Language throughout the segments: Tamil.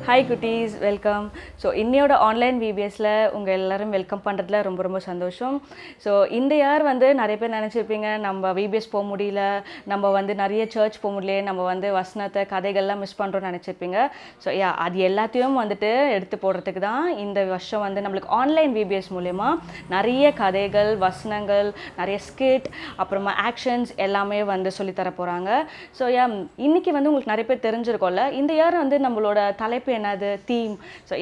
ஹாய் குட்டீஸ், வெல்கம். ஸோ இன்னையோட ஆன்லைன் விபிஎஸ்ல உங்கள் எல்லோரும் வெல்கம் பண்ணுறதுல ரொம்ப ரொம்ப சந்தோஷம். ஸோ இந்த இயர் வந்து நிறைய பேர் நினச்சிருப்பீங்க, நம்ம விபிஎஸ் போக முடியல, நம்ம வந்து நிறைய சர்ச் போக முடியல, நம்ம வந்து வசனத்தை கதைகள்லாம் மிஸ் பண்ணுறோன்னு நினச்சிருப்பீங்க. ஸோ அது எல்லாத்தையும் வந்துட்டு எடுத்து போடுறதுக்கு தான் இந்த வருஷம் வந்து நம்மளுக்கு ஆன்லைன் விபிஎஸ் மூலயமா நிறைய கதைகள், வசனங்கள், நிறைய ஸ்கிட், அப்புறமா ஆக்ஷன்ஸ் எல்லாமே வந்து சொல்லித்தர போகிறாங்க. ஸோ இன்னைக்கு வந்து உங்களுக்கு நிறைய பேர் தெரிஞ்சிருக்கோம்ல, இந்த இயர் வந்து நம்மளோட தலைப்பு என்னது, theme. So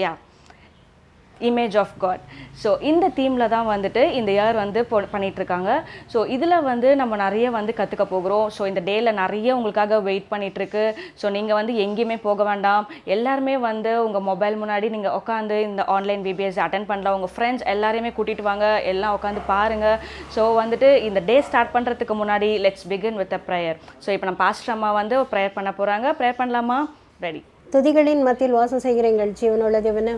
image of God. So இந்த தீமில் தான் வந்துட்டு இந்த இயர் வந்து பண்ணிகிட்ருக்காங்க. ஸோ இதில் வந்து நம்ம நிறைய வந்து கற்றுக்க போகிறோம். ஸோ இந்த டேயில் நிறைய உங்களுக்காக வெயிட் பண்ணிகிட்ருக்கு. ஸோ நீங்கள் வந்து எங்கேயுமே போக வேண்டாம், எல்லாருமே வந்து உங்கள் மொபைல் முன்னாடி நீங்கள் உட்காந்து இந்த ஆன்லைன் விபிஎஸ் அட்டென்ட் பண்ணலாம். உங்கள் ஃப்ரெண்ட்ஸ் எல்லாரையுமே கூட்டிகிட்டு வாங்க, எல்லாம் உட்காந்து பாருங்கள். ஸோ வந்துட்டு இந்த டே ஸ்டார்ட் பண்ணுறதுக்கு முன்னாடி let's begin with a prayer. So இப்போ நம்ம பாஸ்டர் அம்மா வந்து ப்ரேயர் பண்ண போகிறாங்க. ப்ரேயர் பண்ணலாமா? ரெடி. துதிகளின் மத்தியில் வாசம் செய்கிற எங்கள் ஜீவனுள்ள தேவனே,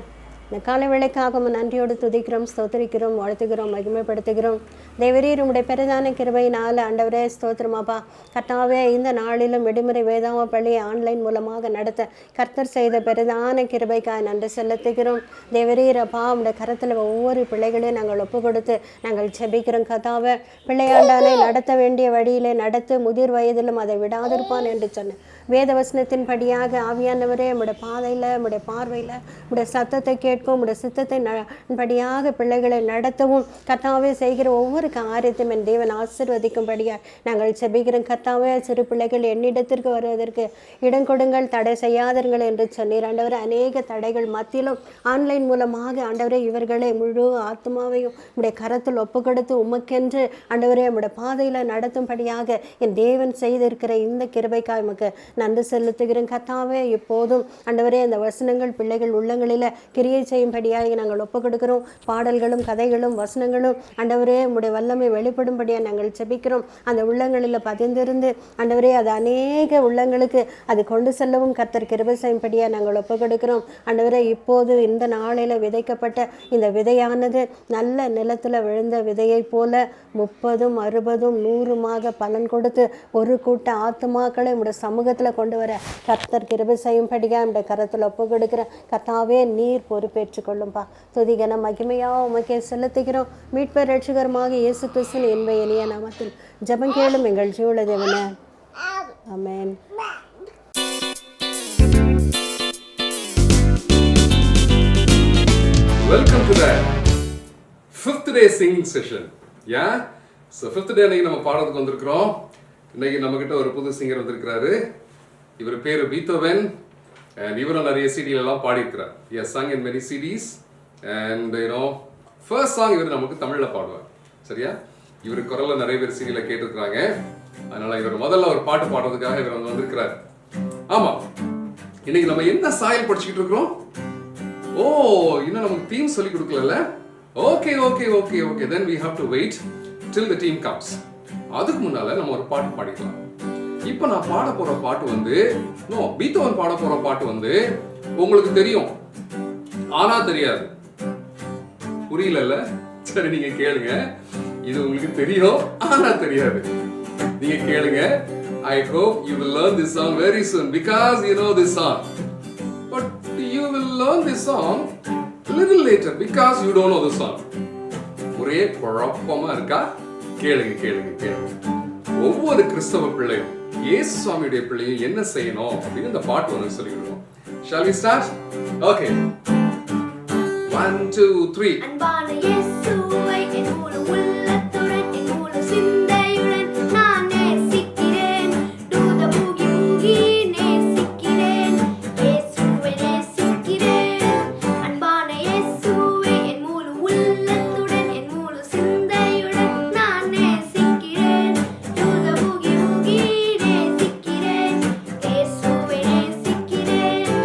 இந்த காலை வேளைக்காக நன்றியோடு துதிக்கிறோம், ஸ்தோத்திரிக்கிறோம், வாழ்த்துகிறோம், மகிமைப்படுத்துகிறோம். தேவரீர் உம்முடைய பெரிதான கிருபையினால் ஆண்டவரே ஸ்தோத்திரமாப்பா. கர்த்தாவே, இந்த நாளிலும் விடுமுறை வேதாம பள்ளியை ஆன்லைன் மூலமாக நடத்த கர்த்தர் செய்த பெரிதான கிருபைக்காக நன்றி செலுத்துகிறோம். தேவரீர் அப்பா, உம்முடைய கரத்தில் ஒவ்வொரு பிள்ளைகளையும் நாங்கள் ஒப்பு கொடுத்து நாங்கள் செபிக்கிறோம். கர்த்தாவே, பிள்ளையாண்டானை நடத்த வேண்டிய வழியிலே நடத்து, முதிர் வயதிலும் அதை விடாதிருப்பான் என்று சொன்னேன். வேதவசனத்தின் படியாக ஆவியானவரே, உம்முடைய பாதையில், உம்முடைய பார்வையில், உம்முடைய சத்தத்தை கேட்கும், உம்முடைய சித்தத்தை படியாக பிள்ளைகளை நடத்தவும் கர்த்தாவே செய்கிற ஒவ்வொரு காரியத்தையும் என் தேவன் ஆசீர்வதிக்கும்படியாக நாங்கள் செபிக்கிறோம். கர்த்தாவே, சிறு பிள்ளைகள் என்னிடத்திற்கு வருவதற்கு இடம் கொடுங்கள், தடை செய்யாதீர்கள் என்று சொன்னீர். ஆண்டவரே, அநேக தடைகள் மத்தியிலும் ஆன்லைன் மூலமாக ஆண்டவரே இவர்களை முழு ஆத்மாவையும் உம்முடைய கரத்தில் ஒப்பு கொடுத்து உமக்கென்று ஆண்டவரே உம்முடைய பாதையில் நடத்தும்படியாக என் தேவன் செய்திருக்கிற இந்த கிருபைக்காய் உமக்கு நன்றி செலுத்துகிறேன். கர்த்தாவே, இப்போதும் ஆண்டவரே அந்த வசனங்கள் பிள்ளைகள் உள்ளங்களில் கிரியை செய்யும்படியாக நாங்கள் ஒப்பு கொடுக்கிறோம். பாடல்களும் கதைகளும் வசனங்களும் ஆண்டவரே உம்முடைய வல்லமை வெளிப்படும்படியாக நாங்கள் செபிக்கிறோம். அந்த உள்ளங்களில் பதிந்திருந்து ஆண்டவரே அது அநேக உள்ளங்களுக்கு அது கொண்டு செல்லவும் கர்த்தர் கிருபை செய்யும்படியாக நாங்கள் ஒப்பு கொடுக்கிறோம். ஆண்டவரே, இப்போது இந்த நாளில் விதைக்கப்பட்ட இந்த விதையானது நல்ல நிலத்தில் விழுந்த விதையை போல 30, 60, 100 பலன் கொடுத்து ஒரு கூட்ட ஆத்துமாக்களை உடைய சமூகத்தில் கொண்டு வர கர்த்தர் கிருபை செய்யும்படியாக நம்முடைய கரத்தில் ஒப்பு கொடுக்கிற கர்த்தாவே, நீர் பொறுப்பேற்றுக் கொள்ளும்பா. துதிகன மகிமையாக உமக்கே செலுத்துகிறோம். மீட்பர் ரட்சகருமாக இயேசு கிறிஸ்துவின் இன்ப இனிய நாமத்தில் ஜெபம் கேளும் எங்கள் ஜீவனுள்ள தேவனே, ஆமென். Welcome to the 5th day singing session. Yeah? So 5th day அன்னைக்கு நம்ம பாடத்துக்கு வந்திருக்கிறோம். இன்னைக்கு நம்மகிட்ட ஒரு புது சிங்கர் வந்திருக்கிறாரு. இவர் பேரு பீத்தோவன். அண்ட் இவரும் நிறைய சிடில எல்லாம் பாடியிருக்கிறார். He has sung in many CDs. And first song இவர் நமக்கு தமிழ்ல பாடுவார். சரியா? இவர் குரல்ல நிறைய பேர் சிடில கேட்டிருக்கிறாங்க. அதனால இவர் முதல்ல ஒரு பாட்டு பாடுறதுக்காக இவர் வந்திருக்கிறார். ஆமா, இன்னைக்கு நம்ம என்ன சாயல் படிச்சுக்கிட்டு இருக்கிறோம்? ஓ, இன்னும் நமக்கு தீம் சொல்லி கொடுக்கல. Okay okay okay okay then we have to wait till the team comes. அதுக்கு முன்னால நம்ம ஒரு பாட்டு பாடிக்கலாம். இப்போ நான் பாட போற பாட்டு வந்து பீத்தோவன் பாட போற பாட்டு வந்து உங்களுக்கு தெரியும், ஆனா தெரியாது. புரியல? சரி, நீங்க கேளுங்க. இது உங்களுக்கு தெரியும், ஆனா தெரியாது. நீங்க கேளுங்க. I hope you will learn this song very soon because you know this song. But you will learn this song a little later because you don't know the song. ஒரே குழப்பமா இருக்கா? கேளுங்க கேளுங்க கேளுங்க. ஒவ்வொரு கிறிஸ்தவ பிள்ளையும் இயேசு சுவாமியுடைய பிள்ளையும் என்ன செய்யணும் அப்படின்னு இந்த பாட்டு வந்து சொல்லிடுவோம். Shall we start? Okay. 1, 2, 3. அன்பான இயேசுவை என் முழு உள்ளத்துடன் என் முழு சிந்தையுடன் நான் நேசிக்கிறேன். Do the boogie boogie நேசிக்கிறேன். இயேசுவை நேசிக்கிறேன். அன்பான இயேசுவை என் முழு உள்ளத்துடன் என் முழு சிந்தையுடன் நான் நேசிக்கிறேன். Do the boogie boogie நேசிக்கிறேன். இயேசுவை நேசிக்கிறேன்.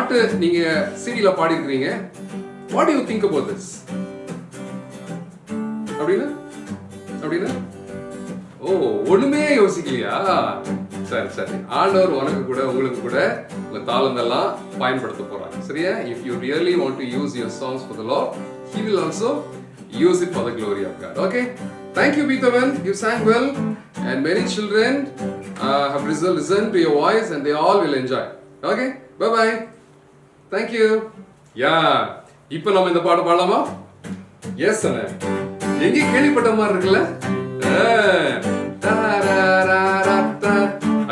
பாட்டு நீங்க சிடில பாடி இருக்கீங்க. What do you think about this? அப்படின்னா ஒண்ணுமே யோசிக்கலையா? சரி. ஆண்டவர் உனக்கு கூட உங்களுக்கு கூட உங்க தாளந்தெல்லாம் பயன்படுத்த போறாங்க. சரியா? If you really want to use your songs for the Lord, He will also use it for the glory of God. Okay? Thank you, Beethoven. You sang well, and many children have listened to your voice, and they all will enjoy. Okay? Bye. Thank you. Yeah. இப்போ நம்ம இந்த பாட்டு பாடலாமா? Yes, அண்ணே. எங்கே கேள்விப்பட்ட மாதிரி இருக்குல்ல?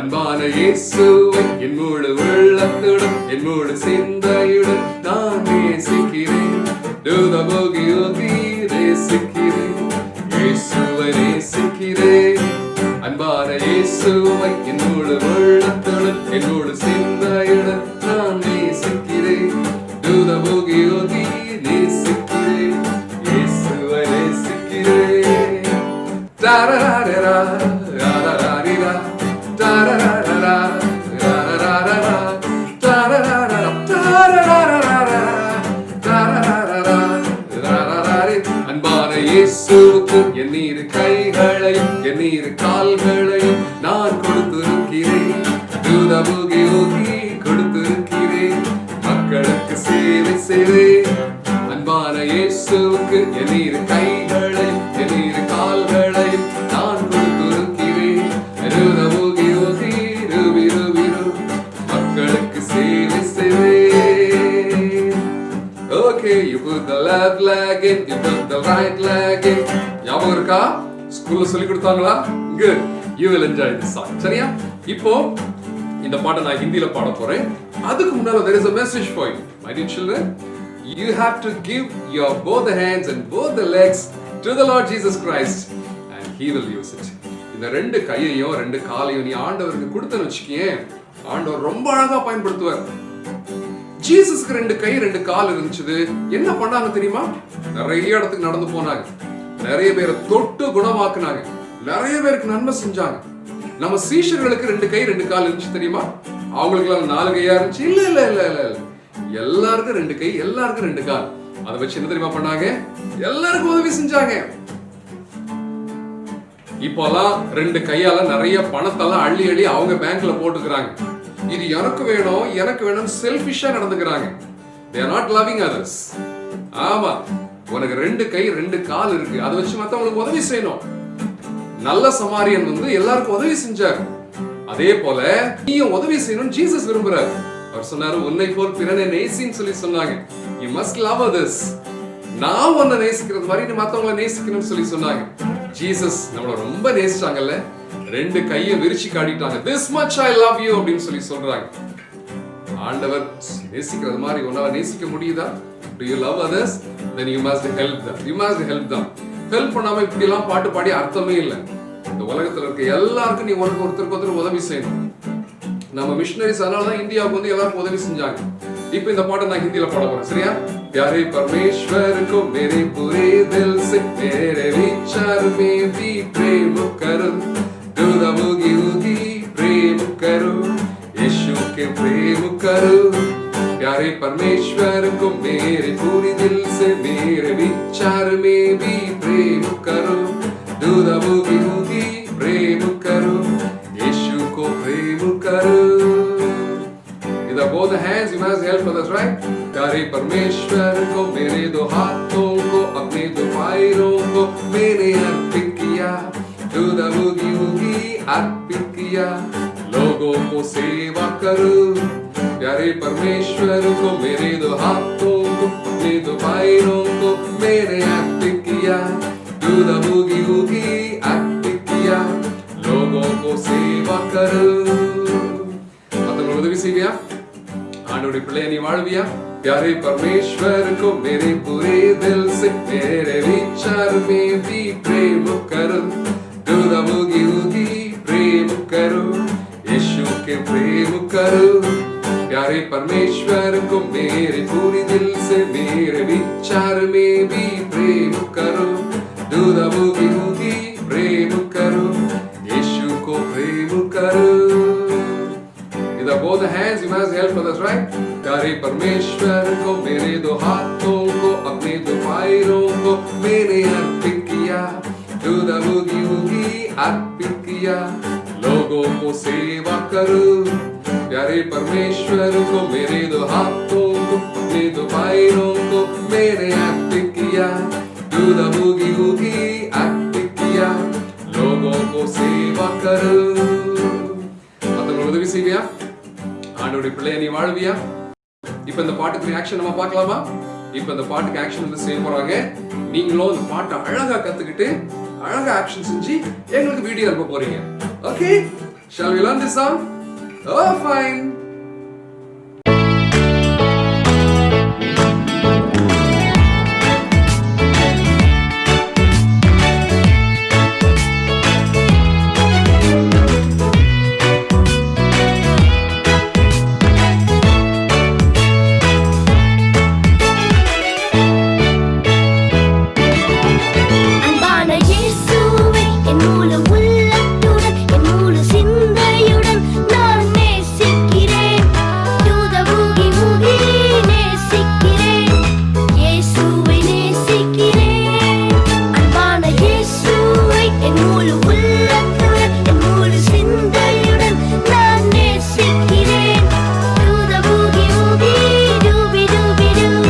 அன்பான இயேசுவை என் முழு உள்ளத்துடன் என் முழு சிந்தையுடன் நான் நேசிக்கிறேன். Do the boogie woogie, நேசிக்கிறேன். இயேசுவை நேசிக்கிறேன். அன்பான இயேசுவை என் முழு உள்ளத்துடன் என் முழு சிந்தையுடன் நான் நேசிக்கிறேன். Do the boogie woogie, நேசிக்கிறேன். இயேசுவை நேசிக்கிறேன். Da-da-da-da-da, da-da-da-da-da, da-da-da-da-da, da-da-da-da-da, da-da-da-da-da, da-da-da-da-da, da-da-da-da-da. அன்பான இயேசுவுக்கு என் இரு கைகளையும் என் இரு கால்களையும் நான் கொடுத்திருக்கிறேன். Do the boogie woogie, கொடுத்திருக்கிறேன். மக்களுக்கு சேவை செய்வேன். அன்பான இயேசுவுக்கு என் இரு கைகளையும் என் இரு கால்களையும் நான் கொடுத்திருக்கிறேன். Do the boogie woogie, ruby ruby ru, மக்களுக்கு சேவை செய்வேன். Okay, you put the left leg in, you put the right leg in. ஞாபகம் இருக்கா? ஸ்கூல்ல சொல்லி கொடுத்தாங்களா? Good. You will enjoy this song. சரியா? இப்போ இந்த பாட்டை நான் ஹிந்தில பாட போறேன். அதுக்கு முன்னால there is a message for you, my dear children. You have to give your both the hands and both the legs to the Lord Jesus Christ, and He will use it. இந்த ரெண்டு கையையும் ரெண்டு காலையும் நீ ஆண்டவருக்கு கொடுத்தன்னு வச்சுக்கியே, ஆண்டவர் ரொம்ப அழகா பயன்படுத்துவார். ஜீசஸ்க்கு ரெண்டு கை ரெண்டு கால் இருந்துச்சு. என்ன பண்ணாங்க தெரியுமா? நிறைய இடத்துக்கு நடந்து போனாங்க, நிறைய பேரை தொட்டு குணமாக்குனாங்க, நிறைய பேருக்கு நன்மை செஞ்சாங்க. நம்ம சீஷர்களுக்கு ரெண்டு கை ரெண்டு கால் இருந்துச்சு தெரியுமா? அவங்களுக்கு எல்லாம் 4 கையா இருந்துச்சு? இல்ல. எல்லாருக்கும் ரெண்டு கை, எல்லாருக்கும் ரெண்டு கால். அதை வச்சு என்ன தெரியுமா பண்ணாங்க? எல்லாருக்கும் உதவி செஞ்சாங்க. இப்போலாம் ரெண்டு கையால நிறைய பணத்தெல்லாம் அள்ளி அவங்க பேங்க்ல போட்டுக்கிறாங்க. இது எனக்கு வேணும் செல்ஃபிஷா நடந்துக்கிறாங்க. They are not loving others. ஆமா, உனக்கு ரெண்டு கை ரெண்டு கால் இருக்கு, அதை வச்சு மத்தவங்களுக்கு உதவி செய்யணும். நல்ல சமாரியன் எல்லாருக்கும் உதவி செஞ்சார். அதே போல நீயும் உதவி செய்யணும் ஜீசஸ் விரும்புறார். அவர் சொன்னாரு, உன்னை போல் பிறனை நேசின்னு சொல்லி சொன்னாங்க. You must love others. நான் உன்னை நேசிக்கிறது மாதிரி நீ மத்தவங்களை நேசிக்கணும்னு சொல்லி சொன்னாங்க. ஜீசஸ் நம்மள ரொம்ப நேசிச்சாங்கல்ல, ரெண்டு கையை விரிச்சு காட்டிட்டாங்க. This much I love you அப்படின்னு சொல்லி சொல்றாங்க. ஆண்டவர் நேசிக்கிறது மாதிரி உன்னால நேசிக்க முடியுதா? Do you love others? Then you must help them. You must help them. Help பண்ணாம இப்படி எல்லாம் பாட்டு பாடி அர்த்தமே இல்லை. இந்த உலகத்துல இருக்க எல்லாருக்கும் நீ உனக்கு ஒருத்தருக்கு உதவி செய்யணும். நம்ம மிஷனரிஸ் அதனாலதான் இந்தியாவுக்கு எல்லாருக்கும் உதவி செஞ்சாங்க. இப்போ இந்த பாட்டை நான் ஹிந்தியில பாட போறேன். சரியா? प्यारे परमेश्वर को मेरे पूरे दिल से मेरे विचार में भी प्रेम करो. Do the boogie woogie, प्रेम करो. यीशु के प्रेम करो. प्यारे परमेश्वर को मेरे पूरे दिल से मेरे विचार में भी प्रेम करो. Do the boogie woogie, प्रेम करो. यीशु को प्रेम करो. With both the hands you must help others, right? प्यारे परमेश्वर को मेरे दो हाथों को अपने दो पैरों को मैंने अर्पित किया. Do the boogie woogie, अर्पित किया. लोगों को सेवा करो. प्यारे परमेश्वर को मेरे दो हाथों को अपने दो पैरों को मैंने अर्पित किया. Do the boogie woogie, अर्पित किया. लोगों को सेवा करो. मतलब उदवी सीविया आंडोरी प्ले नहीं वाळविया. प्यारे परमेश्वर को मेरे पूरे दिल से मेरे विचार में भी प्रेम करो. Do the boogie woogie, प्रेम करो. यीशु के प्रेम करो. प्यारे परमेश्वर को मेरे पूरे दिल से मेरे विचार में भी प्रेम करो. Do the boogie woogie, प्रेम करो. यीशु को प्रेम करो. With both the hands you must help others, right? प्यारे अर्पित किया, लोगों को सेवा करूं, प्यारे परमेश्वर को मेरे दो हाथों को, अपने दो पैरों को मेरे अर्पित किया, do the boogie woogie अर्पित किया, लोगों को सेवा करूं. மத்தவங்களுக்கு உதவி செய்வியா? ஆண்டவருடைய பிள்ளையை நீ வாழ்வியா? இப்போ இந்த பாட்டுக்கு ரியாக்ஷன் நம்ம பார்க்கலாமா? இப்போ இந்த பாட்டுக்கு ஆக்ஷன் வந்து செய்ய போறாங்க. நீங்களும் இந்த பாட்டை அழகா கத்துக்கிட்டு அழகா ஆக்ஷன் செஞ்சு எங்களுக்கு வீடியோ அனுப்ப போறீங்க. Okay? Shall we learn this song? Oh, fine. அன்பான இயேசுவை என் முழு உள்ளத்துடன் என் முழு சிந்தையுடன் நான் நேசிக்கிறேன். Do the boogie woogie நேசிக்கிறேன். இயேசுவை நேசிக்கிறேன். அன்பான இயேசுவை என் முழு உள்ளத்துடன் என் முழு சிந்தையுடன் நான் நேசிக்கிறேன். Do the boogie woogie dooby dooby doo.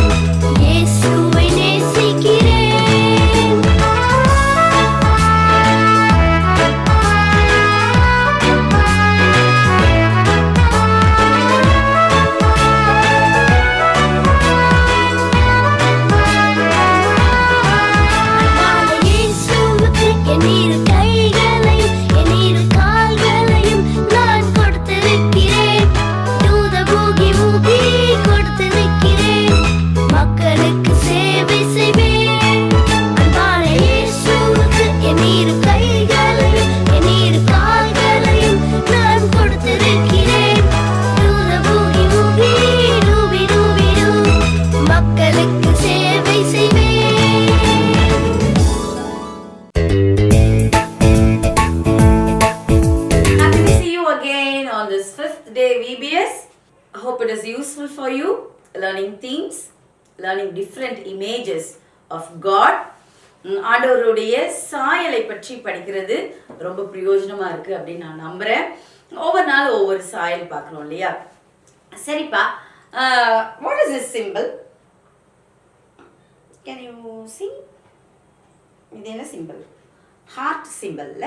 இயேசுவை நேசிக்கிறேன். அன்பான இயேசுவுக்கு என் இரு கைகளையும் என் இரு கால்களையும் நான் கொடுத்திருக்கிறேன். Do the boogie woogie கொடுத்திருக்கிறேன். மக்களுக்கு சேவை செய்வேன். அன்பான இயேசுவுக்கு என் இரு கைகளையும் என் இரு கால்களையும் நான் கொடுத்திருக்கிறேன். Do the boogie woogie dooby dooby doo. மக்களுக்கு சேவை செய்வேன். Happy to see you again on this 5th day VBS. I hope it is useful for you, learning themes, learning different images of God. ஆண்டவருடைய சாயலை பற்றி படிக்கிறது ரொம்ப பிரயோஜனமா இருக்கு அப்படின்னு நான் நம்புறேன். ஒவ்வொரு நாள் ஒவ்வொரு சாயல் பார்க்குறோம் இல்லையா? சரிப்பா, what is this symbol? Can you see? இது என்ன சிம்பிள்? ஹார்ட் சிம்பிள்ல.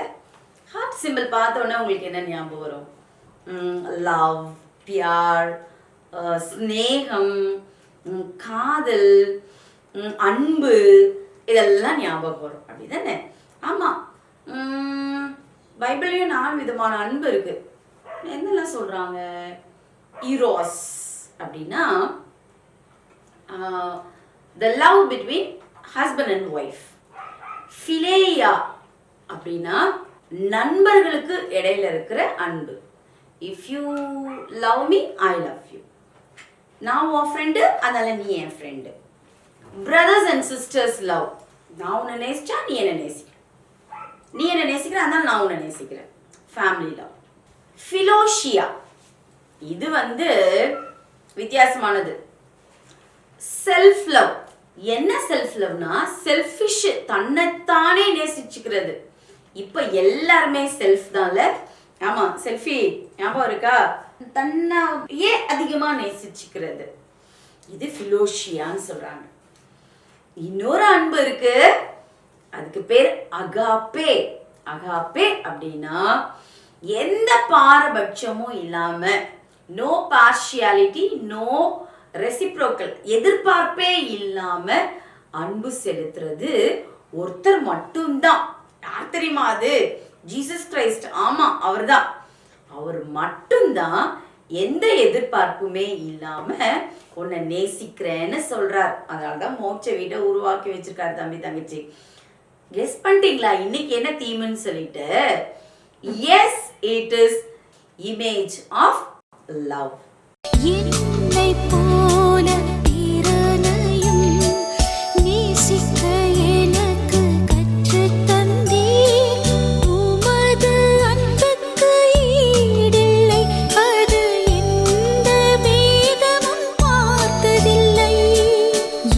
ஹார்ட் சிம்பிள் பார்த்தோன்னே உங்களுக்கு என்ன ஞாபகம் வரும்? லவ், பியார், ஸ்நேகம், காதல், அன்பு, இதெல்லாம் ஞாபகம் வரும். அப்படி தானே? ஆமாம். பைபிள்லேயும் 4 விதமான அன்பு இருக்கு. என்னெல்லாம் சொல்கிறாங்க? ஈரோஸ் அப்படின்னா the love between husband and wife. ஃபிலேயா அப்படின்னா நண்பர்களுக்கு இடையில இருக்கிற அன்பு. If you love me I love you. நான் உன் ஃப்ரெண்டு, அதனால நீ என் friend. Brothers and sisters love. நான் உன்னை நேசிச்சா நீ என்ன நேசிக்கிற, நீ என்ன நேசிக்கிற, அதனால நான் உன்னை நேசிக்கிறேன். Family love. ஃபிலோஷியா, இது வந்து வித்தியாசமானது. Self love. என்ன செல்ஃப் லவ்னா செல்ஃபிஷ், தன்னைத்தானே நேசிச்சுக்கிறது. இப்போ எல்லாருமே செல்ஃப் தான்ல. ஆமா, செல்ஃபி ஞாபகம் இருக்கா? தன்னையே அதிகமா நேசிச்சுக்கிறது. இது ஃபிலோஷியான்னு சொல்றாங்க. இன்னொரு அன்பு இருக்கு, அதுக்கு பேர் அகாப்பே. அகாப்பே அப்படின்னா எந்த பாரபட்சமும் இல்லாம, நோ பார்ஷியாலிட்டி, நோ ரெசிப்ரோக்கல், எதிர்பார்ப்பே இல்லாம அன்பு செலுத்துறது ஒருத்தர் மட்டும்தான். யார் தெரியுமா அது? Jesus Christ. ஆமா, அவர்தான். அவர் மட்டும்தான் எந்த எதிர்பார்ப்புமே இல்லாம உன்னை நேசிக்கிறேன்னு சொல்றார். அதனாலதான் மோட்ச வீட்டை உருவாக்கி வச்சிருக்காரு தம்பி தங்கச்சி. கெஸ் பண்ணிட்டீங்களா இன்னைக்கு என்ன தீம்னு சொல்லிட்டு? Yes, it is image of love. என்னை போல பிறனையும் நேசிக்க எனக்கு கற்றுத் தந்தீர். உமது அன்புக்கு ஈடில்லை, அது எந்த வேதமும் பார்த்ததில்லை.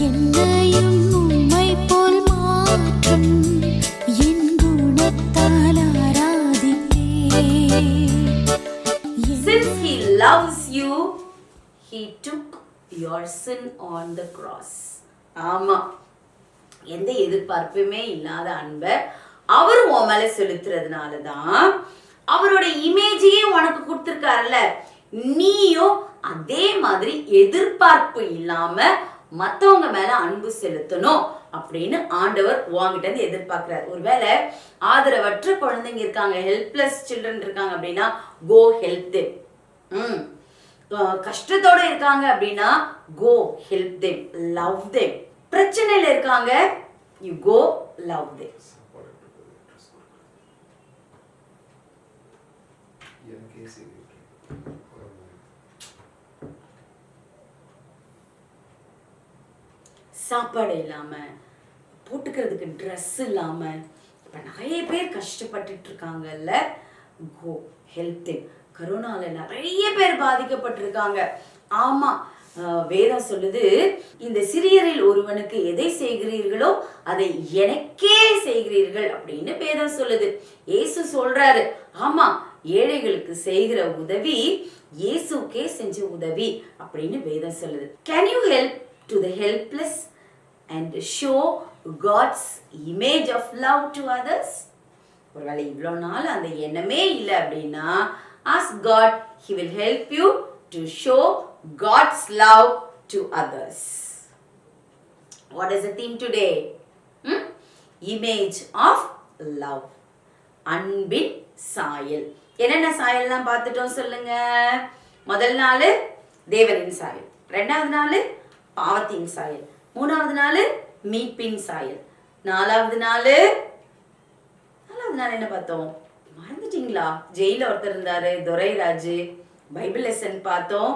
என்னையும் உம்மை போல் மாற்றும் என் குணத்தால் your sin on the cross. ஆமா, எந்த எதிர்பார்ப்புமே இல்லாத அன்பை அவர் உன் மேல செலுத்துறதுனால தான் அவரோட இமேஜையே உனக்கு கொடுத்துருக்காருல்ல, நீயும் அதே மாதிரி எதிர்பார்ப்பு இல்லாம மத்தவங்க மேல அன்பு செலுத்தணும் அப்படின்னு ஆண்டவர் உங்ககிட்ட இருந்து எதிர்பார்க்கிறார். ஒருவேளை ஆதரவற்ற குழந்தைங்க இருக்காங்க, ஹெல்ப்லெஸ் சில்ட்ரன் இருக்காங்க அப்படின்னா கோ ஹெல்ப் தெம். கஷ்டத்தோட இருக்காங்க அப்படின்னா கோ ஹெல்ப் தெம், லவ் தெம். பிரச்சனையில இருக்காங்க, யூ கோ லவ் தெம். சாப்பாடு இல்லாம, போட்டுக்கிறதுக்கு ட்ரெஸ் இல்லாம இப்ப நிறைய பேர் கஷ்டப்பட்டுட்டு இருக்காங்கல்ல, கோ ஹெல்ப் தெம். கரோனால நிறைய பேர் பாதிக்கப்பட்டிருக்காங்க. ஆமா, வேதம் சொல்லுது, இந்த சிறியரில் ஒருவனுக்கு எதை செய்கிறீர்களோ அதை எனக்கே செய்கிறீர்கள் அப்படின்னு வேதம் சொல்லுது. இயேசு சொல்றாரு, ஆமா, ஏழைகளுக்கு செய்கிற உதவி இயேசுக்கே செஞ்ச உதவி அப்படின்னு வேதம் சொல்லுது. Can you help to the helpless and show God's image of love to others? ஒருவேளை இவ்வளோ நாள் அந்த எண்ணமே இல்லை அப்படின்னா ask God, He will help you to show God's love to others. What is the theme today? Image of love. அன்பின் சாயல். என்னென்ன சாயல்லாம் பார்த்துட்டோம் சொல்லுங்க. முதல் நாள் தேவனின் சாயல், ரெண்டாவது நாள் பாவத்தின் சாயல், மூணாவது நாள் மீட்பின் சாயல், நாலாவது நாள் என்ன பார்த்தோம் மறந்துட்டீங்களா? ஜெயில ஒருத்தர் இருந்தாரு, துரைராஜு. பைபிள் லெசன் பார்த்தோம்,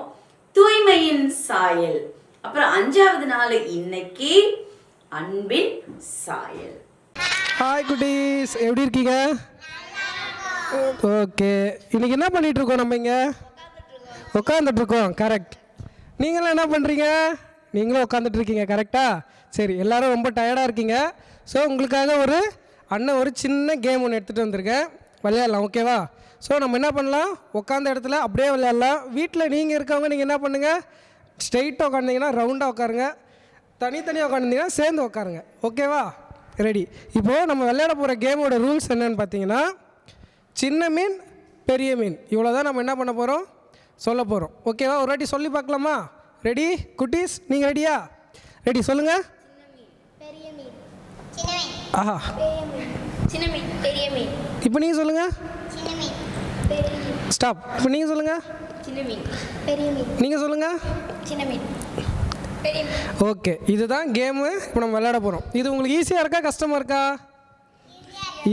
தூய்மையின் சாயல். அப்புறம் அஞ்சாவது நாள் இன்னைக்கு அன்பின் சாயல். ஹாய் குட்டீஸ், எப்படி இருக்கீங்க? ஓகே, இன்னைக்கு என்ன பண்ணிட்டு இருக்கோம்? நம்ம இங்கே உட்காந்துட்டு இருக்கோம். கரெக்ட். நீங்களும் என்ன பண்ணுறீங்க? நீங்களும் உட்காந்துட்டு இருக்கீங்க. கரெக்டா? சரி, எல்லோரும் ரொம்ப டயர்டாக இருக்கீங்க. ஸோ உங்களுக்காக அண்ணன் ஒரு சின்ன கேம் ஒன்று எடுத்துகிட்டு வந்திருக்கேன், விளையாடலாம். ஓகேவா? ஸோ நம்ம என்ன பண்ணலாம், உட்காந்த இடத்துல அப்படியே விளையாடலாம். வீட்டில் நீங்கள் இருக்கவங்க நீங்கள் என்ன பண்ணுங்கள், ஸ்ட்ரெயிட்டாக உட்காந்திங்கன்னா ரவுண்டாக உட்காருங்க, தனித்தனியாக உட்காந்துருந்தீங்கன்னா சேர்ந்து உட்காருங்க. ஓகேவா? ரெடி. இப்போது நம்ம விளையாட போகிற கேமோட ரூல்ஸ் என்னென்னு பார்த்தீங்கன்னா, சின்ன மீன் பெரிய மீன், இவ்வளோ தான் நம்ம என்ன பண்ண போகிறோம், சொல்ல போகிறோம். ஓகேவா? ஒரு வாட்டி சொல்லி பார்க்கலாமா? ரெடி குட்டீஸ்? நீங்கள் ரெடியா? ரெடி, சொல்லுங்கள். ஆஹா, இப்போ நீங்கள் சொல்லுங்கள். ஸ்டாப். இப்போ நீங்கள் சொல்லுங்கள். நீங்கள் சொல்லுங்கள். ஓகே, இதுதான் கேமு. இப்போ நம்ம விளையாட போகிறோம். இது உங்களுக்கு ஈஸியாக இருக்கா, கஷ்டமாக இருக்கா?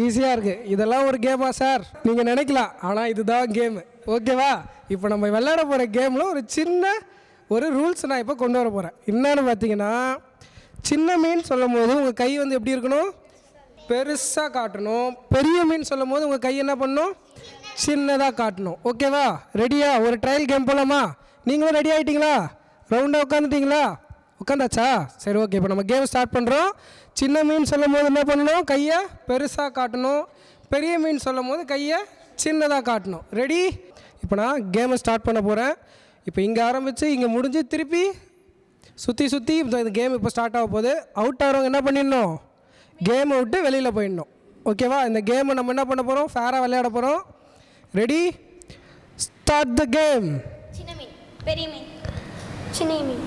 ஈஸியாக இருக்குது. இதெல்லாம் ஒரு கேமா சார் நீங்கள் நினைக்கலாம், ஆனால் இதுதான் கேமு. ஓகேவா? இப்போ நம்ம விளையாட போகிற கேமில் ஒரு சின்ன ரூல்ஸ் நான் இப்போ கொண்டு வர போகிறேன். என்னன்னு பார்த்தீங்கன்னா, சின்ன மீன் சொல்லும் போது உங்கள் கை எப்படி இருக்கணும், பெருசாக காட்டணும். பெரிய மீன் சொல்லும் போது உங்கள் கை என்ன பண்ணணும், சின்னதாக காட்டணும். ஓகேவா? ரெடியா? ஒரு ட்ரையல் கேம் போகலாமா? நீங்களும் ரெடி ஆகிட்டீங்களா? ரவுண்டாக உட்காந்துட்டிங்களா? உட்காந்தாச்சா? சரி, ஓகே. இப்போ நம்ம கேம் ஸ்டார்ட் பண்ணுறோம். சின்ன மீன் சொல்லும் போது என்ன பண்ணணும், கையை பெருசாக காட்டணும். பெரிய மீன் சொல்லும் போது கையை சின்னதாக காட்டணும். ரெடி? இப்போ நான் கேமை ஸ்டார்ட் பண்ண போகிறேன். இப்போ இங்கே ஆரம்பித்து இங்கே முடிஞ்சு திருப்பி சுற்றி இந்த கேம் இப்போ ஸ்டார்ட் ஆக போகுது. அவுட் ஆகிறவங்க என்ன பண்ணிடணும், கேமை விட்டு வெளியில் போயிடணும். ஓகேவா? இந்த கேமை நம்ம என்ன பண்ண போகிறோம், ஃபேராக விளையாட போகிறோம். ரெடி? Start the game. சின்ன மீன் பெரிய மீன், சின்ன மீன்.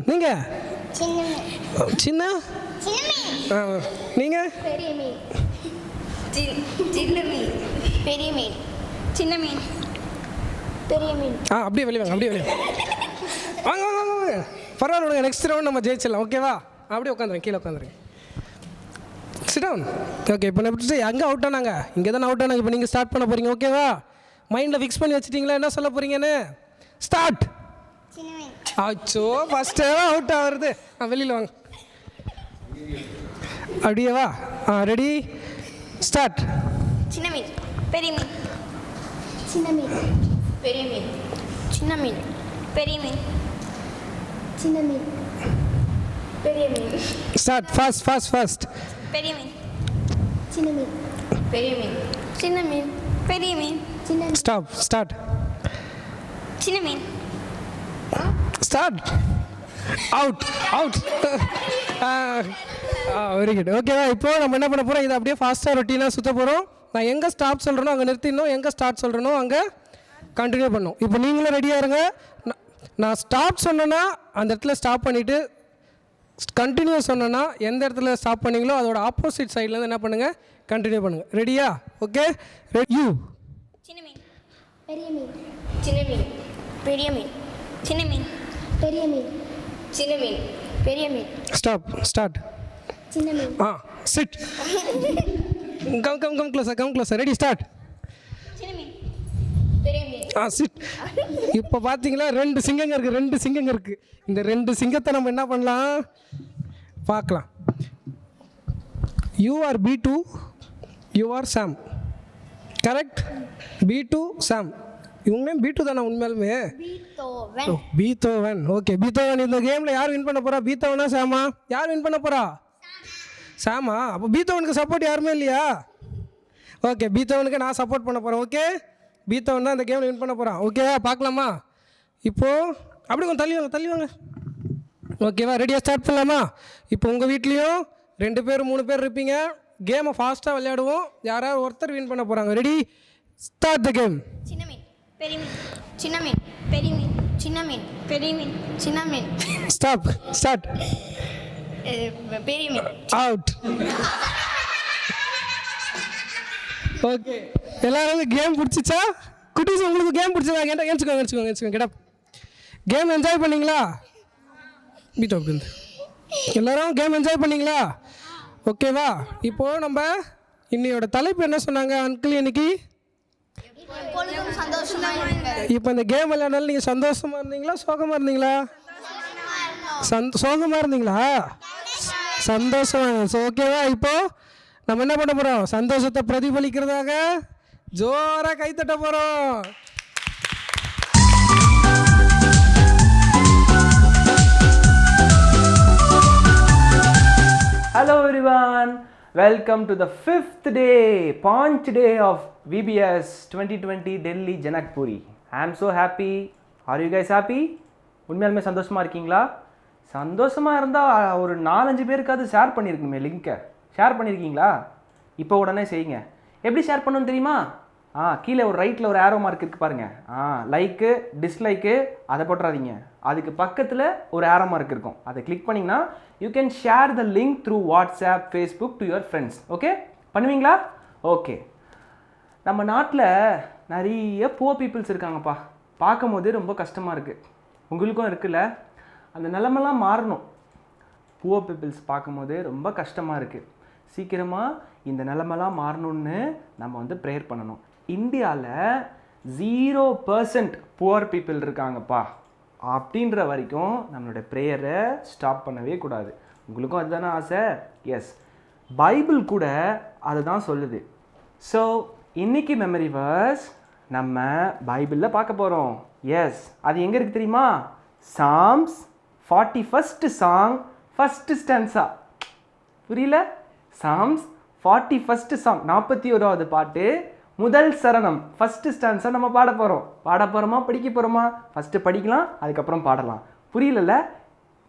நீங்கள் சின்ன நீங்கள் பெரிய மீன், சின்ன மீன் பெரிய மீன், சின்ன மீன் பெரிய மீன். அப்படியே வெளியே வாங்க, அப்படியே வெளியே வாங்க வாங்க வாங்க. பரவாயில்ல விடுங்க, நெக்ஸ்ட் ரவுண்ட் நம்ம ஜெயிச்சிடலாம். ஓகேவா? அப்படியே உட்காந்துருங்க, கீழே உட்காந்துருங்க. சிடவுன். ஓகே, இப்போ எப்படி எங்கே அவுட் ஆனாங்க, இங்கே தானே அவுட் ஆனாங்க. இப்போ நீங்கள் ஸ்டார்ட் பண்ண போகிறீங்க. ஓகேவா? மைண்டில் ஃபிக்ஸ் பண்ணி வச்சுட்டிங்களா என்ன சொல்ல போகிறீங்கன்னு? ஸ்டார்ட். அச்சோ, ஃபஸ்ட்டே அவுட் ஆகுறது. வெளியில் வாங்க. அப்படியேவா? ரெடி? ஸ்டார்ட். சின்ன மீன் பெரிய மீன், சின்ன மீன் பெரிய மீன், சின்ன மீன் பெரிய மீன், சின்ன மீன் பெரிய மீன். ஸ்டார்ட். ஃபாஸ்ட். பெரிய மீன், சின்ன மீன் பெரிய மீன், சின்ன மீன் பெரிய மீன், சின்ன. ஸ்டார்ட். சின்ன மீன் start. Out out. Very good. ஓகேவா? இப்போ நம்ம என்ன பண்ண போகிறோம், இதை அப்படியே ஃபாஸ்ட்டாக ரொட்டீனாக சுற்ற போகிறோம். நான் எங்கே ஸ்டாப் சொல்கிறேனோ அங்கே நிறுத்திடணும், எங்கே ஸ்டார்ட் சொல்கிறேனோ அங்கே கண்டினியூ பண்ணணும். இப்போ நீங்களும் ரெடியாக இருங்க. நான் ஸ்டாப் சொன்னேன்னா அந்த இடத்துல ஸ்டாப் பண்ணிவிட்டு, கண்டினியூ சொன்னேன்னா எந்த இடத்துல ஸ்டாப் பண்ணீங்களோ அதோட ஆப்போசிட் சைட்லேருந்து என்ன பண்ணுங்கள், கண்டினியூ பண்ணுங்கள். ரெடியா? ஓகே. யூ. சின்ன மீன், பெரிய மீன், சின்ன மீன், பெரிய மீன், சின்ன மீன், பெரிய மீன், சின்ன மீன், பெரிய மீன். ஸ்டாப். ஸ்டார்ட். சின்ன மீன். Sit. Come closer. Ready, start. சின்ன மீன், பெரிய மீன். சிட். இப்போ பார்த்தீங்களா, 2 சிங்கங்க இருக்குது. இந்த 2 சிங்கத்தை நம்ம என்ன பண்ணலாம் பார்க்கலாம். You are B2, you are Sam. Correct? B2 சாம். இவங்க B2 தானே உண்மையாலுமே? பீத்தோவன். Okay, Beethoven. இந்த கேமில் யார் வின் பண்ண போகிறா, பீத்தோவனா சாமா? யார் வின் பண்ண போகிறா? சாமா. அப்போ பீத்தோவனுக்கு சப்போர்ட் யாருமே இல்லையா? ஓகே, பீத்தோவனுக்கு நான் சப்போர்ட் பண்ண போகிறேன். ஓகே, பீத்தோவன் தான் இந்த கேமில் வின் பண்ண போகிறான். ஓகேவா? பார்க்கலாமா? இப்போது அப்படி கொஞ்சம் தள்ளி வாங்க. ஓகேவா? ரெடியாக ஸ்டார்ட் பண்ணலாமா? இப்போ உங்கள் வீட்லேயும் 2 பேர் 3 பேர் இருப்பீங்க. கேமை ஃபாஸ்ட்டாக விளையாடுவோம். யாராவது ஒருத்தர் வின் பண்ண போகிறாங்க. Ready, start the game. சின்ன மீன், பெரிய மீன், சின்ன மீன், பெரிய மீன், சின்ன மீன், பெரிய மீன், சின்ன மீன். ஸ்டாப். ஸ்டார்ட். பெரிய மீன். அவுட். ஓகே, எல்லாரும் கேம் பிடிச்சிச்சா? குட்டீஸ், உங்களுக்கு கேம் பிடிச்சதா? கேட்டால் ஏன்ச்சுக்கோங்க. கெடப். கேம் என்ஜாய் பண்ணிங்களா? பீட்டோ இருந்து எல்லோரும் கேம் என்ஜாய் பண்ணிங்களா? ஓகேவா? இப்போது நம்ம இன்னையோட தலைப்பு என்ன சொன்னாங்க அங்கிள் இன்னைக்கு? இப்போ இந்த கேம் விளையாடுனாலும் நீங்கள் சந்தோஷமாக இருந்தீங்களா, சோகமாக இருந்தீங்களா? சோகமாக இருந்தீங்களா? சந்தோஷமாக. ஸோ ஓகேவா? இப்போது நம்ம என்ன பண்ண போகிறோம், சந்தோஷத்தை பிரதிபலிக்கிறதாக ஜோராக கைத்தட்ட போகிறோம். Hello everyone, welcome to the 5th day, Paunch day of VBS 2020 Delhi Janakpuri. I am so happy. Are you guys happy? உண்மையாலுமே சந்தோஷமாக இருக்கீங்களா? சந்தோஷமாக இருந்தால் ஒரு 4-5 பேருக்காவது ஷேர் பண்ணியிருக்குமே லிங்க்கை. ஷேர் பண்ணியிருக்கீங்களா? இப்போ உடனே செய்யுங்க. எப்படி ஷேர் பண்ணணும்னு தெரியுமா? கீழே ஒரு ரைட்டில் ஒரு ஆரோ மார்க் இருக்குது பாருங்கள். லைக்கு, டிஸ்லைக்கு அதை போட்டுறாதீங்க. அதுக்கு பக்கத்தில் ஒரு ஆரோ மார்க் இருக்கும். அதை கிளிக் பண்ணிங்கன்னா you can share the link through WhatsApp, Facebook to your friends. Okay, பண்ணுவீங்களா? ஓகே. நம்ம நாட்டில் நிறைய புவர் பீப்புள்ஸ் இருக்காங்கப்பா. பார்க்கும் போது ரொம்ப கஷ்டமாக இருக்குது. உங்களுக்கும் இருக்குல்ல? அந்த நிலமெல்லாம் மாறணும். புவர் பீப்புள்ஸ் பார்க்கும்போது ரொம்ப கஷ்டமாக இருக்குது. சீக்கிரமாக இந்த நிலமெல்லாம் மாறணும்னு நம்ம ப்ரேயர் பண்ணணும். இந்தியாவில் 0% புவர் பீப்புள் இருக்காங்கப்பா. அப்படின்ற வரைக்கும் நம்மளோட ப்ரேயரை ஸ்டாப் பண்ணவே கூடாது. உங்களுக்கும் அதுதானே ஆசை? எஸ், பைபிள் கூட அதை தான் சொல்லுது. ஸோ இன்னைக்கு மெமரி வர்ஸ் நம்ம பைபிளில் பார்க்க போகிறோம். எஸ், அது எங்கே இருக்குது தெரியுமா? Psalms 41st song, first stanza. புரியல? சாம்ஸ் 41st சாங், 41வது பாட்டு, முதல் சரணம், ஃபஸ்ட்டு ஸ்டான்ஸை நம்ம பாட போகிறோமா படிக்க போகிறோமா? ஃபஸ்ட்டு படிக்கலாம், அதுக்கப்புறம் பாடலாம். புரியல?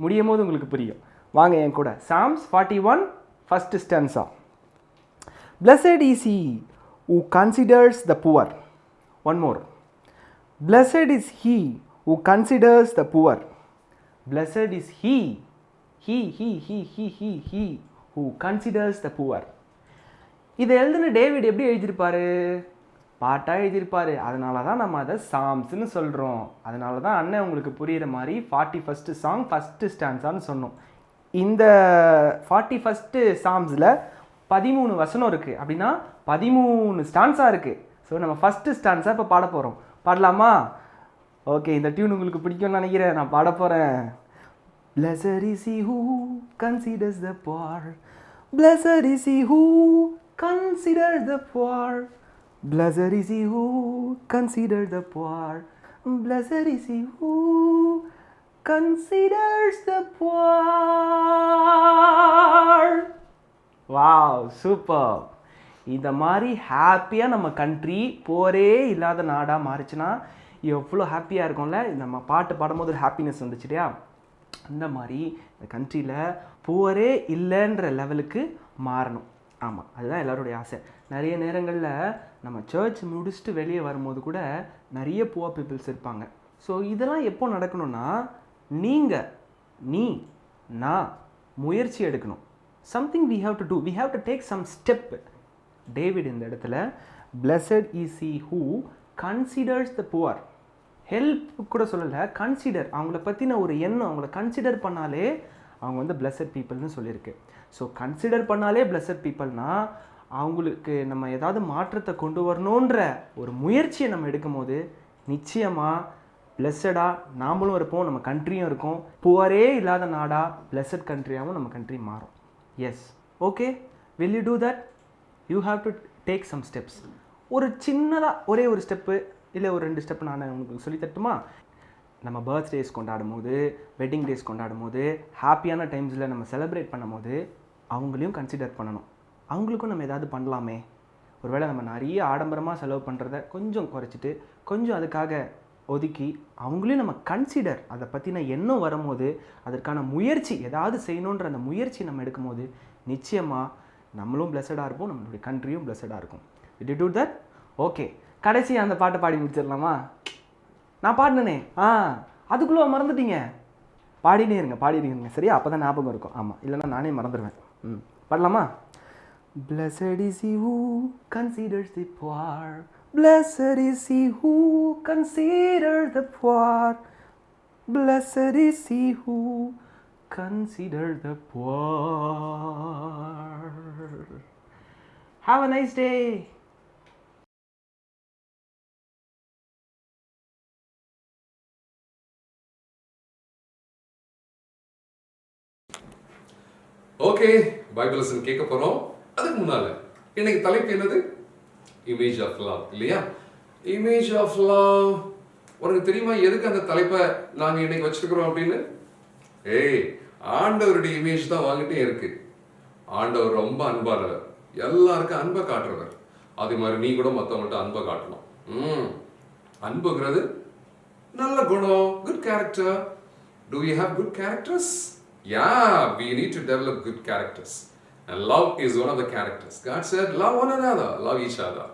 முடியும் போது உங்களுக்கு புரியும். வாங்க என் கூட. Psalms 41 first stanza. Blessed is he who considers the poor. One more. Blessed is he who considers the poor. Blessed is he who considers the poor. இதை எழுதின டேவிட் எப்படி எழுதியிருப்பார்? பாட்டாக எழுதியிருப்பார். அதனால தான் நம்ம அதை சாம்ஸ்ன்னு சொல்கிறோம். அதனால தான் அண்ணன் உங்களுக்கு புரிகிற மாதிரி 41st சாங் ஃபஸ்ட்டு ஸ்டான்ஸான்னு சொன்னோம். இந்த 41st சாம்ஸில் 13 வசனம் இருக்குது. அப்படின்னா 13 ஸ்டான்ஸாக இருக்குது. ஸோ நம்ம ஃபஸ்ட்டு ஸ்டான்ஸாக இப்போ பாட போகிறோம். பாடலாமா? ஓகே, இந்த டியூன் உங்களுக்கு பிடிக்கும்னு நினைக்கிறேன். நான் பாட போகிறேன். Blessed is he who considers the poor. Blessed is he who considers the poor. Blessed is he who considers the poor. Blessed is he who considers the poor. Wow, super. இந்த மாதிரி ஹாப்பியாக நம்ம கண்ட்ரி போரே இல்லாத நாடாக மாறிச்சுன்னா எவ்வளோ ஹாப்பியாக இருக்கும்ல, நம்ம பாட்டு பாடும்போது ஒரு ஹாப்பினஸ் வந்துச்சு இல்லையா? அந்த மாதிரி இந்த கண்ட்ரியில் புவரே இல்லைன்ற லெவலுக்கு மாறணும். ஆமாம், அதுதான் எல்லாருடைய ஆசை. நிறைய நேரங்களில் நம்ம சர்ச் முடிச்சுட்டு வெளியே வரும்போது கூட நிறைய புவர் பீப்புள்ஸ் இருப்பாங்க. ஸோ இதெல்லாம் எப்போ நடக்கணும்னா, நான் முயற்சி எடுக்கணும். Something we have to do, we have to take some step. David இந்த இடத்துல blessed is he who considers the poor. Help கூட சொல்லலை, கன்சிடர், அவங்கள பற்றின ஒரு எண்ணம், அவங்கள கன்சிடர் பண்ணாலே அவங்க வந்து blessed peopleன்னு சொல்லியிருக்கு. ஸோ கன்சிடர் பண்ணாலே blessed peopleனா அவங்களுக்கு நம்ம ஏதாவது மாற்றத்தை கொண்டு வரணுன்ற ஒரு முயற்சியை நம்ம எடுக்கும் போது நிச்சயமாக பிளஸடாக நாமளும் இருப்போம், நம்ம கண்ட்ரியும் இருக்கும். புவரே இல்லாத நாடாக பிளஸட் கண்ட்ரியாகவும் நம்ம கண்ட்ரி மாறும். Yes, okay, will you do that? You have to take some steps. ஒரு சின்னதாக ஒரே ஒரு ஸ்டெப்பு இல்லை ஒரு 2 ஸ்டெப்பு நான் உங்களுக்கு சொல்லி தட்டுமா? நம்ம பர்த்டேஸ் கொண்டாடும் போது, வெட்டிங் டேஸ் கொண்டாடும் போது, ஹாப்பியான டைம்ஸில் நம்ம செலிப்ரேட் பண்ணும் போது அவங்களையும் கன்சிடர் பண்ணணும். அவங்களுக்கும் நம்ம ஏதாவது பண்ணலாமே. ஒருவேளை நம்ம நிறைய ஆடம்பரமாக செலவு பண்ணுறத கொஞ்சம் குறைச்சிட்டு கொஞ்சம் அதுக்காக ஒதுக்கி அவங்களையும் நம்ம கன்சிடர், அதை பற்றின எண்ணம் வரும்போது அதற்கான முயற்சி ஏதாவது செய்யணுன்ற அந்த முயற்சி நம்ம எடுக்கும்போது நிச்சயமாக நம்மளும் பிளஸடாக இருப்போம், நம்மளுடைய கண்ட்ரியும் பிளஸடாக இருக்கும். Did you do that? Okay, கடைசி அந்த பாட்டை பாடி முடிச்சிடலாமா? நான் பாடினேனே, அதுக்குள்ளே மறந்துட்டீங்க. பாடினே இருங்க சரியா? அப்போ தான் ஞாபகம் இருக்கும். ஆமாம், இல்லைன்னா நானே மறந்துடுவேன். பாடலாமா? Blessed is he who considers the poor. Blessed is he who considers the poor. Blessed is he who considers the poor. Have a nice day. Okay, Bible lesson கேட்க போறோம். அதுக்கு முன்னால இன்னைக்கு தலைப்பு என்னது? இமேஜ் ஆஃப் லவ், இல்லையா? Image of love. உனக்கு தெரியுமா எதுக்கு அந்த தலைப்பை நாங்கள் இன்னைக்கு வச்சிருக்கிறோம் அப்படின்னு? ஆண்டவருடைய இமேஜ் தான் வாங்கிட்டே இருக்கு. ஆண்டவர் ரொம்ப அன்பானவர், எல்லாருக்கும் அன்பை காட்டுறவர். அதே மாதிரி நீ கூட மற்றவங்கள்ட்ட அன்பை காட்டணும். அன்புங்கிறது நல்ல குணம், good character. Do we have good characters? Yeah, we need to develop good characters. And love is one of the characters. God said, love one another, love each other.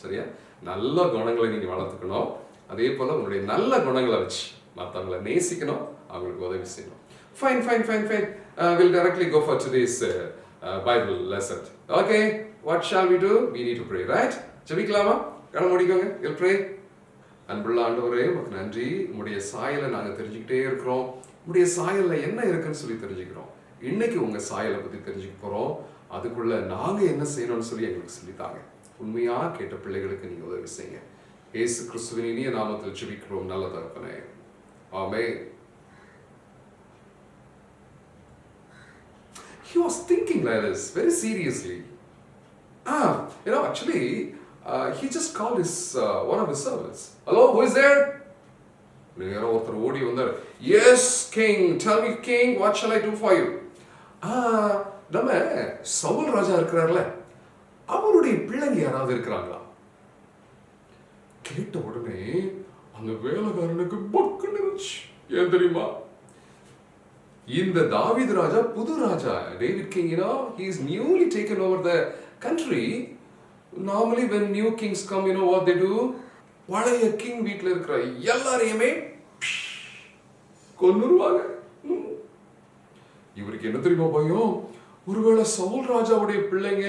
சரியா? நல்ல குணங்களை நீங்கள் வளர்த்துக்கணும். அதே போல் உங்களுடைய நல்ல குணங்களை வச்சு மற்றவங்களை நேசிக்கணும், அவங்களுக்கு உதவி செய்யணும். Fine. We'll directly go for today's Bible lesson. Okay, what shall we do? We need to pray, right? ஜெபிக்கலாமா? கண்ண மூடிக்கோங்க. We'll pray. அன்புள்ள ஆண்டவரே, உமக்கு நன்றி. உங்களுடைய சாயலை நாங்கள் தெரிஞ்சுக்கிட்டே இருக்கிறோம். உங்களுடைய சாயலில் என்ன இருக்குன்னு சொல்லி தெரிஞ்சுக்கிறோம். இன்னைக்கு உங்கள் சாயலை பற்றி தெரிஞ்சுக்க போகிறோம். அதுக்குள்ள நாங்கள் என்ன செய்யணும்னு சொல்லி எங்களுக்கு சொல்லித்தாங்க. உண்மையாக கேட்ட பிள்ளைகளுக்கு நீங்கள் உதவி செய்யுங்க. இயேசு கிறிஸ்துவின் இனிய நாமத்தில் ஜெபிக்கிறோம் நல்ல தகப்பனே. ஆமென். He was thinking like this very seriously. Actually, he just called his one of his servants. Hello, who is there? நேரா ஒருத்தர் ஓடி வந்தார். Yes, king. Tell me, king, what shall I do for you? நம்ம சவுல் ராஜா இருக்கிறார்ல, அவருடைய பிள்ளைங்க யாராவது இருக்கிறாங்களா? கேட்ட உடனே அந்த வேலைக்காரனுக்கு பக்குன்னு இருந்துச்சு. ஏன் தெரியுமா? இந்த தாவீது ராஜா புது ராஜா, David king, he is newly taken over the country. Normally when new kings come, what they do? பழைய கிங் வீட்டில் இருக்கிற எல்லாரையுமே கொன்னுருவாங்க. இவருக்கு என்ன தெரியுமா பயம்? ஒருவேளை சவுல் ராஜாவுடைய பிள்ளைங்க,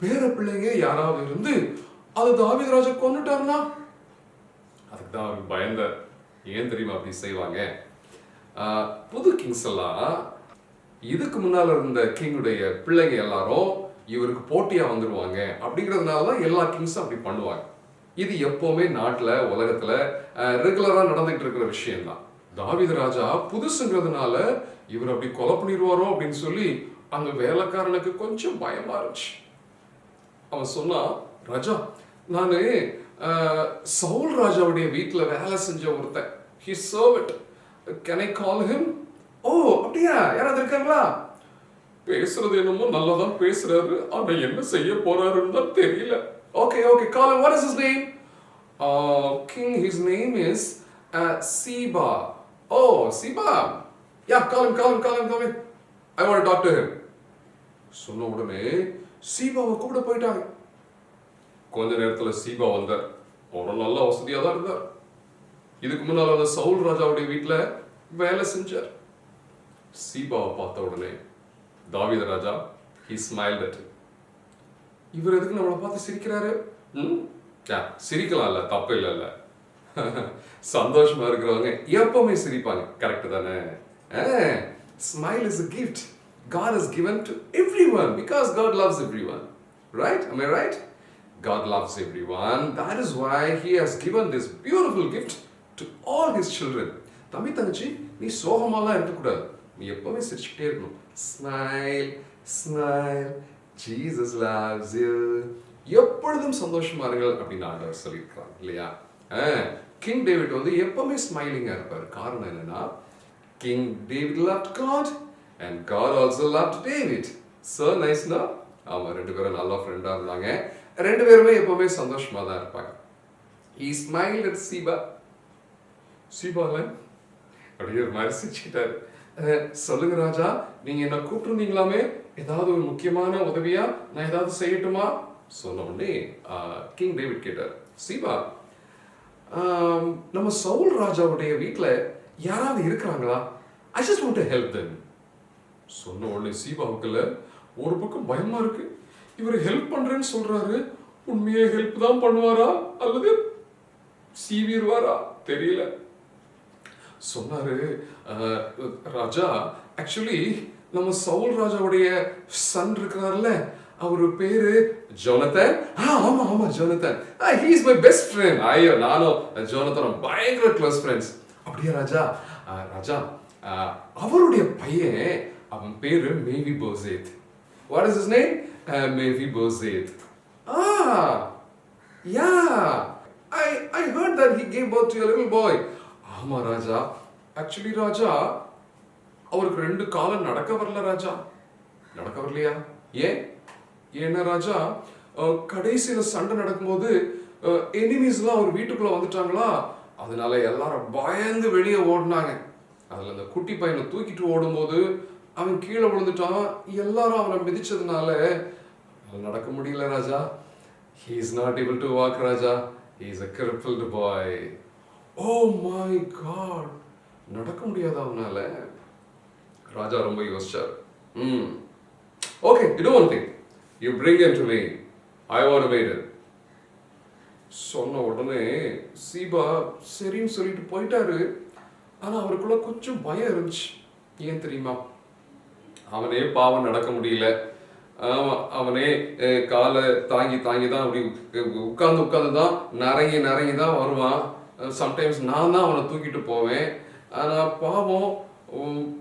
பேர பிள்ளைங்க யாராவது இருந்து அது தாவீது ராஜா கொன்னுட்டாருன்னா? அதுக்கு தான் அவருக்கு பயந்தார். ஏன் தெரியுமா அப்படி செய்வாங்க? புது கிங்ஸ் எல்லாம் இதுக்கு முன்னால இருந்த கிங்குடைய பிள்ளைங்க எல்லாரும் இவருக்கு போட்டியா வந்துருவாங்க. அப்படிங்கிறதுனால தான் எல்லா கிங்ஸும் அப்படி பண்ணுவாங்க. இது எப்பவுமே நாட்டில் உலகத்துல ரெகுலரா நடந்துகிட்டு இருக்கிற விஷயம் தான். தாவீது ராஜா புதுசுங்கிறதுனால இவர் அப்படி கொலை பண்ணிடுவாரோ அப்படின்னு சொல்லி அந்த வேலைக்காரனுக்கு கொஞ்சம் பயமா இருந்துச்சு. அவன் சொன்னா, ராஜா, நான் சவுல் ராஜாவுடைய வீட்டில் வேலை செஞ்ச ஒருத்தன், his servant. Can I call him? அப்படியா? யாராவது இருக்காங்களா? பேசுறது என்னமோ நல்லதான் பேசுறாரு, ஆனா என்ன செய்ய போறாருன்னு தான் தெரியல. Okay, call him. What is his name? king, his name is Siba. Oh, Siba. Yeah, call him. I want to talk to him. சொன்ன உடனே சீபாவை கூப்பிட போயிட்டாங்க. கொஞ்ச நேரத்துல சீபா வந்தார். அவர் நல்ல வசதியாக தான் இருந்தார். இதுக்கு முன்னால் அந்த சவுல் ராஜாவுடைய வீட்டில் வேலை செஞ்சார். சீபாவை பார்த்த உடனே தாவீது ராஜா he smiled at him. இவர் எதுக்கு நம்மளை பார்த்து சிரிக்கிறாரு? சிரிக்கலாம்ல, தப்பு இல்லைல்ல. சந்தோஷமா இருக்கிறவங்க எப்பவுமே சிரிப்பாங்க, கரெக்ட் தானே? Smile is a gift God has given to everyone because God loves everyone. Right? Am I right? God loves everyone. That is why He has given this beautiful gift to all His children. தம்பி தங்கச்சி, நீ சோகமாலாம் இருக்கக்கூடாது. நீ எப்பவுமே சிரிச்சுக்கிட்டே இருக்கணும். Smile, smile. Jesus loves you. எப்பொழுதும் சந்தோஷமா இருங்கள் அப்படின்னு ஆண்டவர் சொல்லியிருக்காங்க இல்லையா? கிங் டேவிட் வந்து எப்பவுமே ஸ்மைலிங்கா இருப்பார். காரணம் என்னன்னா, king David loved God and God also loved David. So nice, no? ஆமா, ரெண்டு பேரும் நல்ல ஃப்ரெண்டா இருந்தாங்க. ரெண்டு பேருமே எப்பவுமே சந்தோஷமா தான் இருப்பாங்க. He smiled at Siba. சீபால அப்படியே ஒரு மாதிரி சிரிச்சுக்கிட்டாரு. சொல்லுங்க ராஜா, நீங்க என்ன கூப்பிட்டுருந்தீங்களாமே, ஏதாவது ஒரு முக்கியமான உதவியா நான் ஏதாவது செய்யட்டுமா? சொன்ன உடனே கிங் டேவிட் கேட்டார், சீபா, நம்ம சவுல் ராஜாவுடைய வீட்டில் யாராவது இருக்கிறாங்களா? I just want to help them. சொன்ன உடனே சீபாவுக்குள்ள ஒரு பக்கம் பயமா இருக்கு. இவர் ஹெல்ப் பண்றேன்னு சொல்றாரு, உண்மையே ஹெல்ப் தான் பண்ணுவாரா அல்லது சீவிடுவாரா தெரியல. சொன்னாரு, ராஜா, ஆக்சுவலி நம்ம சவுல் ராஜாவுடைய சன் இருக்கிறார்ல, அவரு பேரு ஜோனத்தன். ஆமா Jonathan. He is my best friend. ஐயோ, நானும் ஜோனத்தனும் பயங்கர க்ளோஸ் ஃப்ரெண்ட்ஸ். அப்படியே ராஜா, ராஜா, அவருடைய பையன், அவன் பேரு Mephibosheth. What is his name? Mephibosheth. I heard that he gave birth to a little boy. ஆமா ராஜா, ஆக்சுவலி ராஜா, அவருக்கு 2 காலம் நடக்க வரல ராஜா. நடக்க வரலையா? ஏன்னா ராஜா, கடைசியில சண்டை நடக்கும்போது எனிமீஸ்லாம் அவர் வீட்டுக்குள்ள வந்துட்டாங்களா, அதனால எல்லாரும் பயந்து வெளியே ஓடினாங்க. அதுல அந்த குட்டி பையனை தூக்கிட்டு ஓடும்போது அவன் கீழே விழுந்துட்டான். எல்லாரும் அவனை மிதிச்சதுனால நடக்க முடியல ராஜா. He is not able to walk Raja. He is a crippled boy. Oh my God, நடக்க முடியாத அவனால. ராஜா ரொம்ப யோசிச்சார். Okay, you do one thing. You bring him to me. I want to meet him. சொன்ன உடனே சீபா சரின்னு சொல்லிட்டு போயிட்டாரு. ஆனா அவருக்குள்ள கொஞ்சம் பயம் இருந்துச்சு. ஏன் தெரியுமா? அவனே பாவம் நடக்க முடியல. அவனே காலை தாங்கி தான் அப்படி உட்கார்ந்து தான் நரங்கி தான் வருவான். சம்டைம்ஸ் நான் தான் அவனை தூக்கிட்டு போவேன். ஆனால் பாவம்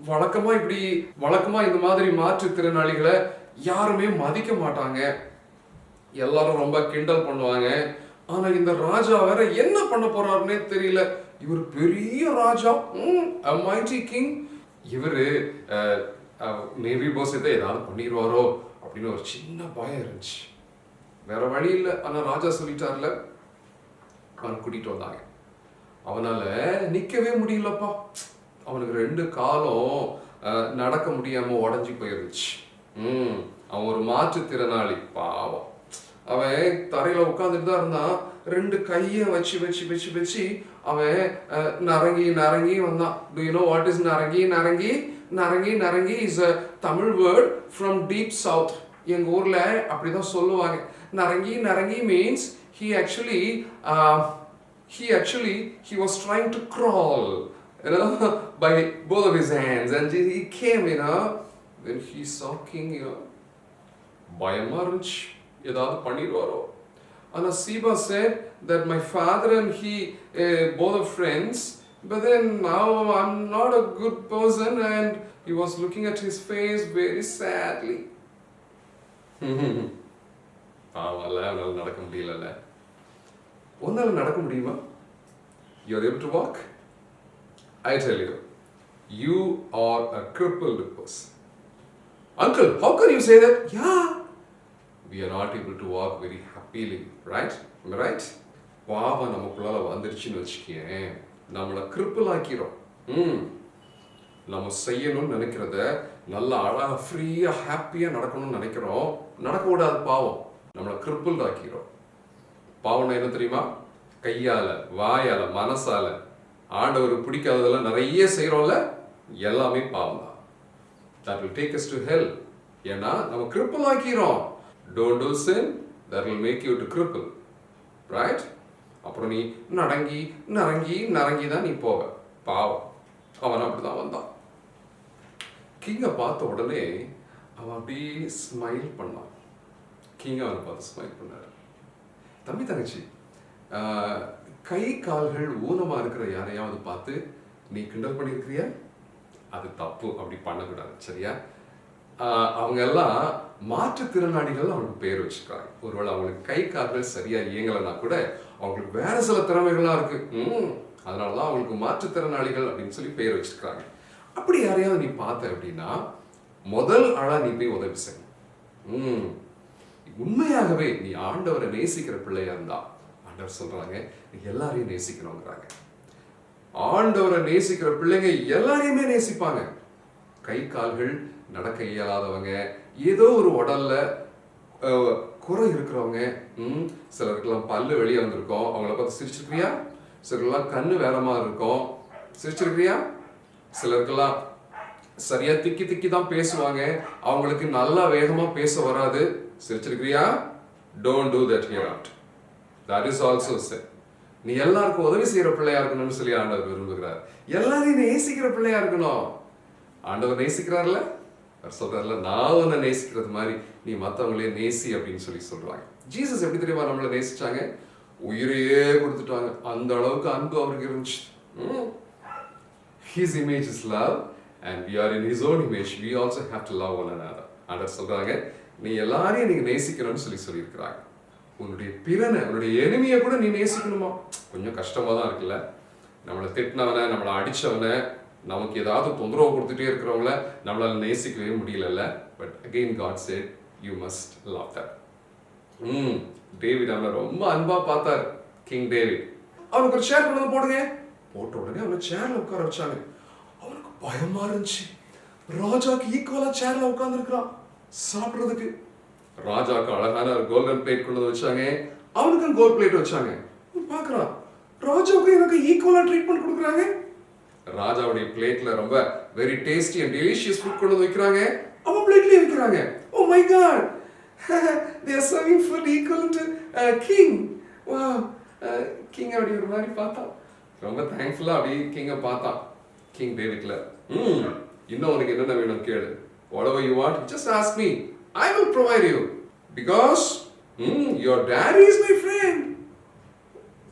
வழக்கமாக இந்த மாதிரி மாற்றுத்திறனாளிகளை யாருமே மதிக்க மாட்டாங்க. எல்லாரும் ரொம்ப கிண்டல் பண்ணுவாங்க. ஆனால் இந்த ராஜா வேற என்ன பண்ண போறாருன்னே தெரியல. இவர் பெரிய ராஜா, a mighty king. இவர் மேபி போசத்தை ஏதாவது பண்ணிடுவாரோ அப்படின்னு ஒரு சின்ன பயம் இருந்துச்சு. வேற வழி இல்லை. ஆனால் ராஜா சொல்லிட்டார்ல, அவனை கூட்டிட்டு வந்தாங்க. அவனால நிக்கவே முடியலப்பா. அவனுக்கு 2 காலம் நடக்க முடியாம உடஞ்சி போயிருந்துச்சு. அவன் ஒரு மாற்றுத்திறனாளி பாவம். அவன் தரையில உட்காந்துட்டு தான் இருந்தான். 2 கையை வச்சு அவன் நரங்கி வந்தான். Do you know what is narangi? Narangi is a Tamil word from deep south. எங்க ஊர்ல அப்படிதான் சொல்லுவாங்க. Narangi means he was trying to crawl, by both of his hands, and he came, when he saw king, பயமா இருந்துச்சு, ஏதாவது பண்ணிடுவாரோ. Anna Siba said that my father and he both are friends, but then now I'm not a good person, and he was looking at his face very sadly. அவனால நடக்க முடியல. உன்னால நடக்க முடியுமா? You are able to walk? I tell you, you are a crippled person. Uncle, how can you say that? Yeah, we are not able to walk very happily, right? Am I right? பாவம் நமக்குள்ளால வந்துருச்சுன்னு வச்சுக்கேன், நம்மளை கிரிப்பிளாக்கிறோம். நம்ம செய்யணும்னு நினைக்கிறத நல்லா அழகா ஃப்ரீயா ஹாப்பியா நடக்கணும்னு நினைக்கிறோம், நடக்க விடாத பாவம் நம்மளை கிரிப்பிள் ஆக்கிறோம். பாவம்னா என்ன தெரியுமா? கையால, வாயால, மனசால ஆண்டவர் பிடிக்காததெல்லாம் நிறைய செய்யறோம்ல, எல்லாமே பாவம் தான். That will take us to hell. ஏன்னா நம்ம cripple ஆக்கிறோம். Don't do sin, that will make you to cripple. Right? அப்புறம் நீ நரங்கி நரங்கி நரங்கி தான் நீ போவ. பாவம். அவன் அப்படிதான் வந்தான். கிங்கை பார்த்த உடனே அவன் அப்படியே ஸ்மைல் பண்ணான். கிங் அவனை பார்த்து ஸ்மைல் பண்ணாரு. தம்பி தங்கச்சி, கை கால்கள் ஊனமா இருக்கிற யாரையாவது பார்த்து நீ கிண்டல் பண்ணியிருக்கிறியா? அது தப்பு, அப்படி பண்ணக்கூடாது, சரியா? அவங்க எல்லாம் மாற்றுத்திறனாளிகள் அவங்களுக்கு பேர் வச்சுக்கிறாங்க. ஒருவேளை அவங்களுக்கு கை கால்கள் சரியா இயங்கலைன்னா கூட அவங்களுக்கு வேற சில திறமைகள்லாம் இருக்கு, அதனாலதான் அவங்களுக்கு மாற்றுத்திறனாளிகள் அப்படின்னு சொல்லி பேர் வச்சிருக்காங்க. அப்படி யாரையாவது நீ பார்த்த அப்படின்னா முதல் ஆளா நீ போய் உதவி செய்யணும். உண்மையாகவே நீ ஆண்டவரை நேசிக்கிற பிள்ளையா இருந்தா ஆண்டவர் சொல்றாங்க நீ எல்லாரையும் நேசிக்கணுங்கிறாங்க. ஆண்டவரை நேசிக்கிற பிள்ளைங்க எல்லாரையுமே நேசிப்பாங்க. கை கால்கள் நடக்க இயலாதவங்க, ஏதோ ஒரு உடல்ல குறை இருக்கிறவங்க, சிலருக்கெல்லாம் பல்லு வெளியே வந்திருக்கோம், அவங்கள பார்த்து சிரிச்சிருக்கிறியா? சிலருக்கெல்லாம் கண்ணு வேற மாதிரி இருக்கும், சிரிச்சிருக்கிறியா? சிலருக்கெல்லாம் சரியா திக்கி திக்கி தான் பேசுவாங்க, அவங்களுக்கு நல்லா வேகமா பேச வராது, சிரிச்சிருக்கிறியா? Don't do that here out. That is also sin. நீ எல்லாருக்கும் உதவி செய்யற பிள்ளையா இருக்கணும்னு சொல்லி ஆண்டவர் விரும்புகிறார். எல்லாரையும் நேசிக்கிற பிள்ளையா இருக்கணும். ஆண்டவர் நேசிக்கிறார்ல, அவர் சொல்றாருல, நான் உன்னை நேசிக்கிறது மாதிரி நீ மற்றவங்களே நேசி அப்படின்னு சொல்லி சொல்றாங்க. ஜீசஸ் எப்படி தெரியுமா நம்மளை நேசிச்சாங்க? உயிரையே கொடுத்துட்டாங்க. அந்த அளவுக்கு அன்பு அவருக்கு இருந்துச்சு. His image is love and we are in his own image. We also have to love one another. ஆண்டவர் சொல்றாங்க நீ எல்லாரையும் நீங்க நேசிக்கணும்னு சொல்லியிருக்கிறாங்க. உன்னுடைய பிறனை, உன்னுடைய எனிமியை கூட நீ நேசிக்கணுமா? கொஞ்சம் கஷ்டமா தான் இருக்குல்ல. நம்மளை திட்டினவனை, நம்மளை அடிச்சவனை, நமக்கு ஏதாவது தொந்தரவு கொடுத்துட்டே இருக்கிறவங்கள நம்மளால நேசிக்கவே முடியல. But again God said you must love that. David அவனை ரொம்ப அன்பா பார்த்தார். கிங் டேவிட் அவனுக்கு ஒரு சேர் கொண்டு வந்து போடுங்க. போட்ட உடனே அவனை சேர்ல உட்கார வச்சாங்க. அவனுக்கு பயமா இருந்துச்சு. ராஜாக்கு ஈக்குவலா சேர்ல உட்கார்ந்து இருக்கிறான் சாப்பிடுறதுக்கு. ராஜாக்கு அழகான ஒரு கோல்டன் பிளேட் கொண்டு வந்து வச்சாங்க, அவனுக்கும் கோல்ட் பிளேட் வச்சாங்க. பாக்குறான், ராஜாவுக்கு எனக்கு ஈக்குவலா ட்ரீட்மெண்ட் கொடுக்குறாங்க. ராஜாவுடைய பிளேட்ல ரொம்ப very tasty and delicious food கொண்டு வந்து வைக்கிறாங்க, அவன் பிளேட்லயே வைக்கிறாங்க. Oh my God, they are serving food equal to king. wow, king அப்படி ஒரு மாதிரி பார்த்தான். ரொம்ப தேங்க்ஃபுல்லா அப்படி கிங்க பார்த்தான். கிங் டேவிட்ல இன்னும் உனக்கு என்னென்ன வேணும் கேளு. whatever you want, just ask me, I will provide you because your daddy is my friend.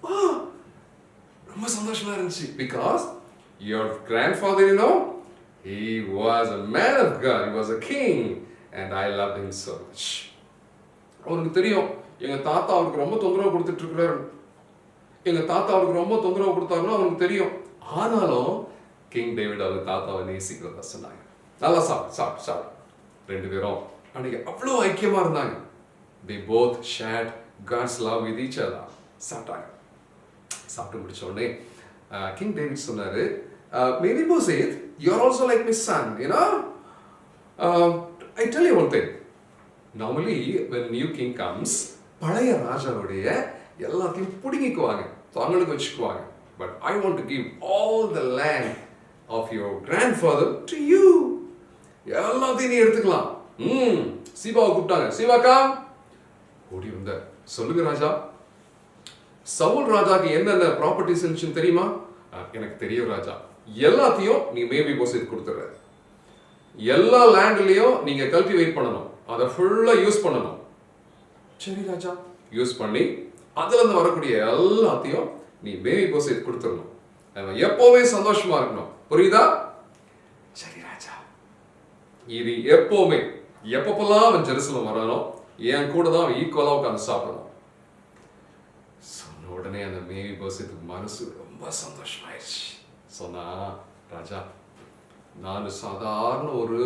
wow, ரொம்ப சந்தோஷமா இருந்துச்சு. because your grandfather, you know, he was a man of God, he was a king and I loved him so much. அவருக்கு தெரியும் எங்க தாத்தா அவருக்கு ரொம்ப தொந்தரவு கொடுத்துட்டு இருக்கிறாரு, எங்க தாத்தா அவருக்கு ரொம்ப தொந்தரவு கொடுத்தாருன்னு அவருக்கு தெரியும். ஆனாலும் கிங் டேவிட் அவர் தாத்தாவை நேசிக்கிறதா சொன்னாங்க. நல்லா சாப்பிட்டு ரெண்டு பேரும் அன்னைக்கு அவ்வளோ ஐக்கியமா இருந்தாங்க. they both shared God's love with each other. சாப்பிட்டாங்க. சாப்பிட்டு முடிச்ச உடனே கிங் டேவிட் சொன்னாரு, Mephibosheth, you are also like my son, you know. I tell you one thing. Normally when new king comes, பழைய ராஜாவுடைய எல்லாத்தையும் புடுங்கிக்குவாங்க, தங்களுக்கு வச்சுக்குவாங்க. But I want to give all the land of your grandfather to you. எல்லாத்தையும் நீ எடுத்துக்கலாம். சீபாவை கூப்பிட்டாங்க. சீபாக்கா ஓடி வந்த, சொல்லுங்க ராஜா, சவுல் ராஜாக்கு என்னென்ன ப்ராப்பர்ட்டிஸ் இருந்துச்சுன்னு தெரியுமா? எனக்கு தெரியும் ராஜா, எல்லாத்தையும் நீ மேபிபோசேத் கொடுத்துற. எல்லா லேண்ட்லயும் நீங்க கல்டிவேட் பண்ணணும், அதை ஃபுல்லா யூஸ் பண்ணணும். சரி ராஜா, யூஸ் பண்ணி அதுல இருந்து வரக்கூடிய எல்லாத்தையும் நீ மேபிபோசேத் கொடுத்துடணும். அவன் எப்பவுமே சந்தோஷமா இருக்கணும், புரியுதா? சரி ராஜா. இது எப்பவுமே எப்பப்பெல்லாம் அவன் ஜெருசலம் வரானோ என் கூட தான் அவன் ஈக்குவலா உட்காந்து சாப்பிடணும். சொன்ன உடனே அந்த மேபிபோசேத்துக்கு மனசு ரொம்ப சந்தோஷமாயிடுச்சு. சொன்னா, ராஜா, நான் சாதாரண ஒரு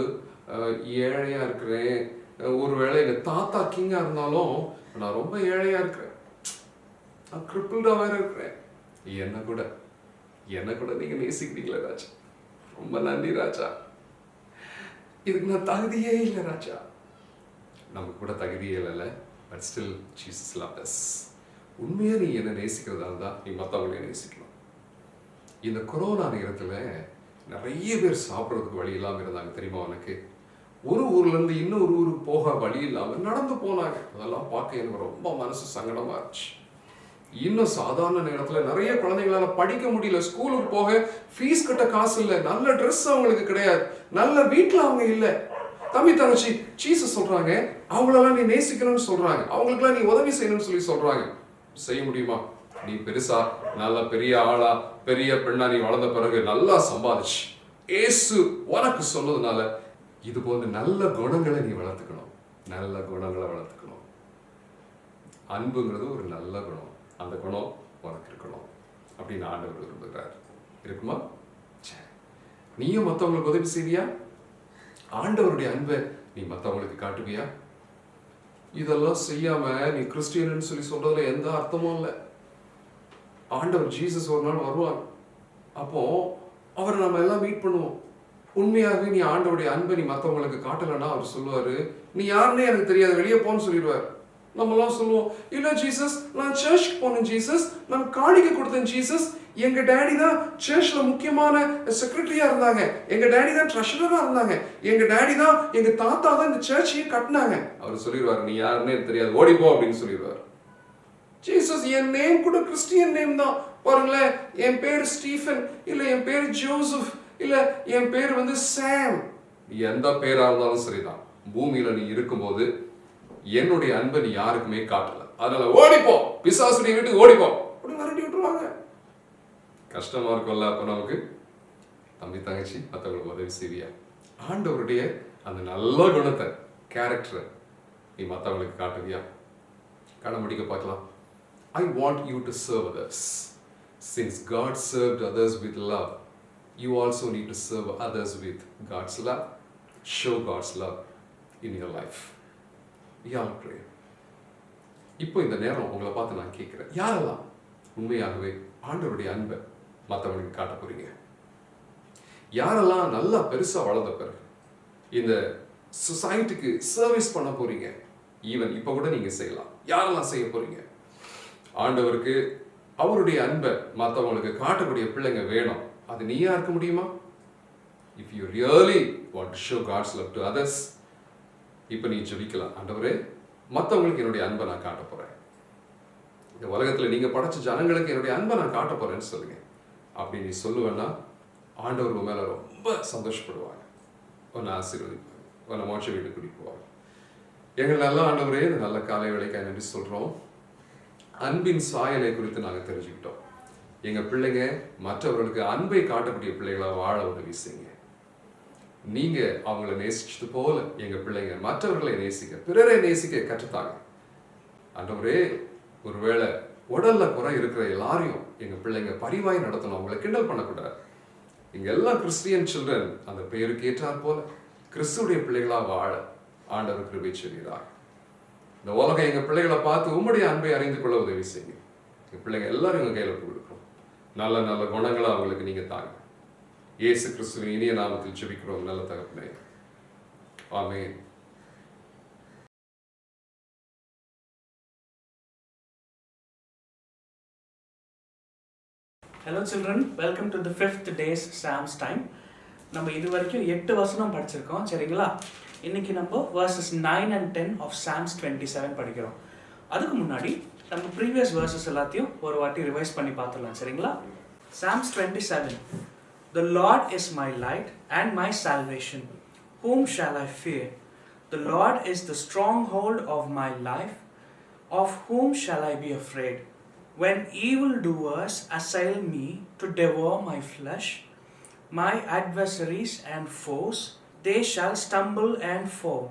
ஏழையா இருக்கிறேன், ஒருவேளை எங்க தாத்தா கிங்கா இருந்தாலும் நான் ரொம்ப ஏழையா இருக்கிறேன். நான் கிரிப்பிள்டா வேற இருக்கிறேன். என்ன கூட நீங்க நேசிக்கிறீங்களே ராஜா, ரொம்ப நன்றி ராஜா. இதுக்கு நான் தகுதியே இல்லை ராஜா. நமக்கு கூட தகுதியே இல்லைல்ல, but still Jesus loved us. உண்மையா நீ என்ன நேசிக்கிறதா இருந்தா நீ மற்றவங்களையும் நேசிக்கணும். இந்த கொரோனா நேரத்தில் நிறைய பேர் சாப்பிட்றதுக்கு வழி இல்லாமல் இருந்தாங்க தெரியுமா உனக்கு? ஒரு ஊர்லேருந்து இன்னொரு ஊருக்கு போக வழி இல்லாமல் நடந்து போனாங்க. அதெல்லாம் பார்க்க எனக்கு ரொம்ப மனசு சங்கடமாக இருந்துச்சு. இன்னும் சாதாரண நேரத்தில் நிறைய குழந்தைங்களால படிக்க முடியல, ஸ்கூலுக்கு போக ஃபீஸ் கட்ட காசு இல்லை, நல்ல ட்ரெஸ் அவங்களுக்கு கிடையாது, நல்ல வீட்டில் அவங்க இல்லை. தம்பி தங்கச்சி ஜீசஸ் சொல்றாங்க, அவங்களெல்லாம் நீ நேசிக்கணும்னு சொல்றாங்க, அவங்களுக்கெல்லாம் நீ உதவி செய்யணும்னு சொல்லி சொல்றாங்க. செய்ய முடியுமா? நீ பெருசா நல்ல பெரிய ஆளா பெரிய பெண்ணா நீ வளர்ந்த பிறகு நல்லா சம்பாதிச்சு ஏசு உனக்கு சொன்னதுனால இது போன்ற நல்ல குணங்களை நீ வளர்த்துக்கணும். நல்ல குணங்களை வளர்த்துக்கணும். அன்புங்கிறது ஒரு நல்ல குணம், அந்த குணம் உனக்கு இருக்கணும் அப்படின்னு ஆண்டவர் விரும்புகிறார். இருக்குமா? சரி, நீயும் மற்றவங்களுக்கு உதவி செய்வியா? ஆண்டவருடைய அன்பை நீ மற்றவங்களுக்கு காட்டுவியா? இதெல்லாம் செய்யாம நீ கிறிஸ்டியன் சொல்லி சொல்றதுல எந்த அர்த்தமும் இல்லை. ஆண்டவர் ஜீசஸ் ஒரு நாள் வருவாங்க, அப்போ அவரை நம்ம எல்லாம் மீட் பண்ணுவோம். உண்மையாகவே நீ ஆண்டவருடைய அன்பை நீ மற்றவங்களுக்கு காட்டலைன்னா அவர் சொல்லுவாரு, நீ யாருன்னே எனக்கு தெரியாது, வெளியே போன்னு சொல்லிடுவார். நம்மலாம் சொல்லுவோம், இல்ல ஜீசஸ் நான் சர்ச்சுக்கு போனேன், ஜீசஸ் நான் காணிக்கை கொடுத்தேன், ஜீசஸ் எங்க டேடி தான் சர்ச்ல முக்கியமான செக்ரட்டரியா இருந்தாங்க, எங்க டேடி தான் ட்ரெஷரரா இருந்தாங்க, எங்க டேடி தான் எங்க தாத்தா தான் இந்த சர்ச்சையே கட்டினாங்க. அவர் சொல்லிடுவார், நீ யாருன்னே தெரியாது, ஓடிப்போ அப்படின்னு சொல்லிடுவார். ஜீசஸ் என் நேம் கூட கிறிஸ்டியன் நேம் தான். பாருங்களேன், என் பேர் ஸ்டீஃபன், இல்ல என் பேர் ஜோசப், இல்ல என் பேர் சாம். எந்த பேரா இருந்தாலும் சரிதான், பூமியில நீ இருக்கும்போது என்னுடைய அன்பை நீ யாருக்குமே காட்டல, அதனால ஓடிப்போ, பிசாசுடைய வீட்டுக்கு ஓடிப்போ அப்படி விரட்டி விட்டுருவாங்க. கஷ்டமா இருக்கும்ல? அப்ப நமக்கு தம்பி தங்கச்சி மற்றவங்களுக்கு உதவி செய்வியா? ஆண்டவருடைய அந்த நல்ல குணத்தை, கேரக்டரை நீ மற்றவங்களுக்கு காட்டுவியா? கடன் முடிக்க பார்க்கலாம். I want you to serve others. Since God served others with love, you also need to serve others with God's love. Show God's love in your life. We all pray. இப்போ இந்த நேரம் உங்களை பார்த்து நான் கேட்கிறேன், யாரெல்லாம் உண்மையாகவே ஆண்டவருடைய அன்பை மற்றவங்களுக்கு காட்ட போறீங்க? யாரெல்லாம் நல்லா பெருசா வளர்ந்த பிறகு இந்த சொசைட்டிக்கு சர்வீஸ் பண்ண போறீங்க? ஈவன் இப்போ கூட நீங்க செய்யலாம். யாரெல்லாம் செய்ய போறீங்க? ஆண்டவருக்கு அவருடைய அன்பை மற்றவங்களுக்கு காட்டக்கூடிய பிள்ளைங்க வேணும். அது நீயா இருக்க முடியுமா? If you really want to show God's love to others, இப்போ நீ ஜெபிக்கலாம், ஆண்டவரே மற்றவங்களுக்கு என்னுடைய அன்பை நான் காட்ட போறேன், இந்த உலகத்தில் நீங்க படைச்ச ஜனங்களுக்கு என்னுடைய அன்பை நான் காட்ட போறேன்னு சொல்லுங்க. அப்படி நீ சொல்லுவேன்னா ஆண்டவர் உன் மேல ரொம்ப சந்தோஷப்படுவாங்க, உன்னை ஆசீர்வதிப்பாங்க, உன்னை மோட்ச வீட்டுக்கு கூட்டிட்டு போவாங்க. எங்கள் நல்ல ஆண்டவரே, இந்த நல்ல காலை வேளைக்காக நன்றி சொல்றோம். அன்பின் சாயலை குறித்து நாங்கள் தெரிஞ்சுக்கிட்டோம். எங்கள் பிள்ளைங்க மற்றவர்களுக்கு அன்பை காட்டக்கூடிய பிள்ளைகளாக வாழ உதவி செய்யுங்க. நீங்கள் அவங்கள நேசிச்சது போல எங்கள் பிள்ளைங்க மற்றவர்களை நேசிக்க, பிறரை நேசிக்க கற்றுத்தாங்க. ஆண்டவரே, ஒருவேளை உடல்ல குறை இருக்கிற எல்லாரையும் எங்கள் பிள்ளைங்க பரிவாய் நடத்தணும், அவங்களை கிண்டல் பண்ணக்கூடாது. இங்க எல்லாம் கிறிஸ்டியன் சில்ட்ரன், அந்த பெயருக்கு ஏற்றார் போல கிறிஸ்துடைய பிள்ளைகளாக வாழ ஆண்டவர் கிருபை செய்கிறார். இந்த உலகம் எங்கள் பிள்ளைகளை பார்த்து உம்முடைய அன்பை அறிந்து கொள்ள உதவி செய்யுங்க. எங்கள் பிள்ளைங்க எல்லாரும் எங்கள் கையில் கொடுக்குறோம். நல்ல நல்ல குணங்களை அவங்களுக்கு நீங்கள் தாங்க. இயேசு கிறிஸ்துவின் இனிய நாமத்தில் ஜெபிக்கிறோம் நல்ல தகப்பனே, ஆமென். Hello children, welcome to the 5th day's Psalms time. நம்ம இது வரைக்கும் 8 வசனம் படிச்சிருக்கோம், சரிங்களா? இன்னைக்கு நம்ம verses 9 and 10 of Psalms 27 படிக்கிறோம். அதுக்கு முன்னாடி நம்ம ப்ரீவியஸ் verses எல்லாத்தையும் ஒரு வாட்டி ரிவைஸ் பண்ணி பார்த்துடலாம், சரிங்களா? Psalms 27. The Lord is my light and my salvation. Whom shall I fear? The Lord is the stronghold of my life. Of whom shall I be afraid? When evildoers assail me to devour my flesh, my adversaries and foes, they shall stumble and fall.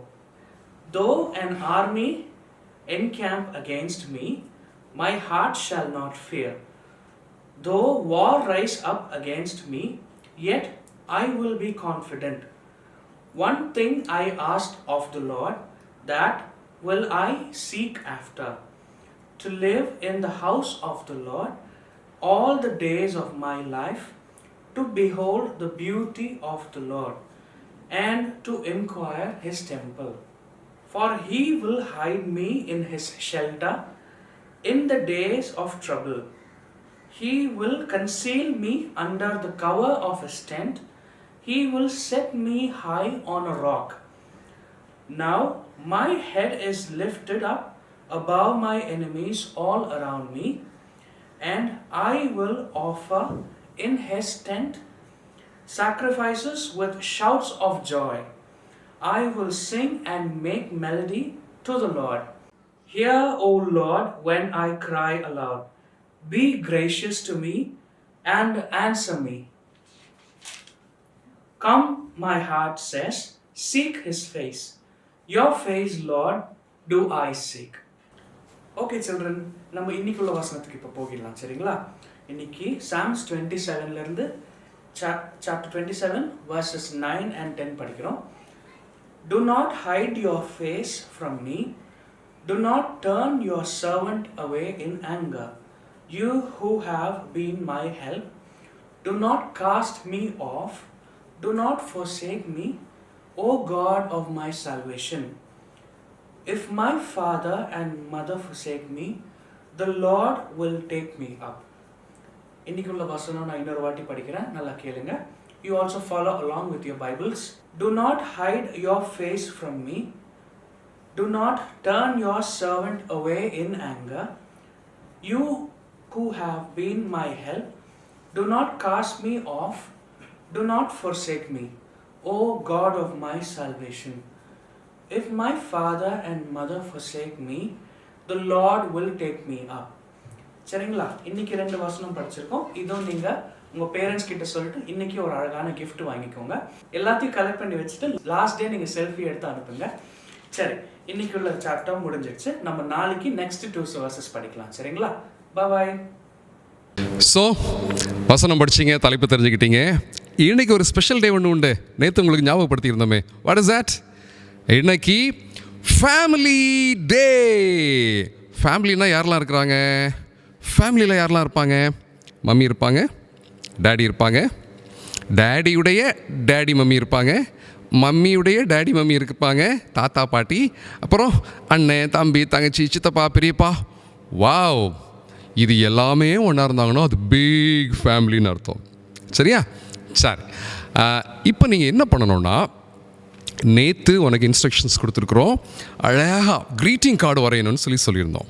Though an army encamp against me, my heart shall not fear. Though war rise up against me, yet I will be confident. One thing I asked of the Lord, that will I seek after, to live in the house of the Lord all the days of my life, to behold the beauty of the Lord, and to inquire his temple. For he will hide me in his shelter in the days of trouble. He will conceal me under the cover of his tent. He will set me high on a rock. Now my head is lifted up above my enemies all around me, and I will offer in his tent sacrifices with shouts of joy. I will sing and make melody to the Lord. Hear, O Lord, when I cry aloud. Be gracious to me and answer me. Come, my heart says, seek his face. Your face, Lord, do I seek. Okay, children, நம்ம இன்னைக்குள்ள வசனத்துக்கு இப்போ போகிடலாம் சரிங்களா? இன்னைக்கு Psalms 27 ல இருந்து chapter 27 verses 9 and 10 படிக்கிறோம். Do not hide your face from me. Do not turn your servant away in anger. You who have been my help, do not cast me off. Do not forsake me, O God of my salvation. If my father and mother forsake me, the Lord will take me up. இன்னைக்குள்ள வசனம் நான் இன்னொரு வாட்டி படிக்கிறேன், நல்லா கேளுங்க. You also follow along with your Bibles. Do not hide your face from me. Do not turn your servant away in anger. You who have been my help, do not cast me off. Do not forsake me, O God of my salvation. If my father and mother forsake me, the Lord will take me up. சரிங்களா? இன்னைக்கு 2 வசனம் படிச்சிருக்கோம். இதுவும் நீங்க உங்க பேரண்ட்ஸ் கிட்ட சொல்லிட்டு இன்னைக்கு ஒரு அழகான gift வாங்கிக்கோங்க. எல்லாத்தையும் கலெக்ட் பண்ணி வச்சுட்டு லாஸ்ட் டே நீங்க செல்ஃபி எடுத்து அனுப்புங்க. சரி, இன்னைக்குள்ள சாப்டர் முடிஞ்சிருச்சு. நம்ம நாளைக்கு நெக்ஸ்ட் 2 verses படிக்கலாம். சரிங்களா? By by. ஸோ வசனம் படிச்சிங்க, தலைப்பு தெரிஞ்சுக்கிட்டீங்க. இன்னைக்கு ஒரு ஸ்பெஷல் டே ஒன்று உண்டு. நேற்று உங்களுக்கு ஞாபகப்படுத்தியிருந்தோமே. What is that? இன்னைக்கு ஃபேமிலி டே. ஃபேமிலினா யாரெல்லாம் இருக்கிறாங்க? ஃபேமிலியில் யாரெல்லாம் இருப்பாங்க? மம்மி இருப்பாங்க, டேடி இருப்பாங்க, டேடியுடைய டேடி மம்மி இருப்பாங்க, மம்மியுடைய டேடி மம்மி இருப்பாங்க, தாத்தா பாட்டி, அப்புறம் அண்ணன் தம்பி தங்கச்சி சித்தப்பா பெரியப்பா. வாவ், இது எல்லாமே ஒன்றா இருந்தாங்கன்னா அது பிக் ஃபேமிலின்னு அர்த்தம். சரியா? சரி, இப்போ நீங்கள் என்ன பண்ணணும்னா, நேற்று உனக்கு இன்ஸ்ட்ரக்ஷன்ஸ் கொடுத்துருக்குறோம். அழகாக க்ரீட்டிங் கார்டு வரையணும்னு சொல்லியிருந்தோம்.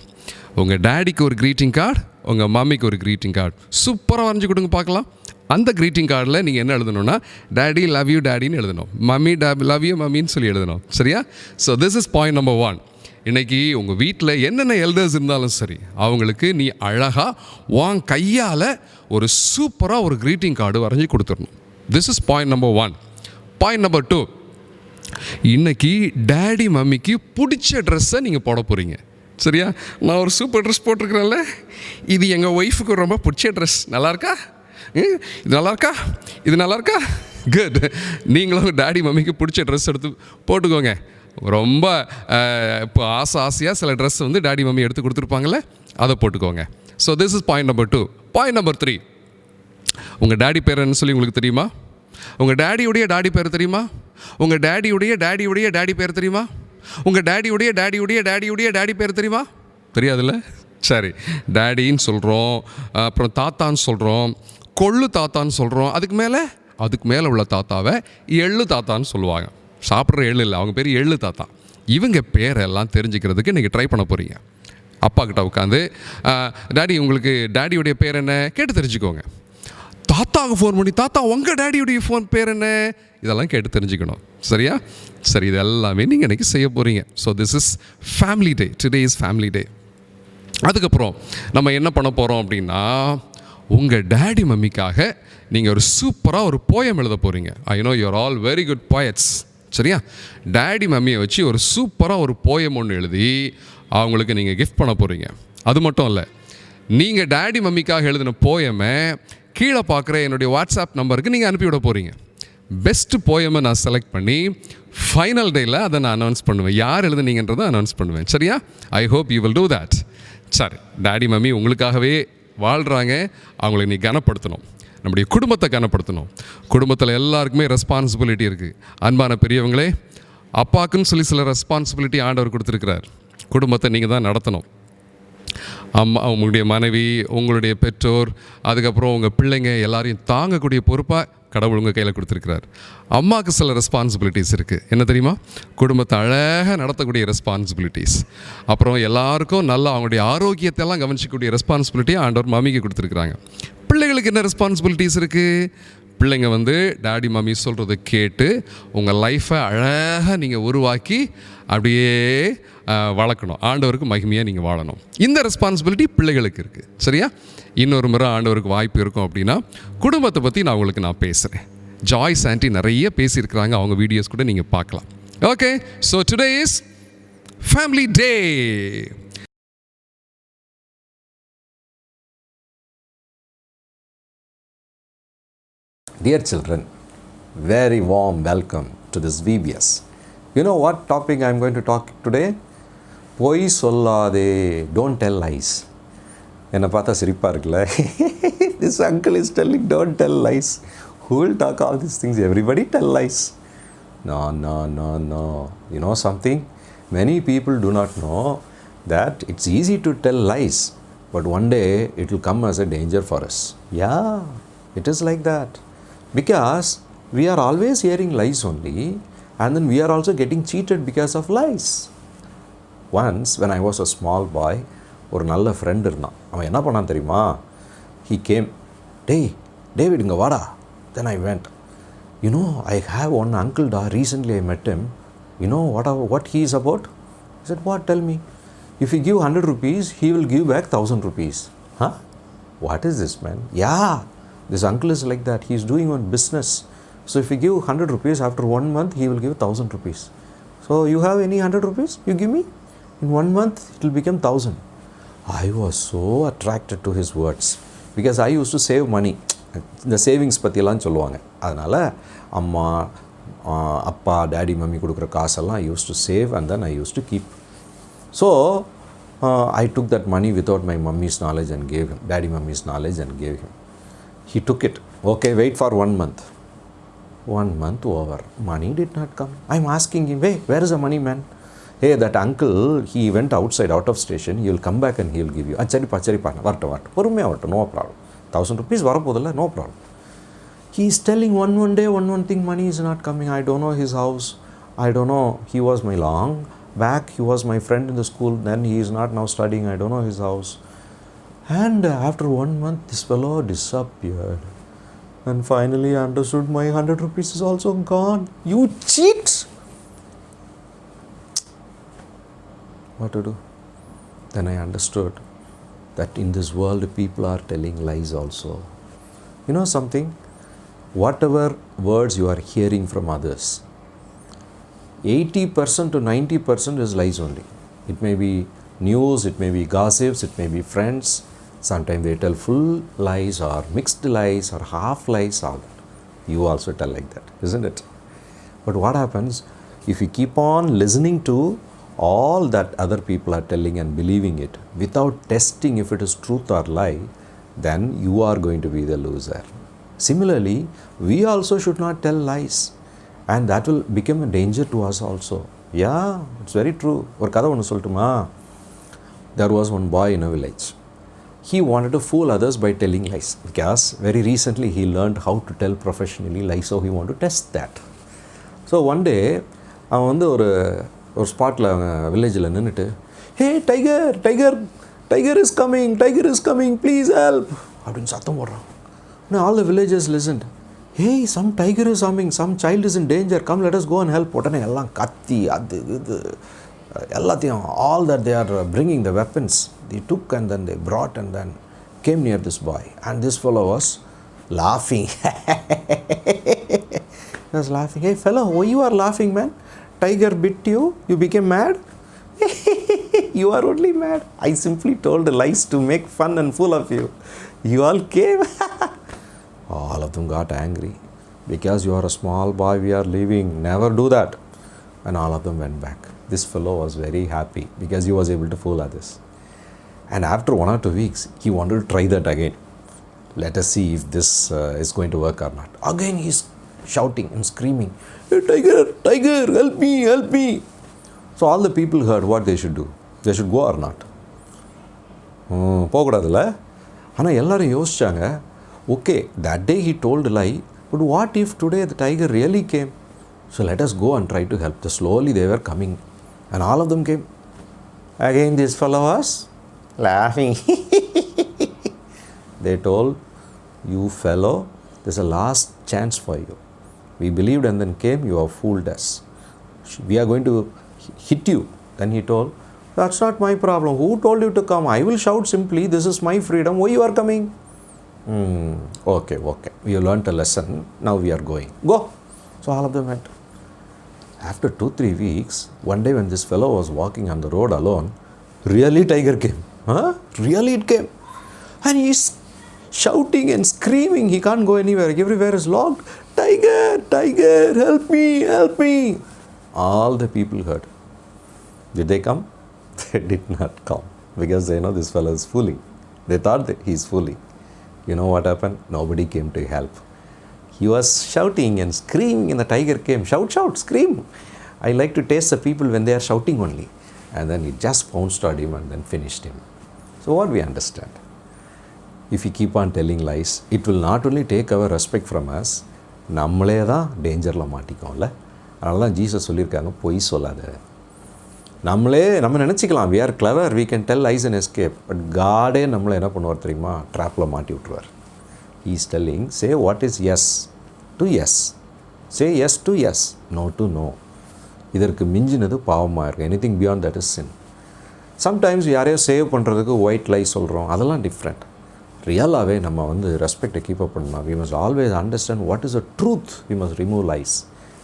உங்கள் டேடிக்கு ஒரு க்ரீட்டிங் கார்டு, உங்கள் மம்மிக்கு ஒரு க்ரீட்டிங் கார்டு சூப்பராக வரைஞ்சி கொடுங்க பார்க்கலாம். அந்த க்ரீட்டிங் கார்டில் நீங்கள் என்ன எழுதணும்னா, டேடி லவ் யூ டேடின்னு எழுதணும், மம்மி லவ் யூ மம்மின்னு சொல்லி எழுதணும். சரியா? So this is point number 1. இன்றைக்கி உங்கள் வீட்டில் என்னென்ன எல்டர்ஸ் இருந்தாலும் சரி, அவங்களுக்கு நீ அழகாக உன் கையால் ஒரு சூப்பராக ஒரு க்ரீட்டிங் கார்டு வரைஞ்சி கொடுத்துடணும். This is point number 1. Point number 2, இன்றைக்கி டேடி மம்மிக்கு பிடிச்ச ட்ரெஸ்ஸை நீங்கள் போட போகிறீங்க. சரியா? நான் ஒரு சூப்பர் ட்ரெஸ் போட்டிருக்கிறேன்ல, இது எங்கள் ஒய்ஃபுக்கு ரொம்ப பிடிச்ச ட்ரெஸ். நல்லாயிருக்கா? இது நல்லாயிருக்கா? இது நல்லாயிருக்கா? குட். நீங்களும் டேடி மம்மிக்கு பிடிச்ச ட்ரெஸ் எடுத்து போட்டுக்கோங்க. ரொம்ப இப்போ ஆசையாக சில ட்ரெஸ் வந்து டேடி மம்மி எடுத்து கொடுத்துருப்பாங்கள்ல, அதை போட்டுக்கோங்க. So this is point number 2. Point number 3, உங்கள் டேடி பேர் என்ன சொல்லி உங்களுக்கு தெரியுமா? உங்கள் டேடியுடைய டேடி பேர் தெரியுமா? உங்கள் டேடியுடைய டேடியுடைய டேடி பேர் தெரியுமா? உங்கள் டேடியுடைய டேடியுடைய டேடியுடைய டேடி பேர் தெரியுமா? தெரியாதுல்ல? சரி, டேடின்னு சொல்கிறோம், அப்புறம் தாத்தான்னு சொல்கிறோம், கொள்ளு தாத்தான்னு சொல்கிறோம், அதுக்கு மேலே உள்ள தாத்தாவை எள்ளு தாத்தான்னு சொல்லுவாங்க. சாப்பிட்ற எள்ளு இல்லை, அவங்க பேர் எள்ளு தாத்தா. இவங்க பேரெல்லாம் தெரிஞ்சுக்கிறதுக்கு நீங்கள் ட்ரை பண்ண போகிறீங்க. அப்பா கிட்ட உட்காந்து, டேடி உங்களுக்கு டேடியுடைய பேர் என்ன கேட்டு தெரிஞ்சுக்கோங்க. தாத்தாவுக்கு ஃபோன் பண்ணி, தாத்தா உங்கள் டேடியுடைய பேர் என்ன, இதெல்லாம் கேட்டு தெரிஞ்சுக்கணும். சரியா? சரி, இது எல்லாமே நீங்கள் இன்றைக்கி செய்ய போகிறீங்க. So this is family day. Today is family டே. அதுக்கப்புறம் நம்ம என்ன பண்ண போகிறோம் அப்படின்னா, உங்கள் டேடி மம்மிக்காக நீங்கள் ஒரு சூப்பராக ஒரு போயம் எழுத போகிறீங்க. I know you are all very good poets. சரியா? டேடி மம்மியை வச்சு ஒரு சூப்பராக ஒரு போயம் ஒன்று எழுதி அவங்களுக்கு நீங்கள் கிஃப்ட் பண்ண போகிறீங்க. அது மட்டும் இல்லை, நீங்கள் டேடி மம்மிக்காக எழுதின போயமை கீழே பார்க்குற என்னுடைய வாட்ஸ்அப் நம்பருக்கு நீங்கள் அனுப்பிவிட போகிறீங்க. பெஸ்ட்டு போயமை நான் செலக்ட் பண்ணி ஃபைனல் டேயில் அதை நான் அனௌன்ஸ் பண்ணுவேன். யார் எழுதுனீங்கன்றதை அனௌன்ஸ் பண்ணுவேன். சரியா? I hope you will do that. சரி, டாடி மம்மி உங்களுக்காகவே வாழ்கிறாங்க, அவங்கள நீ கனப்படுத்தணும். நம்முடைய குடும்பத்தை கனப்படுத்தணும். குடும்பத்தில் எல்லாருக்குமே ரெஸ்பான்சிபிலிட்டி இருக்குது. அன்பான பெரியவங்களே, அப்பாக்குன்னு சொல்லி சில ரெஸ்பான்சிபிலிட்டி ஆண்டவர் கொடுத்துருக்கிறார். குடும்பத்தை நீங்கள் தான் நடத்தணும். அம்மா, உங்களுடைய மனைவி, உங்களுடைய பெற்றோர், அதுக்கப்புறம் உங்கள் பிள்ளைங்க எல்லாரையும் தாங்கக்கூடிய பொறுப்பாக கடவுள் உங்கள் கையில் கொடுத்துருக்கிறார். அம்மாவுக்கு சில ரெஸ்பான்சிபிலிட்டிஸ் இருக்குது. என்ன தெரியுமா? குடும்பத்தை அழகாக நடத்தக்கூடிய ரெஸ்பான்சிபிலிட்டிஸ். அப்புறம் எல்லாருக்கும் நல்லா அவங்களுடைய ஆரோக்கியத்தெல்லாம் கவனிக்கக்கூடிய ரெஸ்பான்சிபிலிட்டியை ஆண்டவர் மம்மிக்கு கொடுத்துருக்குறாங்க. பிள்ளைகளுக்கு என்ன ரெஸ்பான்சிபிலிட்டிஸ் இருக்குது? பிள்ளைங்க வந்து டாடி மம்மி சொல்கிறத கேட்டு உங்கள் லைஃப்பை அழகாக நீங்கள் உருவாக்கி அப்படியே வளர்க்கணும். ஆண்டவருக்கு மகிமையாக நீங்கள் வாழணும். இந்த ரெஸ்பான்சிபிலிட்டி பிள்ளைகளுக்கு இருக்குது. சரியா? இன்னொரு முறை ஆண்டவருக்கு வாய்ப்பு இருக்கும் அப்படின்னா குடும்பத்தை பற்றி நான் பேசுகிறேன். ஜாய்ஸ் ஆண்டி நிறைய பேசியிருக்கிறாங்க, அவங்க வீடியோஸ் கூட நீங்கள் பார்க்கலாம். Okay, so today is family day. Dear children, very warm welcome to this VBS. You know what topic I am going to talk today? பொய் சொல்லாதே, don't tell lies. என்னை பார்த்தா சிரிப்பாக இருக்குல்ல? This uncle is telling don't tell lies. Who will talk all these things? Everybody tell lies. No. You know something? Many people do not know that it's easy to tell lies, but one day it will come as a danger for us. Yeah, it is like that. Because we are always hearing lies only, and then we are also getting cheated because of lies. Once when I was a small boy, ஒரு நல்ல ஃப்ரெண்ட் இருந்தான். அவன் என்ன பண்ணான் தெரியுமா? He came, David இங்கே வாடா. Then I went. You know, I have one uncle da, recently I met him. You know what he is about? I said, what? Tell me. If you give 100 rupees, he will give back 1000 rupees. Huh? What is this, man? Yeah. This uncle is like that. He is doing one business. So if you give 100 rupees, after 1 month, he will give 1000 rupees. So you have any 100 rupees? You give me? In 1 month, it will become 1000. I was so attracted to his words. Because I used to save money. இந்த சேவிங்ஸ் பற்றியெல்லாம் சொல்லுவாங்க. அதனால் அம்மா, அப்பா, டேடி, மம்மி கொடுக்குற காசெல்லாம் I used to save and then I used to keep. So I took that money without my mummy's knowledge and gave him, daddy, mummy's knowledge and gave him. He took it. Okay, wait for 1 month. 1 month over. Money did not come. I'm asking him, hey, where is the money, man? Hey, that uncle, he went outside, out of station. He will come back and he will give you. Acharipa, varta. Porume varta, no problem. 1000 rupees varapodalla, no problem. He is telling one day, one thing, money is not coming. I don't know his house. I don't know. He was my long back. He was my friend in the school. Then he is not now studying. I don't know his house. And after 1 month, this fellow disappeared. And finally I understood my 100 rupees is also gone. You cheat! What to do? Then I understood that in this world people are telling lies also. You know something? Whatever words you are hearing from others, 80% to 90% is lies only. It may be news, it may be gossips, it may be friends. Sometimes they tell full lies or mixed lies or half lies, all that. You also tell like that, isn't it? But what happens if you keep on listening to all that other people are telling and believing it without testing if it is truth or lie, then you are going to be the loser. Similarly, we also should not tell lies, and that will become a danger to us also. Yeah, it's very true. ஒரு கதை ஒன்று சொல்லட்டுமா? There was one boy in a village. He wanted to fool others by telling lies because very recently he learned how to tell professionally lies, so he wanted to test that. So one day அவன் வந்து ஒரு ஸ்பாட்டில் அவங்க வில்லேஜில் நின்றுட்டு, hey tiger is coming please help அப்படின்னு சத்தம் போடுறான். All the villages listened. Hey, some tiger is coming, some child is in danger, come let us go and help. உடனே எல்லாம் கத்தி அது இது எல்லாத்தையும், all that they are bringing the weapons, they took and then they brought and then came near this boy, and this fellow was laughing. He was laughing. Hey fellow, why you are laughing, man? Tiger bit you, you became mad? You are only mad. I simply told lies to make fun and fool of you. You all came. All of them got angry. Because you are a small boy, we are leaving. Never do that. And all of them went back. This fellow was very happy because he was able to fool others. And after 1 or 2 weeks, he wanted to try that again. Let us see if this is going to work or not. Again, he's shouting and screaming, "Hey, tiger, tiger, help me, help me." So all the people heard what they should do. They should go or not. போகக்கூடாதுல்ல. ஆனால் எல்லாரும் யோசிச்சாங்க, okay, that day he told a lie, but what if today the tiger really came? So let us go and try to help. So slowly they were coming and all of them came. Again this fellow was laughing. They told, "You fellow, there's a last chance for you. We believed and then came, you have fooled us. We are going to hit you." Then he told, "That's not my problem. Who told you to come? I will shout simply, this is my freedom. Why you are coming?" Okay. We have learnt a lesson. Now we are going. Go. So all of them went. After 2-3 weeks, one day when this fellow was walking on the road alone, really tiger came. Really it came. And he's shouting and screaming. He can't go anywhere. Everywhere is locked. "Tiger, tiger, help me, help me." All the people heard. Did they come? They did not come because they know this fellow is fooling. They thought that he's fooling. You know what happened? Nobody came to help. He was shouting and screaming and the tiger came. Shout, shout, scream. I like to taste the people when they are shouting only. And then it just pounced on him and then finished him. So what we understand? If we keep on telling lies, it will not only take our respect from us, நம்மளே தான் டேஞ்சரில் மாட்டிக்கோம்ல. அதனால தான் ஜீசஸ் சொல்லியிருக்காங்க, பொய் சொல்லாத. நம்ம நினச்சிக்கலாம், we are clever, we can tell lies and escape. But காடே நம்மளை என்ன பண்ணுவார் தெரியுமா? ட்ராப்பில் மாட்டி விட்டுருவார். He is telling, say what is yes to yes. Say yes to yes, no to no. இதற்கு மிஞ்சினது பாவமாக இருக்குது. Anything beyond that is sin. Sometimes யாரையோ சேவ் பண்ணுறதுக்கு ஒயிட் லை சொல்கிறோம், அதெல்லாம் டிஃப்ரெண்ட். ரியலாகவே நம்ம வந்து ரெஸ்பெக்டை கீப் அப் பண்ணணும். We must always understand what is the truth. We must remove lies.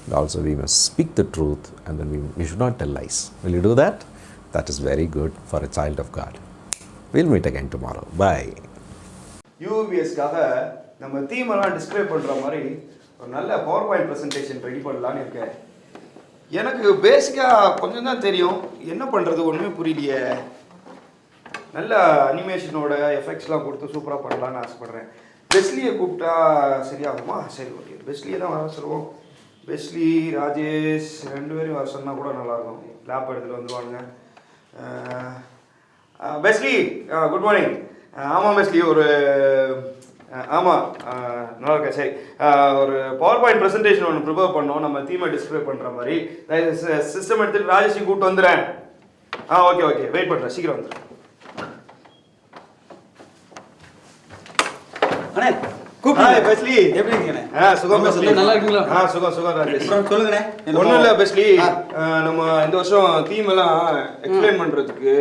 And also we must speak the truth and then we should not tell lies. Will you do that? That is very good for a child of God. We'll meet again tomorrow. Bye. யூபிஎஸ்க்காக நம்ம தீமெல்லாம் டிஸ்கிரைப் பண்ணுற மாதிரி ஒரு நல்ல பவர் பாயிண்ட் ப்ரெசன்டேஷன் ரெடி பண்ணலான்னு இருக்கேன். எனக்கு பேசிக்காக கொஞ்சம் தான் தெரியும், என்ன பண்ணுறது ஒன்றுமே புரியலையே. நல்ல அனிமேஷனோட எஃபெக்ட்ஸ்லாம் கொடுத்து சூப்பராக பண்ணலான்னு ஆசைப்பட்றேன். பெஸ்லியை கூப்பிட்டா சரியாகுமா? சரி, ஓகே, பெஸ்லியை தான் வர சொல்லுவோம். பெஸ்லி, ராஜேஷ் 2 பேரும் வர சொன்னால் கூட நல்லாயிருக்கும். லேப் எடுத்துகிட்டு வந்துடுவாங்க. Beasley, good morning. ஆமாம் பெஸ்லி, ஆமாம் நல்லா இருக்கேன். சரி, ஒரு பவர் பாயிண்ட் ப்ரெசன்டேஷன் ஒன்று ப்ரிப்பேர் பண்ணோம், நம்ம தீமை டிஸ்கிரைப் பண்ணுற மாதிரி. சிஸ்டம் எடுத்துகிட்டு ராஜேஷ் கூப்பிட்டு வந்துடுறேன். ஓகே, வெயிட் பண்ணுறேன், சீக்கிரம் வந்துடுறேன். அண்ணே கூப்பிட்டு பெஸ்லி, எப்படி இருக்கீங்கண்ணே? சுகம் பெஸ்லி, நல்லா இருக்கீங்களா? சுகம் ராஜேஷ். சொல்லுங்கண்ணே. ஒன்றும் இல்லை பெஸ்லி, நம்ம இந்த வருஷம் தீம் எல்லாம் எக்ஸ்பிளைன் பண்ணுறதுக்கு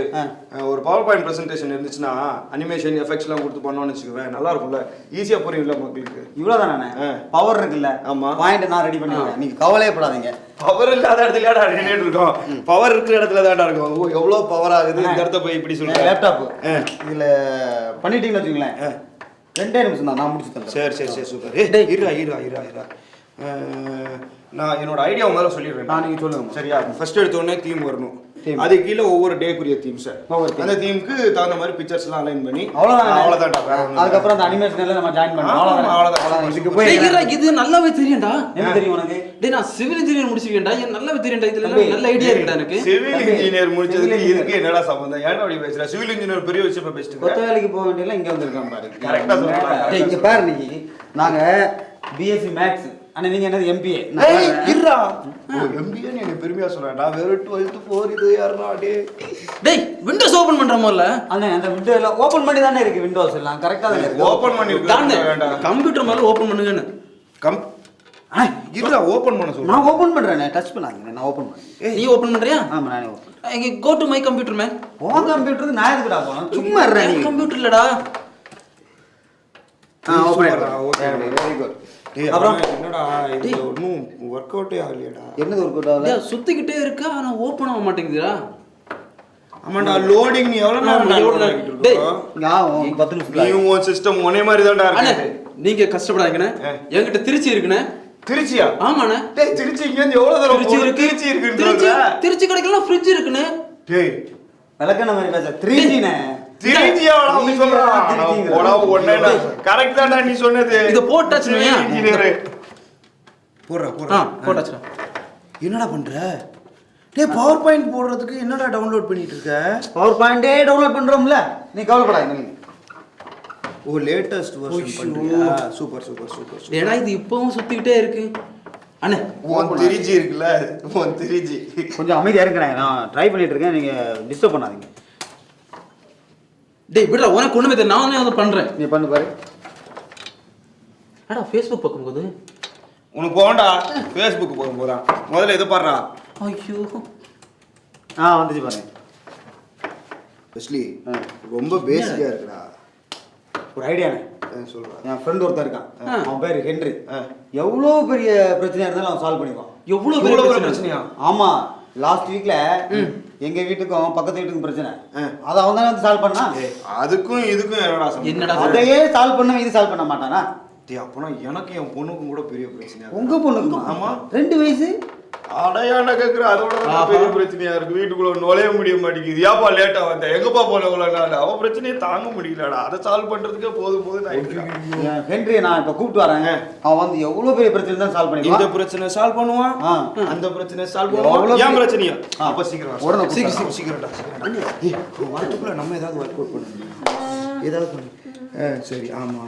ஒரு பவர் பாயிண்ட் ப்ரெசன்டேஷன் இருந்துச்சுன்னா அனிமேஷன் எஃபெக்ட்ஸ்லாம் கொடுத்து பண்ணோன்னு வச்சுக்குவேன், நல்லா இருக்கும்ல, ஈஸியாக புரியும்ல மக்களுக்கு. இவ்வளோதானே பவர் இருக்குல்ல? ஆமாம், பாயிண்ட் நான் ரெடி பண்ணிடுவேன், நீங்கள் கவலையப்படாதீங்க. பவர் இல்லாத இடத்துல நின்றுட்டு இருக்கோம், பவர் இருக்கிற இடத்துல தான்டா இருக்கும். எவ்வளோ பவர் ஆகுது இந்த இடத்த போய் இப்படி சொல்லுங்க. லேப்டாப்பு இதில் பண்ணிட்டீங்கன்னு வச்சுங்களேன், 2 நிமிஷம் தான், நான் முடிச்சு தரேன். சரி, சூப்பர். இருடா. நான் என்னோட ஐடியா முதல்ல சொல்லிடுறேன். நீங்கள் சொல்லுங்க. சரியா? ஃபர்ஸ்ட் எடுத்த உடனே தீம் வரணும். அது கீழே ஒவ்வொரு டேக்குரிய தீம்ஸ், அந்த தீமுக்கு தகுந்த மாதிரி பிக்சர்ஸ்லாம் அலைன் பண்ணி அவ்வளோதான். அதுக்கப்புறம் அந்த அனிமேஷன் எல்லாம் நம்ம ஜாயின் பண்ணோம். அவ்வளோதான். இதுக்கு போய் இது நல்லாவே தெரியும்டா. என்ன தெரியும் உனக்கு? டேய், நான் சிவில் இன்ஜினியர் முடிச்சிருக்கேன்டா, எனக்கு நல்லாவே தெரியும்டா. இதுல நல்ல ஐடியா இருக்குடா எனக்கு. சிவில் இன்ஜினியர் முடிச்சதுக்கு இதுக்கு என்னடா சம்பந்தம்? ஏன்டா அப்படி பேசுற? சிவில் இன்ஜினியர் பெரிய விஷயம் பெஸ்ட். கொத்த வேலைக்கு போக வேண்டியெல்லாம் இங்க வந்திருக்கான் பாரு. கரெக்டா சொல்றேன். டேய், இங்க பாரு, நீ நாங்க பிஎஸ்சி மேத்ஸ், ஆனா நீங்க என்னது எம்பிஏ. ஏய் இருடா, எம்பிஏ நீ எனக்கு பெருமையா சொல்றடா. வெறும் 12th 4 இது யாரடா? டேய், விண்டோஸ் ஓபன் பண்ற மாதிரில அண்ணே, அந்த விண்டோ எல்லாம் ஓபன் பண்ணி தானே இருக்கு. விண்டோஸ் எல்லாம் கரெக்ட்டா தான் இருக்கு. ஓபன் பண்ணி வேண்டாம், கம்ப்யூட்டர் மேல ஓபன் பண்ணுங்கன்னு. இருடா, ஓபன் பண்ண சொல்றேன். நான் ஓபன் பண்றேன், டச் பண்ணாதீங்க, நான் ஓபன் பண்றேன். நீ ஓபன் பண்றியா? ஆமா, நானே ஓபன். இங்க go to my computer man. உன் கம்ப்யூட்டருக்கு நான் எதுக்குடா போறேன்? சும்மா இருடா. நீ கம்ப்யூட்டர் இல்லடா. ஓபன் பண்ணு. Okay, very good. அப்புறம் என்னடா இது ஒண்ணும் வொர்க் அவுட்டே ஆகலையடா. என்னது வொர்க் அவுட் ஆகல? சுத்திக்கிட்டே இருக்கா, ஆனா ஓபன் ஆக மாட்டேங்குதுடா. ஆமாடா, லோடிங் நீ எவ்வளவு நேரம் டேய், இங்க 10 நிமிஷம். நீ உன் சிஸ்டம் ஒரே மாதிரி தான்டா இருக்கு. நீங்க கஷ்டப்படாதீங்கண்ணே, என்கிட்ட திருச்சி இருக்குண்ணே. திருச்சியா? ஆமாண்ணே. டேய், திருச்சி இங்க இருந்து எவ்வளவு தூரம்? திருச்சி இருக்குன்னு திருச்சி கிடைக்கலாம், ஃப்ரிட்ஜ் இருக்குண்ணே. டேய், விளக்கண மாதிரி பேச 3G னே. திருச்சியாடா அப்படி சொல்றான். போடா ஒண்ணேடா. கரெக்ட் தான்டா நீ சொன்னது. இத போட்டாச்சுனே. இன்ஜினியர். போடுறா. போட்டாச்சுடா. என்னடா பண்ற? டேய் பவர் பாயிண்ட் போடுறதுக்கு என்னடா டவுன்லோட் பண்ணிட்டு இருக்க? பவர் பாயிண்டே டவுன்லோட் பண்றோம்ல. நீ கவலைப்படாத நீ. ஓ லேட்டஸ்ட் வெர்ஷன் பண்றியா? Super super super. ஏடா இது இப்பவும் சுத்திட்டே இருக்கு. அண்ணே உன் திருச்சி இருக்குல்ல, உன் திருச்சி. கொஞ்சம் அமைதியா இருங்கண்ணே, நான் ட்ரை பண்ணிட்டு இருக்கேன், நீங்க டிஸ்டர்ப் பண்ணாதீங்க. டேய் விடுடா, உனக்கு ஒண்ணுமே தெரியல, நானே அதை பண்றேன். நீ பண்ணு பாரு. அடா ஃபேஸ்புக் பார்க்கும்போது உனக்கு போண்டா ஃபேஸ்புக் போகும்போதா முதல்ல இதை பாடுறா. ஐயோ வந்துச்சு பாரு. வெஸ்லி ரொம்ப பேசிக்கா இருக்குடா. ஒரு ஐடியாண்ணே சொல்றேன். என் ஃப்ரெண்ட் ஒருத்தன் இருக்கான், அவன் பேரு ஹென்றி. எவ்வளோ பெரிய பிரச்சனையா இருந்தாலும் அவன் சால்வ் பண்ணிக்குவான். எவ்வளவு பெரிய பிரச்சனையா? ஆமா, லாஸ்ட் வீக்ல எங்க வீட்டுக்கும் பக்கத்து வீட்டுக்கும் பிரச்சனை, அதை அவன் தானே வந்து சால்வ் பண்ணா. அதுக்கும் இதுக்கும் என்னடா அதையே சால்வ் பண்ண இது சால்வ் பண்ண மாட்டானா? அப்பனா எனக்கு என் பொண்ணுக்கும் கூட பெரிய பிரச்சனை. உங்க பொண்ணுக்கு? ஆமா, 2 வயசு. அடையான கேக்குற அதோட பெரிய பிரச்சனையா இருக்கு. வீட்டுக்குள்ள நுழைய முடிய மாட்டேங்குது. ஏப்பா லேட்டா வந்த, எங்கப்பா போன இவ்வளவு நாள்? அவன் பிரச்சனையை தாங்க முடியலடா. அதை சால்வ் பண்றதுக்கே போதும் ஹென்றி நான் இப்ப கூப்பிட்டு வரேன். அவன் வந்து எவ்வளவு பெரிய பிரச்சனை தான் சால்வ் பண்ணிக்குவான். இந்த பிரச்சனை சால்வ் பண்ணுவான், அந்த பிரச்சனை சால்வ் பண்ணுவான். ஏன் பிரச்சனையா? அப்ப சீக்கிரம் உடனே சீக்கிரம்டா. வாரத்துக்குள்ள நம்ம ஏதாவது ஒர்க் அவுட் பண்ணணும், ஏதாவது பண்ணு. சரி. ஆமா.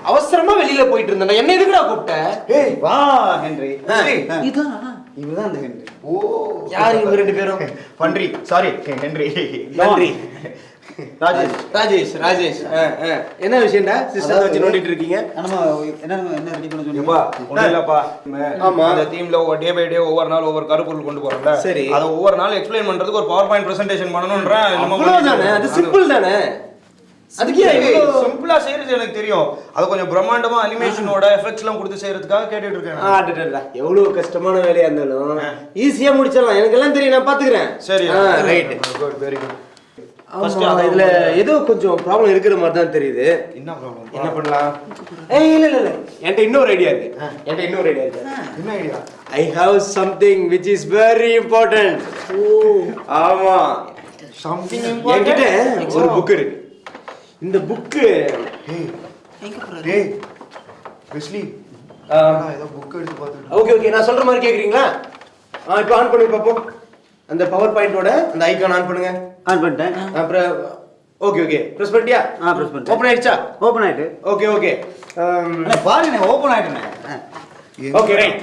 அவசரமா வெளியில போயிட்டு இருந்தேன். என்ன எதுக்குடா கூப்பிட்ட? ஏய் வா ஹென்றி. இதான் இவதான் அந்த ஹென்றி. ஓ யார் இவங்க 2 பேரும்? பன்றி, சாரி ஹென்றி. நன்றி. ராஜேஷ். ராஜேஷ் என்ன விஷயம்டா சிஸ்டர் வச்சு நோண்டிட்டு இருக்கீங்க? என்ன ரெடி பண்ண சொன்னீங்க? ஒண்ணும் இல்லப்பா. ஆமா, அந்த டீம்ல டே பை டே ஒவ்வொரு நாள் ஒவ்வொரு கருப்பொருள் கொண்டு போறோம்ல. சரி, அதை ஒவ்வொரு நாள் எக்ஸ்பிளைன் பண்றதுக்கு ஒரு பவர் பாயிண்ட் பிரசன்டேஷன் பண்ணணும்ன்ற. அது சிம்பிள் தானே. அதுக்கு சிம்பிளா செய்யறது எனக்கு தெரியும். அது கொஞ்சம் பிரம்மாண்டமா அனிமேஷனோட எஃபெக்ட்ஸ் எல்லாம் கொடுத்து செய்யறதுக்காக கேட்டுட்டு இருக்கேன். எவ்வளவு கஷ்டமான வேலையா இருந்தாலும் ஈஸியா முடிச்சிடலாம். எனக்கு எல்லாம் தெரியும், நான் பாத்துக்கிறேன். சரி, ரைட், குட், வெரி குட். இதுல ஏதோ கொஞ்சம் ப்ராப்ளம் இருக்கிற மாதிரி தான் தெரியுது. என்ன ப்ராப்ளம்? என்ன பண்ணலாம்? இல்ல என்கிட்ட இன்னொரு ஐடியா இருக்கு. என்ன idea? I have something which is very important. ஆமா, சம்திங் என்கிட்ட ஒரு புக் இருக்கு. இந்த புக்கு வெஸ்லி ஏதோ புக் எடுத்து பார்த்துட்டு. ஓகே நான் சொல்ற மாதிரி கேக்குறீங்களா? இப்போ ஆன் பண்ணி பாப்போம். அந்த பவர் பாயிண்டோட அந்த ஐகான் ஆன் பண்ணுங்க. ஆன் பண்ணிட்டேன். அப்புறம் ஓகே பிரஸ் பண்ணிட்டியா? பிரஸ் பண்ணிட்டேன். ஓபன் ஆயிடுச்சா? ஓபன் ஆயிட்டு. ஓகே பாருங்க, ஓபன் ஆயிட்டுனே. Okay right.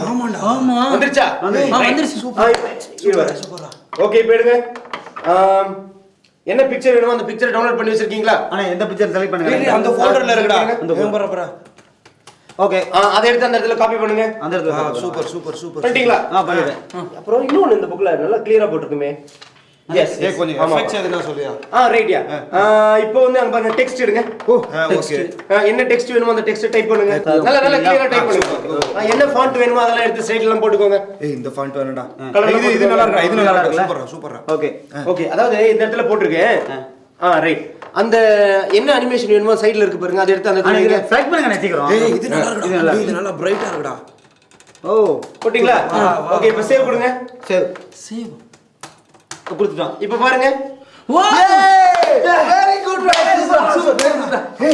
ஆமாடா. ஆமா வந்துருச்சா? வந்துருச்சு. சூப்பர். ஓகே இப்போ எடுங்க. என்ன பிக்சர் வேணுமோ அந்த பிக்சரை டவுன்லோட் பண்ணி வச்சிருக்கீங்களா? எந்த பிக்சர் செலக்ட் பண்ணுங்க? அந்த ஃபோல்டர்ல இருக்குடா. அந்த ஓகே, அதை எடுத்து அந்த இடத்துல காப்பி பண்ணுங்க. அந்த இடத்துல. சூப்பர் பண்ணிட்டீங்களா? பண்ணிட்டேன். அப்புறம் இன்னொன்னு இந்த புக்ல நல்லா கிளியரா போட்டுருக்குமே. எஸ் கொஞ்சம் எஃபெக்ட்ஸ் எதுனா சொல்லியா? ரைட்யா. இப்போ வந்து அங்க பாருங்க, டெக்ஸ்ட் எடுங்க. ஓகே. என்ன டெக்ஸ்ட் வேணுமோ அந்த டெக்ஸ்ட் டைப் பண்ணுங்க. நல்லா கிளியரா டைப் பண்ணுங்க. என்ன ஃபாண்ட் வேணுமோ அதெல்லாம் எடுத்து சைடுல எல்லாம் போட்டுக்கோங்க. இந்த ஃபாண்ட் வேணும்டா. இது நல்லா இருக்கு. இது நல்லா இருக்கு. சூப்பரா. ஓகே அதாவது இந்த இடத்துல போட்டுருக்கேன். ரைட். அந்த என்ன அனிமேஷன் வேணுமோ சைடுல இருக்கு பாருங்க, அதை எடுத்து அந்த இடத்துல செலக்ட் பண்ணுங்க. நினைக்கிறோம் இது நல்லா இருக்கு. இது நல்லா பிரைட்டா இருக்குடா. போட்டிங்களா? ஓகே இப்போ சேவ் கொடுங்க. சேவ் கொடுத்துட்டோம். இப்போ பாருங்க. Very good.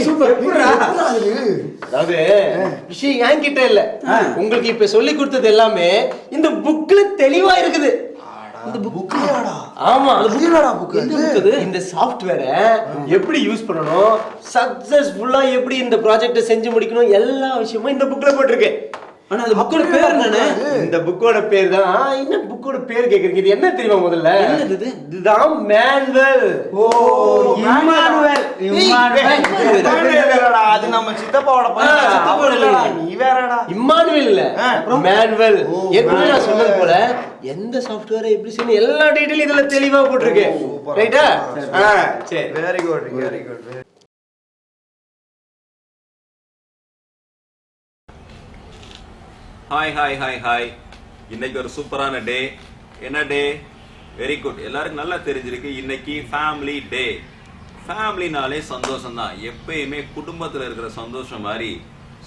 சூப்பர். அதாவது விஷயம் என்கிட்ட இல்ல, உங்களுக்கு இப்ப சொல்லி கொடுத்தது எல்லாமே இந்த புக்ல தெளிவா இருக்குது. இந்த புக்லயாடா? ஆமா, அது புக்லடா. புக் இந்த சாஃப்ட்வேரை எப்படி யூஸ் பண்ணணும், சக்சஸ்ஃபுல்லா எப்படி இந்த ப்ராஜெக்ட்டை செஞ்சு முடிக்கணும், எல்லா விஷயமும் இந்த புக்ல போட்டுருக்கு. ஆனா அந்த புக்கோட பேர் என்னன்னு? இந்த புக்கோட பேர் தான். என்ன புக்கோட பேர் கேக்குறீங்க? இது என்ன தெரியுமா? முதல்ல என்னது? இதுதான் மேனுவல். இம்மானுவேல். அது நம்ம சித்தப்பாவோட பையன். நீ வேறடா. இம்மானுவேல் இல்ல, மேனுவல். ஏற்கனவே நான் சொன்னது போல எந்த சாஃப்ட்வேரை எப்படி செய்யணும் எல்லா டீடைலும் இதுல தெளிவா போட்டுருக்கு. ரைட்டா? சரி, வெரி குட். ஹாய். இன்னைக்கு ஒரு சூப்பரான டே. என்ன டே? Very good. எல்லாருக்கும் நல்லா தெரிஞ்சிருக்கு, இன்னைக்கு ஃபேமிலி டே. ஃபேமிலினாலே சந்தோஷம் தான். எப்பயுமே குடும்பத்தில் இருக்கிற சந்தோஷம் மாதிரி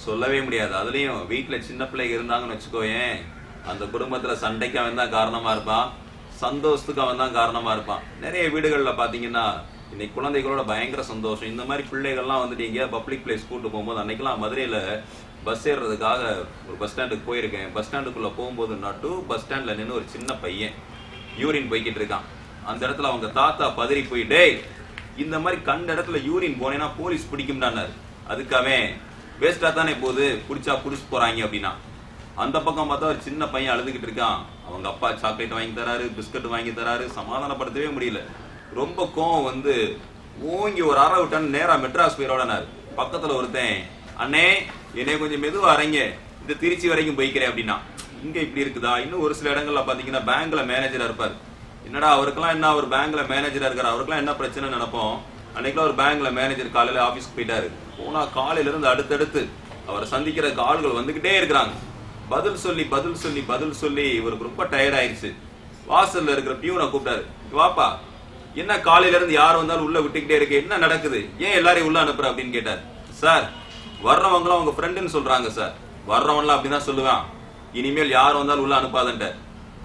சொல்லவே முடியாது. அதுலேயும் வீட்டில் சின்ன பிள்ளைங்க இருந்தாங்கன்னு வச்சுக்கோயேன், அந்த குடும்பத்தில் சண்டைக்கு அவன் தான் காரணமாக இருப்பான், சந்தோஷத்துக்கு அவன் தான் காரணமா இருப்பான். நிறைய வீடுகளில் பார்த்தீங்கன்னா இன்னைக்கு குழந்தைகளோட பயங்கர சந்தோஷம். இந்த மாதிரி பிள்ளைகள்லாம் வந்துட்டு எங்கேயாவது பப்ளிக் பிளேஸ் கூட்டு போகும்போது, அன்னைக்கெல்லாம் மதுரையில் பஸ் ஏறுறதுக்காக ஒரு பஸ் ஸ்டாண்டுக்கு போயிருக்கேன். பஸ் ஸ்டாண்டுக்குள்ளே போகும்போது நட்டு பஸ் ஸ்டாண்டில் நின்று ஒரு சின்ன பையன் யூரின் போய்கிட்டு இருக்கான். அந்த இடத்துல அவங்க தாத்தா பதறி போய், டேய் இந்த மாதிரி கண்ட இடத்துல யூரின் போனேன்னா போலீஸ் பிடிக்கும்டான்னாரு. அதுக்காக வேஸ்ட்டாக தானே போகுது, பிடிச்சா பிடிச்சி போகிறாங்க அப்படின்னா. அந்த பக்கம் பார்த்தா ஒரு சின்ன பையன் அழுதுகிட்டு இருக்கான். அவங்க அப்பா சாக்லேட் வாங்கி தராரு, பிஸ்கட் வாங்கி தராரு, சமாதானப்படுத்தவே முடியல. ரொம்ப கோவம் வந்து ஓங்கி ஒரு அறை விட்டான்னு நேராக மெட்ராஸ் போயிரோடனாரு. பக்கத்தில் ஒருத்தன், அண்ணே என்னைய கொஞ்சம் மெதுவாக அரைங்க, இந்த திருச்சி வரைக்கும் போய்க்கிறேன் அப்படின்னா. இங்கே இப்படி இருக்குதா? இன்னும் ஒரு சில இடங்கள்ல பார்த்தீங்கன்னா பேங்க்ல மேனேஜராக இருப்பார். என்னடா அவருக்கெல்லாம் என்ன, ஒரு பேங்க்ல மேனேஜராக இருக்கார், அவருக்கெல்லாம் என்ன பிரச்சனை நினைப்போம். அன்னைக்கெல்லாம் ஒரு பேங்க்ல மேனேஜர் காலையில் ஆஃபீஸ்க்கு போயிட்டாரு. போனால் காலையிலேருந்து அடுத்தடுத்து அவரை சந்திக்கிறதுக்கு ஆள்கள் வந்துக்கிட்டே இருக்கிறாங்க. பதில் சொல்லி பதில் சொல்லி பதில் சொல்லி இவருக்கு ரொம்ப டயர்ட் ஆயிடுச்சு. வாசல்ல இருக்கிற பியூனை கூப்பிட்டாரு, வாப்பா என்ன காலையில இருந்து யார் வந்தாலும் உள்ள விட்டுக்கிட்டே இருக்கு, என்ன நடக்குது, ஏன் எல்லாரையும் உள்ள அனுப்புற அப்படின்னு கேட்டார். சார் வர்றவங்களும் அவங்க ஃப்ரெண்டுன்னு சொல்றாங்க சார். வர்றவன்லாம் அப்படிதான் சொல்லுவான், இனிமேல் யார் வந்தாலும் உள்ள அனுப்பாதன்ட்ட.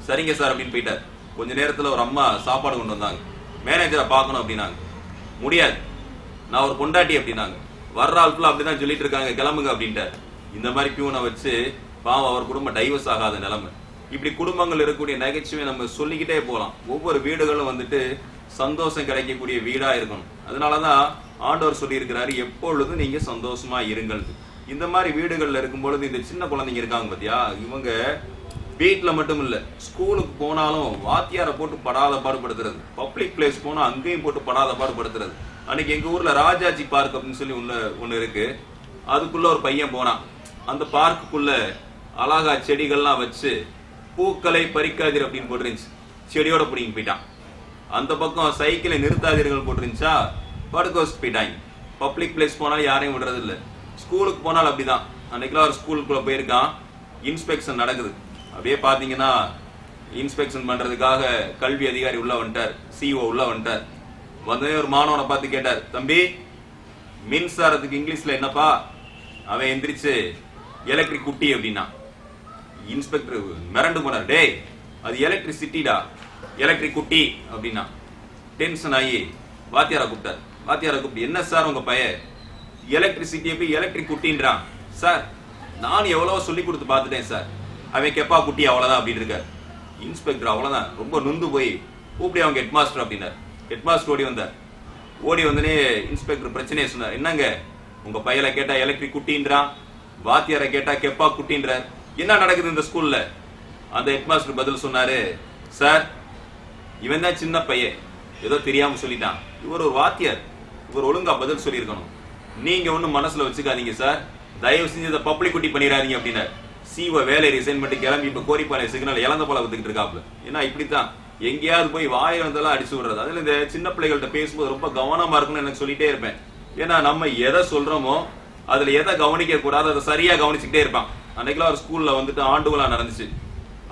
சரிங்க சார் அப்படின்னு போயிட்டார். கொஞ்ச நேரத்துல ஒரு அம்மா சாப்பாடு கொண்டு வந்தாங்க. மேனேஜரை பார்க்கணும் அப்படின்னாங்க. முடியாது, நான் ஒரு பொண்டாட்டி அப்படின்னாங்க. வர்ற ஆட்கள் அப்படிதான் சொல்லிட்டு இருக்காங்க, கிளம்புங்க அப்படின்ட்டார். இந்த மாதிரி பியூனை வச்சு பாவம் அவர் குடும்பம் டைவர்ஸ் ஆகாத நிலைமை. இப்படி குடும்பங்கள் இருக்கக்கூடிய நகைச்சுவை நம்ம சொல்லிக்கிட்டே போகலாம். ஒவ்வொரு வீடுகளும் வந்துட்டு சந்தோஷம் கிடைக்கக்கூடிய வீடா இருக்கணும். அதனாலதான் ஆண்டவர் சொல்லி இருக்கிறாரு, எப்பொழுதும் நீங்க சந்தோஷமா இருங்கள். இந்த மாதிரி வீடுகள்ல இருக்கும் பொழுது இந்த சின்ன குழந்தைங்க இருக்காங்க பாத்தியா, இவங்க வீட்டுல மட்டும் இல்ல, ஸ்கூலுக்கு போனாலும் வாத்தியாரை போட்டு படாத பாடுபடுத்துறது, பப்ளிக் பிளேஸ் போனா அங்கேயும் போட்டு படாத பாடுபடுத்துறது. அன்னைக்கு எங்க ஊர்ல ராஜாஜி பார்க் அப்படின்னு சொல்லி ஒண்ணு இருக்கு. அதுக்குள்ள ஒரு பையன் போனான். அந்த பார்க்குக்குள்ள அழகா செடிகள்லாம் வச்சு பூக்களை பறிக்காதீர் அப்படின்னு போட்டுருந்துச்சு. செடியோட பிடிங்கி போயிட்டான். அந்த பக்கம் சைக்கிளை நிறுத்தாதீர்கள் போட்டுருந்துச்சா, படுக்க வச்சு போயிட்டாங்க. பப்ளிக் பிளேஸ் போனாலும் யாரையும் விடுறது இல்லை. ஸ்கூலுக்கு போனாலும் அப்படிதான். அன்னைக்கெல்லாம் ஒரு ஸ்கூலுக்குள்ள போயிருக்கான், இன்ஸ்பெக்ஷன் நடக்குது. அப்படியே பார்த்தீங்கன்னா இன்ஸ்பெக்ஷன் பண்றதுக்காக கல்வி அதிகாரி உள்ள வந்துட்டார், சிஓ உள்ள வந்துட்டார். வந்ததே ஒரு மாணவனை பார்த்து கேட்டார், தம்பி மின்சாரத்துக்கு இங்கிலீஷ்ல என்னப்பா? அவன் எந்திரிச்சு எலக்ட்ரிக் குட்டி அப்படின்னா. இன்ஸ்பெக்டர் மிரண்டு போனார், டேய் அது எலக்ட்ரிசிட்டிடா, எலக்ட்ரிக் குட்டி அப்படின்னா. டென்ஷன் ஆகி வாத்தியாரை கூப்பிட்டார். வாத்தியாரை கூப்பிட்டு, என்ன சார் உங்க பையன் எலக்ட்ரிசிட்டியை போய் எலக்ட்ரிக் குட்டின்றான்? சார் நான் எவ்வளவோ சொல்லி கொடுத்து பார்த்துட்டேன் சார், அவன் கெப்பா குட்டி அவ்வளவுதான் அப்படின்னு இருக்கார். இன்ஸ்பெக்டர் அவ்வளவுதான் ரொம்ப நொந்து போய் கூப்பிடி அவங்க ஹெட் மாஸ்டர் அப்படின்னார். ஹெட் மாஸ்டர் ஓடி வந்தார். ஓடி வந்தனே இன்ஸ்பெக்டர் பிரச்சனையை சொன்னார். என்னங்க உங்க பையலை கேட்டா எலக்ட்ரிக் குட்டின்றான், வாத்தியாரை கேட்டா கெப்பா குட்டின்றார், என்ன நடக்குது இந்த ஸ்கூல்ல? அந்த ஹெட் மாஸ்டர் பதில் சொன்னாரு, சார் இவன் தான் சின்ன பையன், ஏதோ தெரியாம சொல்லிட்டான், இவர் ஒரு வாத்தியார், இவர் ஒழுங்கா பதில் சொல்லியிருக்கணும், நீங்க ஒன்னும் மனசுல வச்சுக்காதீங்க சார், தயவு செஞ்சு இதை பப்ளிக் குட்டி பண்ணிடாதீங்க அப்படின்னாரு. சிஓ வேலை ரிசைன் பண்ணி கிளம்பி இப்ப கோரிப்பாளைய சிக்னல் இழந்த போல வந்துகிட்டு இருக்காப்ல. ஏன்னா இப்படித்தான் எங்கேயாவது போய் வாயை வந்தெல்லாம் அடிச்சு விடுறது. அதுல இந்த சின்ன பிள்ளைகள்கிட்ட பேசும்போது ரொம்ப கவனமா இருக்குன்னு எனக்கு சொல்லிட்டே இருப்பேன். ஏன்னா நம்ம எதை சொல்றோமோ அதுல எதை கவனிக்க கூடாது அதை சரியா கவனிச்சுக்கிட்டே இருப்பான். அன்னைக்கெல்லாம் ஒரு ஸ்கூல்ல வந்துட்டு ஆண்டு விழா நடந்துச்சு.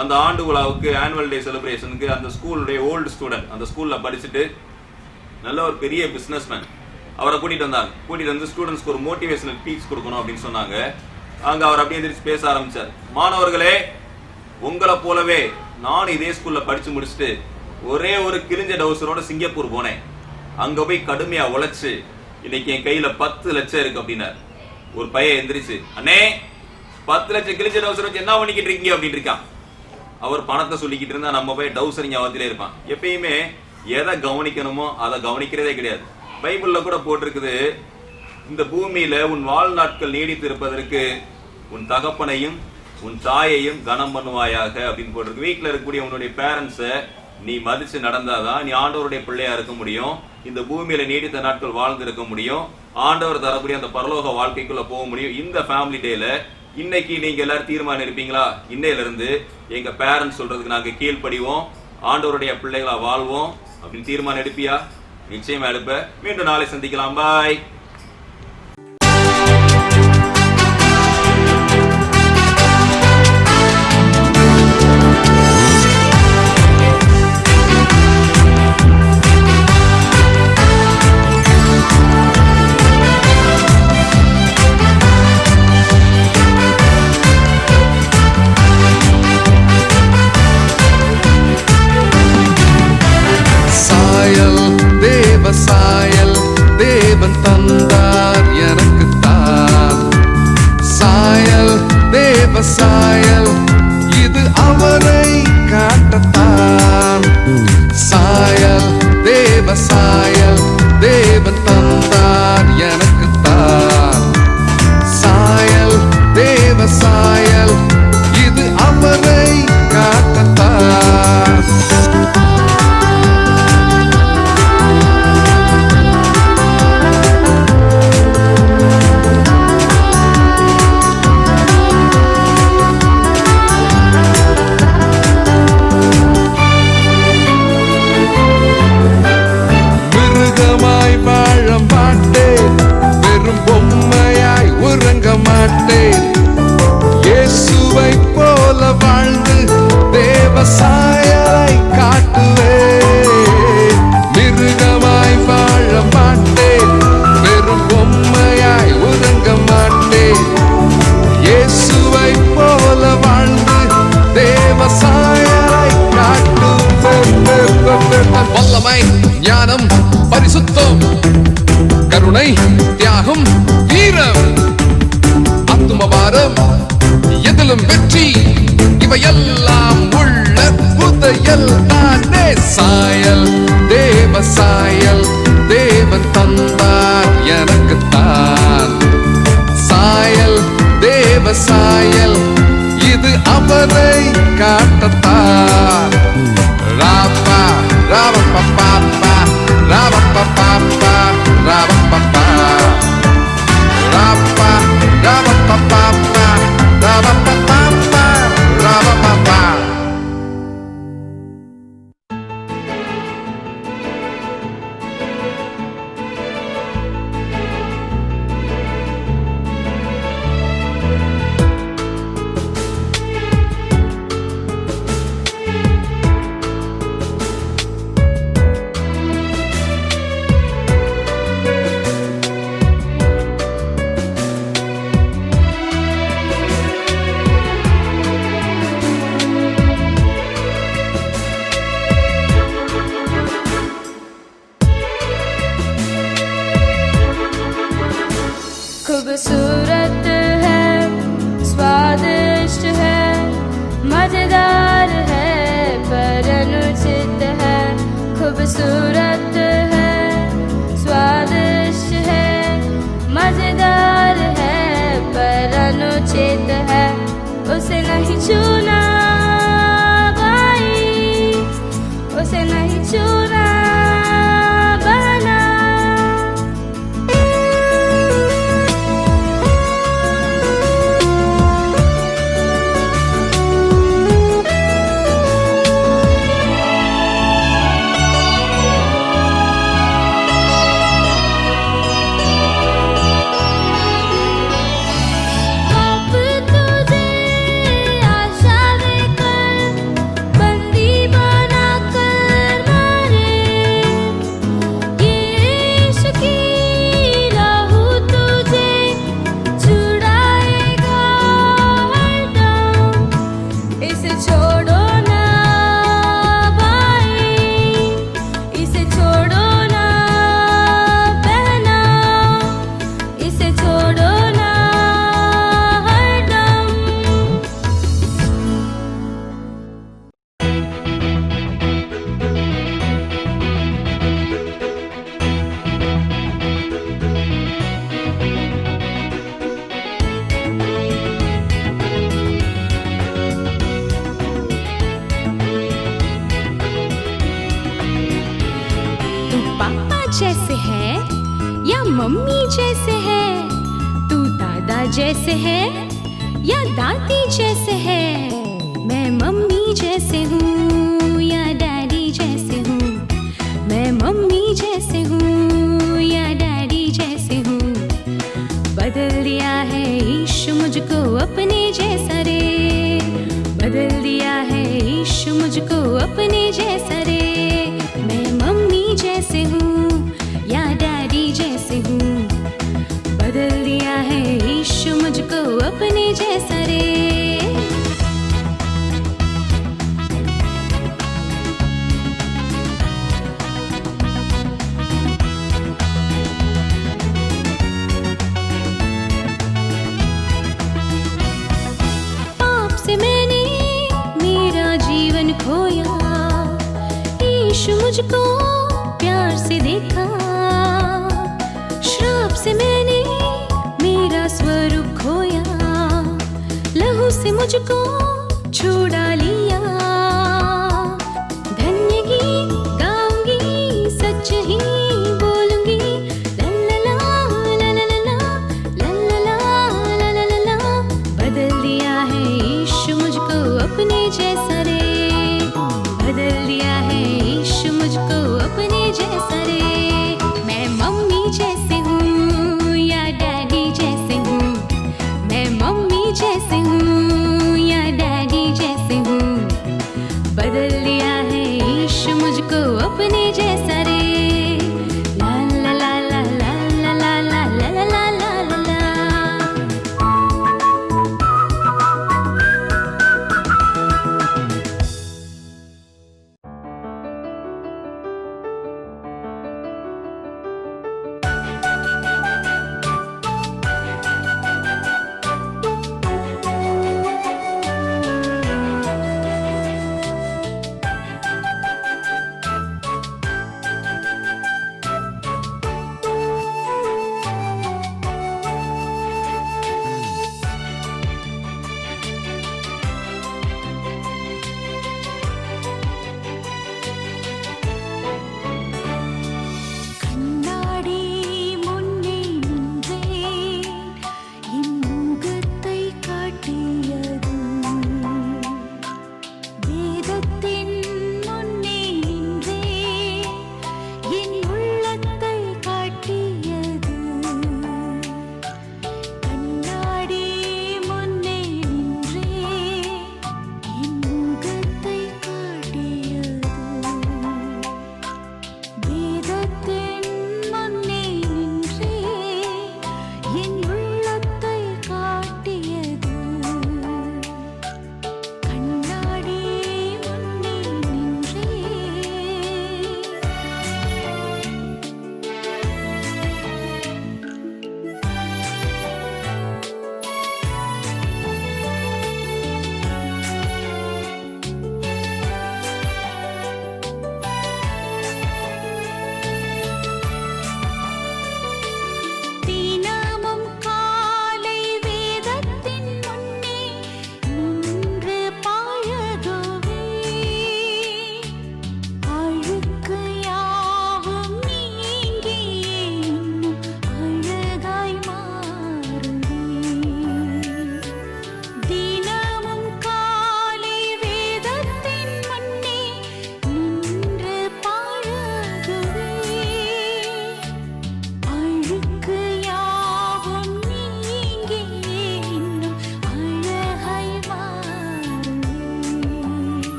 அந்த ஆண்டு விழாவுக்கு ஆனுவல் டே செலிப்ரேஷனுக்கு அந்த ஸ்கூலுடைய ஓல்டு ஸ்டூடெண்ட் அந்த ஸ்கூல்ல படிச்சுட்டு நல்ல ஒரு பெரிய பிசினஸ்மேன் அவரை கூட்டிட்டு வந்தாங்க. கூட்டிட்டு வந்து ஸ்டூடெண்ட்ஸ்க்கு ஒரு மோட்டிவேஷனல் ஸ்பீச் கொடுக்கணும் அப்படின்னு சொன்னாங்க. அங்க அவர் அப்படியே எந்திரிச்சு பேச ஆரம்பிச்சார். மாணவர்களே, உங்களை போலவே நான் இதே ஸ்கூல்ல படிச்சு முடிச்சுட்டு ஒரே ஒரு கிழிஞ்ச டவுசரோட சிங்கப்பூர் போனேன். அங்க போய் கடுமையா உழைச்சு இன்னைக்கு என் கையில 10 லட்சம் இருக்கு அப்படின்னாரு. ஒரு பையன் எந்திரிச்சு, அண்ணே 10 லட்சம் கிழிஞ்ச டவுசர் வச்சு என்ன பண்ணிக்கிட்டு இருக்கீங்க அப்படின்னு இருக்கான். அவர் பணத்தை சொல்லிக்கிட்டு இருந்தா நம்ம போய் டவுசரிங்க அவத்திலே இருப்பான். எப்பயுமே எதை கவனிக்கணுமோ அதை கவனிக்கிறதே கிடையாது. பைபிள்ல கூட போட்டிருக்குது, இந்த பூமியில உன் வாழ்நாட்கள் நீடித்து இருப்பதற்கு உன் தகப்பனையும் உன் தாயையும் கனம் பண்ணுவாயாக அப்படின்னு போட்டிருக்கு. வீட்டுல இருக்கக்கூடிய உன்னுடைய பேரண்ட்ஸை நீ மதிச்சு நடந்தாதான் நீ ஆண்டவருடைய பிள்ளையா இருக்க முடியும், இந்த பூமியில நீடித்த நாட்கள் வாழ்ந்து இருக்க முடியும், ஆண்டவர் தரக்கூடிய அந்த பரலோக வாழ்க்கைக்குள்ள போக முடியும். இந்த ஃபேமிலி டேல இன்னைக்கு நீங்க எல்லாரும் தீர்மானம் இருப்பீங்களா, இன்னையில இருந்து எங்க பேரண்ட்ஸ் சொல்றதுக்கு நாங்க கீழ்ப்படிவோம், ஆண்டவருடைய பிள்ளைகளா வாழ்வோம் அப்படின்னு தீர்மானம் எடுப்பியா? நிச்சயமா எடுப்ப. மீண்டும் நாளை சந்திக்கலாம். பாய். தேவன் தந்தார் எனக்குத்தான். சாயல் தேவ சாயல் இது அவரை காட்டத்தான். சாயல் தேவ சாயல் தேவன் தந்தார் எனக்குத்தான். சாயல் தேவ சாயல் இது அவரை காட்டத்தான். மிருகமாய் வாழ மாட்டேன், வெறும் பொம்மையாய் உறங்க மாட்டேன். இயேசுவை போல வாழ்ந்து தேவ சாயலை காட்டுவேன். மிருகமாய் வாழ மாட்டேன், வெறும் பொம்மையாய் உறங்க மாட்டேன். இயேசுவை போல வாழ்ந்து தேவ சாயலை காட்டுவேன். வல்லமை, ஞானம், பரிசுத்தம், கருணை, தியாகம், வீரம், ஆத்துமபாரம், எதிலும் வெற்றி, இவையெல்லாம் உள்ள புதையல் தானே. சாயல் தேவ சாயல் தேவன் தந்தார் எனக்குத்தான். சாயல் தேவ சாயல் இது அவரை காட்டத்தான். ராப்பா ராவப்பா ராவப்பா ராவப்பா ராப்பா ராவப்பா ராவப்பா ராவப்பா. खूबसूरत है, स्वादिष्ट है, मजेदार है, पर अनुचित है। खूबसूरत है, स्वादिष्ट है, मजेदार है, पर अनुचित है। उसे नहीं छूना भाई, उसे नहीं छूना बहना। जैसे है या मम्मी जैसे है? तू दादा जैसे है या दादी जैसे है? मैं मम्मी जैसे हूँ या डैडी जैसे हूँ? मैं मम्मी जैसे हूँ या डैडी जैसे हूँ? बदल दिया है यीशु मुझको अपने जैसा रे, बदल दिया है यीशु मुझको अपने जैसा रे। मैं मम्मी जैसे हूँ या डैडी जैसे हूँ, बदल दिया है यीशु मुझको अपने जैसा रे। खोया, यीशु मुझको प्यार से देखा, श्राप से मैंने मेरा स्वरूप खोया, लहू से मुझको छुड़ा लिया। धन्य गीत गाऊंगी, सच ही बोलूंगी, लल्ला लल्ला लल्ला लल्ला। बदल दिया है यीशु मुझको अपने जैसा रे, बदल दिया है यीशु मुझको अपने जैसा रे। मैं मम्मी जैसे हूँ या डैडी जैसे हूँ, मैं मम्मी जैसे हूँ या डैडी जैसे हूँ।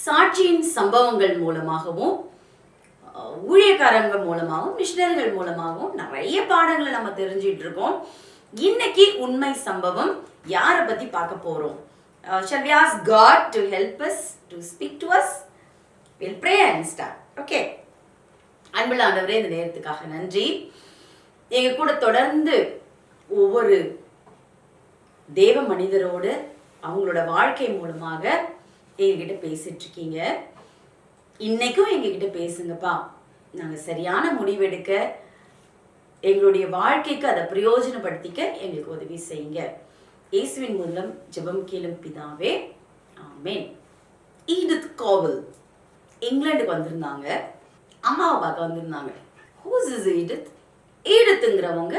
சாட்சியின் சம்பவங்கள் மூலமாகவும் ஊழியக்காரங்க மூலமாகவும் மிஷனரிகள் மூலமாகவும் நிறைய பாடங்களை நம்ம தெரிஞ்சிட்டு இருக்கோம். இன்னைக்கு உண்மை சம்பவம் யாரை பத்தி பார்க்க போறோம்? Shall we ask God to help us, to speak to us? We'll pray and start. Okay. அன்புள்ள ஆண்டவரே, இந்த நேரத்துக்காக நன்றி. எங்க கூட தொடர்ந்து ஒவ்வொரு தேவ மனிதரோடு அவங்களோட வாழ்க்கை மூலமாக எங்ககிட்ட பேசிட்டு இருக்கீங்க. இன்னைக்கும் எங்ககிட்ட பேசுங்கப்பா. நாங்கள் சரியான முடிவெடுக்க, எங்களுடைய வாழ்க்கைக்கு அதை பிரயோஜனப்படுத்திக்க எங்களுக்கு உதவி செய்யுங்க. இயேசுவின் மூலம் ஜெபம் கேளும் பிதாவே, ஆமென். ஈடித் காவல் இங்கிலாந்துக்கு வந்திருந்தாங்க. அம்மாவை பார்க்க வந்திருந்தாங்க. Who's is Edith? ஈடித்துங்கிறவங்க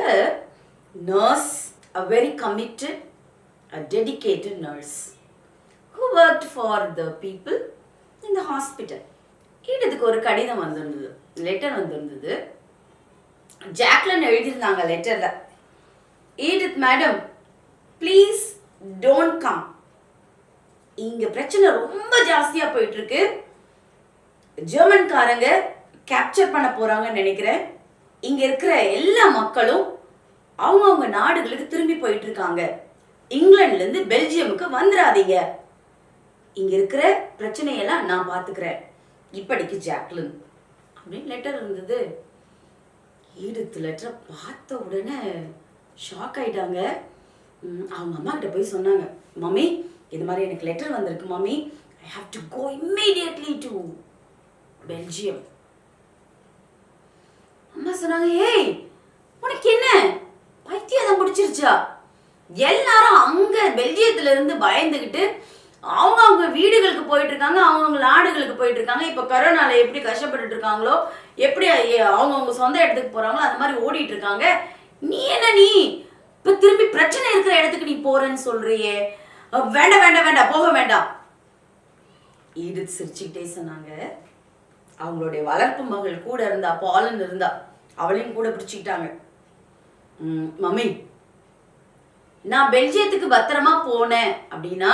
nurse, a very committed, a dedicated nurse who worked for the people in the hospital. ஈடித்துக்கு ஒரு கடிதம் வந்திருந்தது, லெட்டர் வந்திருந்தது. ஜாக்லின் எழுதியிருந்தாங்க லெட்டர்ல, ஈடித் மேடம் ப்ளீஸ் டோன்ட் கம், இங்க பிரச்சனை ரொம்ப ஜாஸ்தியா போயிட்டு இருக்கு, ஜெர்மன்காரங்க கேப்சர் பண்ண போறாங்கன்னு நினைக்கிறேன், இங்க இருக்கிற எல்லா மக்களும் அவங்கவுங்க நாடுகளுக்கு திரும்பி போயிட்டு இருக்காங்க, இங்கிலாந்துல இருந்து பெல்ஜியமுக்கு வந்துடாதீங்க, இங்க இருக்கிற பிரச்சனையெல்லாம் நான் பாத்துக்கிறேன், இப்படிக்கு ஜாக்லின் அப்படின்னு லெட்டர் இருந்தது. ஈடித் லெட்டரை பார்த்த உடனே ஷாக் ஆயிட்டாங்க. அவங்க அம்மா கிட்ட போய் சொன்னாங்க, மம்மி இது மாதிரி எனக்கு லெட்டர் வந்திருக்கு mummy, I have to go immediately to Belgium. அம்மா சொன்னாங்க, ஏய் உனக்கு என்ன பைத்தியம் பிடிச்சிருச்சா? எல்லாரும் அங்க பெல்ஜியத்துல இருந்து பயந்துகிட்டு அவங்க வீடுகளுக்கு போயிட்டு இருக்காங்க, அவங்க நாடுகளுக்கு போயிட்டு இருக்காங்க. இப்ப கரோனால எப்படி கஷ்டப்பட்டு இருக்காங்களோ, எப்படி அவங்க சொந்த இடத்துக்கு போறாங்களோ அந்த மாதிரி ஓடிட்டு இருக்காங்க. நீ என்ன நீ இப்ப திரும்பி பிரச்சனை இருக்கிற இடத்துக்கு நீ போறேன்னு சொல்றியே, வேண்டாம் வேண்டாம் வேண்டாம், போக வேண்டாம். ஈடித் சிரிச்சுக்கிட்டே சொன்னாங்க. அவங்களுடைய வளர்ப்பு மகள் கூட இருந்தா, பாலன் இருந்தா, அவளையும் கூட பிடிச்சிக்கிட்டாங்க. மம்மி நான் பெல்ஜியத்துக்கு பத்திரமா போனேன் அப்படின்னா,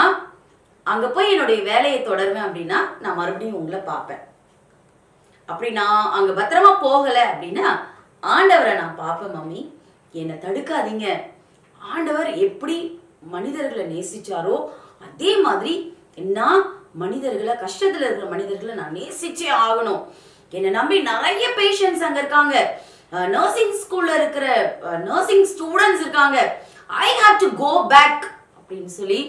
அங்க போய் என்னுடைய வேலையை தொடருவேன் அப்படின்னா நான் மறுபடியும் உங்களை பார்ப்பேன். அப்படி நான் அங்க பத்திரமா போகல அப்படின்னா ஆண்டவரை நான் பார்ப்பேன் மம்மி, என்னை தடுக்காதீங்க. ஆண்டவர் எப்படி மனிதர்களை நேசிச்சாரோ அதே மாதிரி நான் மனிதர்களை, கஷ்டத்துல இருக்கிற மனிதர்களை நான் நேசிச்சே ஆகணும். என்னை நம்பி நிறைய பேஷண்ட்ஸ் அங்க இருக்காங்க, நர்சிங் ஸ்கூல்ல இருக்கிற நர்சிங் ஸ்டூடெண்ட்ஸ் இருக்காங்க. I have to go back அப்படின்னு சொல்லி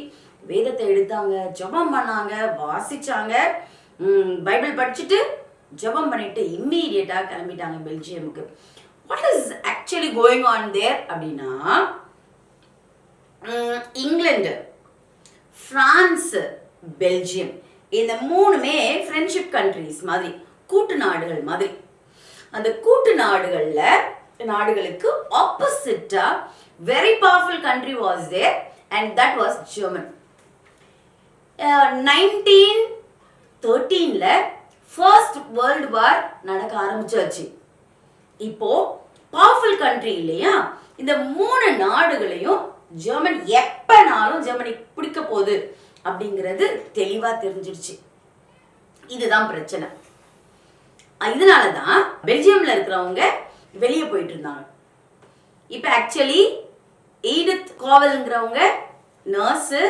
வேதத்தை எடுத்தாங்க, ஜெபம் பண்ணாங்க, வாசிச்சாங்க, பைபிள் படிச்சுட்டு ஜெபம் பண்ணிட்டு இம்மீடியட்டா கிளம்பிட்டாங்க பெல்ஜியமுக்கு. What is actually going on there அப்படின்னா, இங்கிலாந்து, பிரான்ஸ், பெல்ஜியம் இந்த மூணுமே ஃப்ரெண்ட்ஷிப் கண்ட்ரிஸ் மாதிரி, கூட்டு நாடுகள் மாதிரி. அந்த கூட்டு நாடுகளுக்கு ஆப்போசிட்டா very powerful country was there and that was German. 1913ல ஃபர்ஸ்ட் வேர்ல்ட் வார் நடக்க ஆரம்பிச்சாச்சு. இப்போ பவர்ஃபுல் கண்ட்ரி இல்லையா, இந்த மூணு நாடுகளையும் ஜெர்மன் எப்பனாலும் ஜெர்மனி பிடிக்க போகுது அப்படிங்கிறது தெளிவா தெரிஞ்சிருச்சு. இதுதான் பிரச்சனை. இதனாலதான் பெல்ஜியம்ல இருக்கிறவங்க வெளியே போயிட்டு இருந்தாங்க. இப்ப ஆக்சுவலி ஈடித் காவல்ங்கிறவங்க நர்ஸு,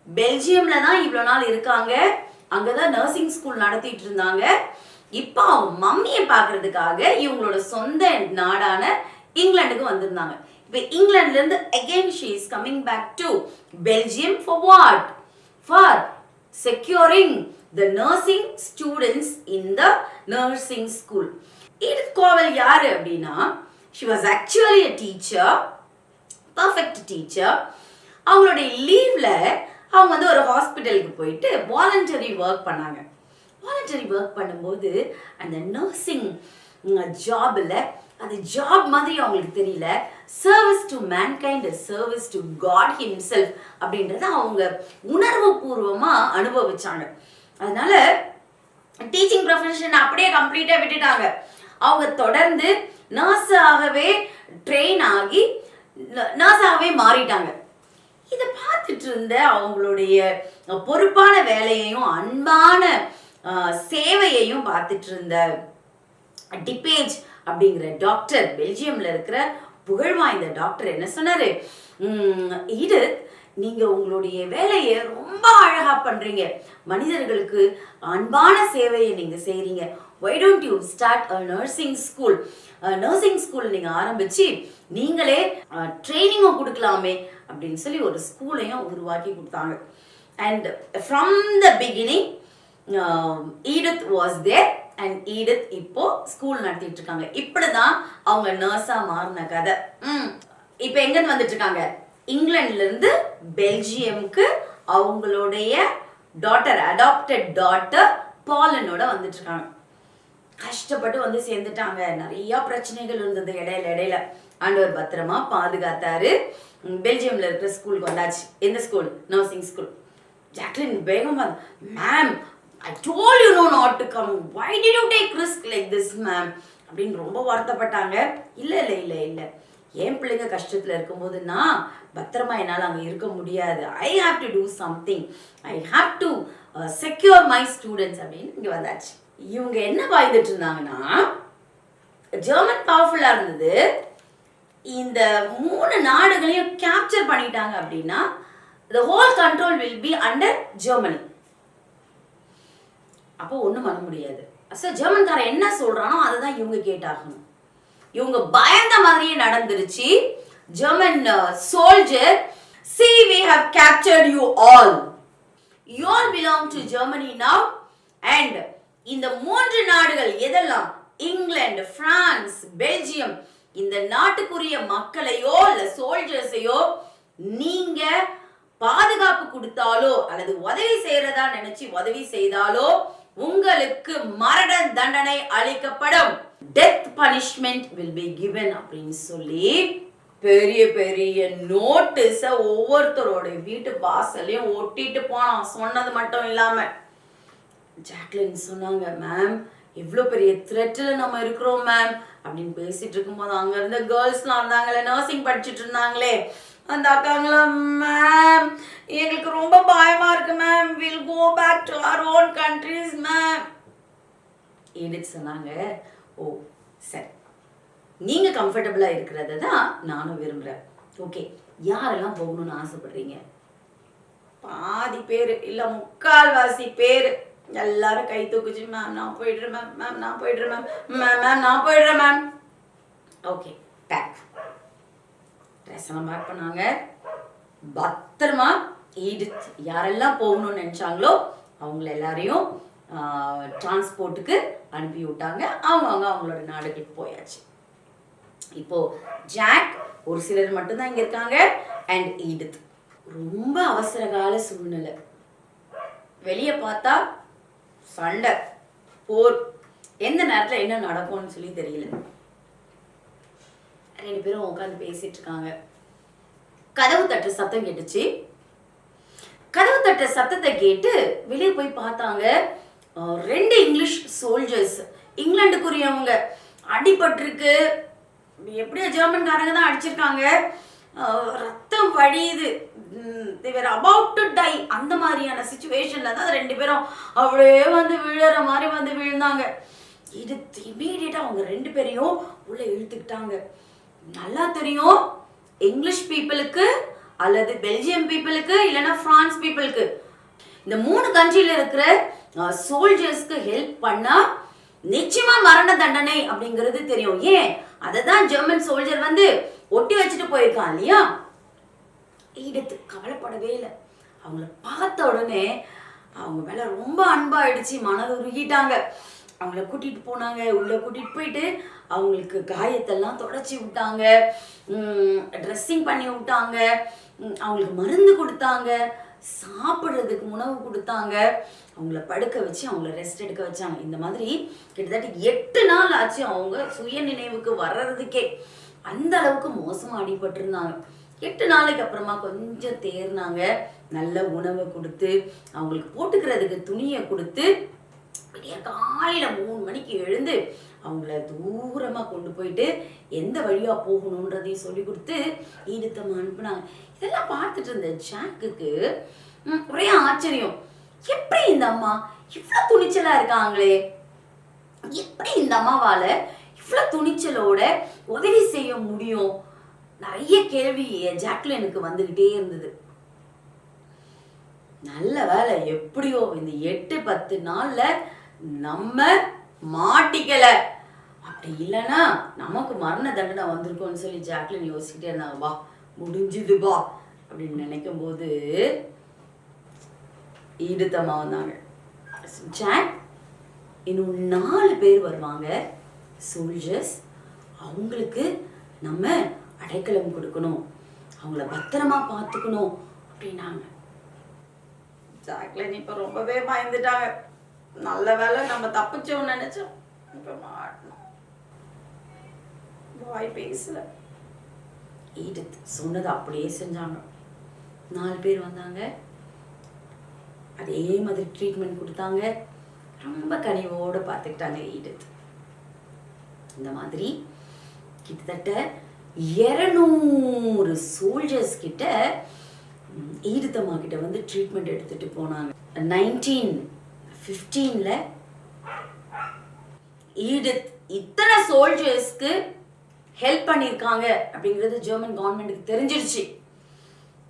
பெல்ஜியம்ல தான் இவ்வளோ நாள் இருக்காங்க, அங்கதான் நர்சிங் ஸ்கூல் நடத்திட்டு இருந்தாங்க. இப்போ அவங்க மம்மியை பார்க்கறதுக்காக இவங்களோட சொந்த நாடான இங்கிலாந்துக்கு வந்திருந்தாங்க. இப்போ இங்கிலாந்துல இருந்து again she is coming back to Belgium for what? For securing the nursing students in the nursing school. Edith Cavell யாரு அப்படின்னா, she was actually a teacher, perfect teacher. அவங்களுடைய லீவ்ல அவங்க வந்து ஒரு ஹாஸ்பிட்டலுக்கு போயிட்டு வாலண்டரி ஒர்க் பண்ணாங்க. வாலண்டரி ஒர்க் பண்ணும்போது அந்த நர்சிங் ஜாப்ல அது ஜாப் மாதிரி அவங்களுக்கு தெரியல, service to mankind, service to God himself அப்படின்றத அவங்க உணர்வு பூர்வமா அனுபவிச்சாங்க. அதனால டீச்சிங் ப்ரொஃபஷன் அப்படியே கம்ப்ளீட்டா விட்டுட்டாங்க. அவங்க தொடர்ந்து நர்ஸாகவே ட்ரெயின் ஆகி நர்ஸாகவே மாறிட்டாங்க. இதை பார்த்துட்டு இருந்த அவங்களுடைய பொறுப்பான வேலையையும் அன்பான சேவையையும் பார்த்துட்டு இருந்த டிபேஜ் அப்படிங்கிற டாக்டர், பெல்ஜியம்ல இருக்கிற புகழ் வாய்ந்த டாக்டர் என்ன சொன்னாரு, ஈடித், நீங்க உங்களுடைய வேலையை ரொம்ப அழகா பண்றீங்க, மனிதர்களுக்கு அன்பான சேவையை நீங்க செய்றீங்க. why don't you start a nursing school? Nursing school நீங்க ஆரம்பிச்சு நீங்களே ட்ரைனிங்கும் கொடுக்கலாமே அப்படின்னு சொல்லி ஒரு ஸ்கூலையும் உருவாக்கி கொடுத்தாங்க. And from the beginning Edith was there and Edith இப்போ ஸ்கூல் நடத்திட்டு இருக்காங்க. இப்படிதான் அவங்க நர்ஸா மாறின கதை. இப்போ எங்கன்னு வந்துட்டு இருக்காங்க, இங்கிலாந்துல இருந்து பெல்ஜியம்க்கு அவங்களுடைய டாட்டர், அடாப்டட் டாட்டர் பாலனோட வந்துட்டு இருக்காங்க. கஷ்டப்பட்டு வந்து சேர்ந்துட்டாங்க. நிறைய பிரச்சனைகள் இருந்தது இடையில. ஆண்டவர் பத்திரமா பாதுகாத்தாரு. பெல்ஜியம்ல இருக்கிற ஸ்கூலுக்கு வந்தாச்சு. எந்த ஸ்கூல்? Nursing school. ஜாக்லின் வேகமா, ma'am I told you not to come. Why did you take risk like this, ma'am? அப்படின்னு ரொம்ப வருத்தப்பட்டாங்க. இல்ல என் பிள்ளைங்க கஷ்டத்துல இருக்கும்போது நான் பத்திரமா என்னால் அங்கே இருக்க முடியாது. I have to do something. I have to secure my students அப்படின்னு இங்கே வந்தாச்சு. இவங்க என்ன பாய்ந்துட்டு இருந்தாங்கன்னா, ஜெர்மன் பவர்ஃபுல்லா இருந்தது, இந்த 3 நாடுகளையும் கேப்சர் பண்ணிட்டாங்க அப்படின்னா the whole control will be under Germany. அப்போ ஒண்ணும் பண்ண முடியாது. ஜெர்மன்காரன் என்ன சொல்றானோ அதுதான் இவங்க கேட்டாகணும். இவங்க பயந்த மாதிரியே நடந்துருச்சு. German soldier, see we have captured you all. You all belong to Germany now. And இந்த 3 நாடுகள் எதெல்லாம், இங்கிலாந்து, பிரான்ஸ், பெல்ஜியம், இந்த நாட்டுக்குரிய மக்களையோ இல்ல சோல்ஜர்ஸையோ நீங்க பாதுகாப்பு கொடுத்தாலோ அல்லது உதவி செய்யறதா நினைச்சு உதவி செய்தாலோ உங்களுக்கு மரண தண்டனை அளிக்கப்படும். Death punishment will be given அப்படின்னு சொல்லி பெரிய பெரிய நோட்டீஸ ஒவ்வொருத்தரோட வீட்டு வாசல்லையும் ஒட்டிட்டு போனான். சொன்னது மட்டும் இல்லாம ஜாக்லின் சொன்னாங்க, மேம் இவ்வளோ பெரிய த்ரெட்ல நம்ம இருக்கிறோம் மேம் அப்படின்னு பேசிட்டு இருக்கும்போது அங்க இருந்த கேர்ள்ஸ்லாம் இருந்தாங்களே, நர்சிங் படிச்சுட்டு இருந்தாங்களே, அந்த அக்காங்களாம், மேம் எங்களுக்கு ரொம்ப பயமா இருக்கு ma'am, will go back to our own countries ma'am. Edith சொன்னாங்க, ஓ சரி, நீங்க கம்ஃபர்டபுளா இருக்கிறத தான் நானும் விரும்புறேன். ஓகே, யாரெல்லாம் போகணும்னு ஆசைப்படுறீங்க? பாதி பேர் இல்ல முக்கால்வாசி பேர் எல்லாரும் கை தூக்குச்சு, மேம் நான் போயிடுறேன் மேம், மேம் நான் போயிடுறேன் மேம், மேம் மேம் நான் போயிடுறேன் மேம். ஓகே, பேக் ட்ரெஸ் எல்லாம் பேக் பண்ணாங்க. பத்திரமா ஈடித் யாரெல்லாம் போகணும்னு நினைச்சாங்களோ அவங்கள எல்லாரையும் டிரான்ஸ்போர்ட்டுக்கு அனுப்பி விட்டாங்க. அவங்களோட நாடுகளுக்கு போயாச்சு. இப்போ ஜாக் ஒரு சிலர் மட்டும்தான் இங்க இருக்காங்க. அண்ட் ஈடித் ரொம்ப அவசர கால சூழ்நிலை. வெளியே பார்த்தா சண்டை, போர், எந்த நேரத்தில் என்ன நடக்கும்னு சொல்லி தெரியல. 2 பேரும் உட்காந்து பேசிட்டு இருக்காங்க. கதவு தட்டுற சத்தம் கேட்டுச்சு. கதவு தட்டுற சத்தத்தை கேட்டு வெளியே போய் பார்த்தாங்க. 2 இங்கிலீஷ் சோல்ஜர்ஸ், இங்கிலாந்துக்குரியவங்க. அடிபட்டிருக்கு, எப்படியோ ஜெர்மன்காரங்க தான் அடிச்சிருக்காங்க, ரத்தம் வடியுது, they were about to die. அந்த மாதிரியான சிச்சுவேஷன்ல தான் 2 பேரும் அப்படியே வந்து விழுற மாதிரி வந்து விழுந்தாங்க. இது இமீடியட்டா அவங்க 2 பேரையும் உள்ள இழுத்துக்கிட்டாங்க. நல்லா தெரியும், இங்கிலீஷ் பீப்புளுக்கு அல்லது பெல்ஜியம் பீப்புளுக்கு இல்லைன்னா பிரான்ஸ் பீப்புளுக்கு, இந்த 3 கண்ட்ரில இருக்கிற சோல்ஜர்ஸ்க்கு ஹெல்ப் பண்ணா நிச்சயமா மரண தண்டனை அப்படிங்கிறது தெரியும். ஏன், அததான் ஜெர்மன் சோல்ஜர் வந்து ஒட்டி வச்சுட்டு போயிருக்கான் இல்லையா. ஈடித் கவலைப்படவே இல்லை. அவங்கள பார்த்த உடனே அவங்க மேல ரொம்ப அன்பாயிடுச்சு, மனது உருகிட்டாங்க. அவங்கள கூட்டிட்டு போனாங்க. உள்ள கூட்டிட்டு போயிட்டு அவங்களுக்கு காயத்தெல்லாம் தொடச்சி விட்டாங்க, ட்ரெஸ்ஸிங் பண்ணி விட்டாங்க, அவங்களுக்கு மருந்து கொடுத்தாங்க, சாப்பிட்றதுக்கு உணவு கொடுத்தாங்க, அவங்கள படுக்க வச்சு அவங்கள ரெஸ்ட் எடுக்க வச்சாங்க. இந்த மாதிரி கிட்டத்தட்ட 8 நாள் ஆச்சு அவங்க சுய நினைவுக்கு வர்றதுக்கே. அந்த அளவுக்கு மோசமா அடிபட்டிருந்தாங்க. 8 நாளைக்கு அப்புறமா கொஞ்சம் தேர்னாங்க. நல்ல உணவை கொடுத்து அவங்களுக்கு போட்டுக்கிறதுக்கு துணியை கொடுத்து விடிய காலையில 3 மணிக்கு எழுந்து அவங்கள தூரமாக கொண்டு போயிட்டு எந்த வழியாக போகணுன்றதையும் சொல்லி கொடுத்து ஈடுத்தம்மா அனுப்புனாங்க. இதெல்லாம் பார்த்துட்டு இருந்த ஜாக்குக்கு ஒரே ஆச்சரியம். எப்படி இந்த அம்மா இவ்வளோ துணிச்சலாக இருக்காங்களே, எப்படி இந்த அம்மாவால் இவ்வளோ துணிச்சலோட உதவி செய்ய முடியும்? நிறைய கேள்வி ஜாக்லினுக்கு வந்துக்கிட்டே இருந்தது. நல்ல வேலை எப்படியோ இந்த 8-10 நாள்ல நம்ம மாட்டிக்கல, அப்படி இல்லைன்னா நமக்கு மரண தண்டனை வந்திருக்கோம்னு சொல்லி ஜாக்லின் யோசிக்கிட்டே இருந்தாங்க. வா முடிஞ்சுதுபா அப்படின்னு நினைக்கும் போது ஈடுத்தம்மா வந்தாங்க. ஜாக், இன்னும் 4 பேர் வருவாங்க சோல்ஜர்ஸ், அவங்களுக்கு நம்ம அடைக்கலம் கொடுக்கணும், அவங்கள பத்திரமா பார்த்துக்கணும் அப்படின்னாங்க. ஜாக்லின் இப்போ ரொம்பவே பயந்துட்டாங்க. நல்ல வேலை நம்ம தப்பிச்சோம்னு நினைச்சோம், இப்போ மாட்டணும். வாய் பேசல. ஈடுத் சொன்னது அப்படியே செஞ்சாங்க. 4 பேர் வந்தாங்க, அதே மாதிரி ட்ரீட்மெண்ட் கொடுத்தாங்க, ரொம்ப கனிவோடு பார்த்துக்கிட்டாங்க ஈடுத். இந்த மாதிரி கிட்டத்தட்ட 200 சோல்ஜர்ஸ் கிட்ட ஈடுத்தம்மா கிட்ட வந்து ட்ரீட்மெண்ட் எடுத்துட்டு போனாங்க. 1915ல ஈடுத் இத்தனை சோல்ஜர்ஸ்க்கு ஹெல்ப் பண்ணியிருக்காங்க அப்படிங்கிறது ஜெர்மன் கவர்மெண்ட்டுக்கு தெரிஞ்சிருச்சு.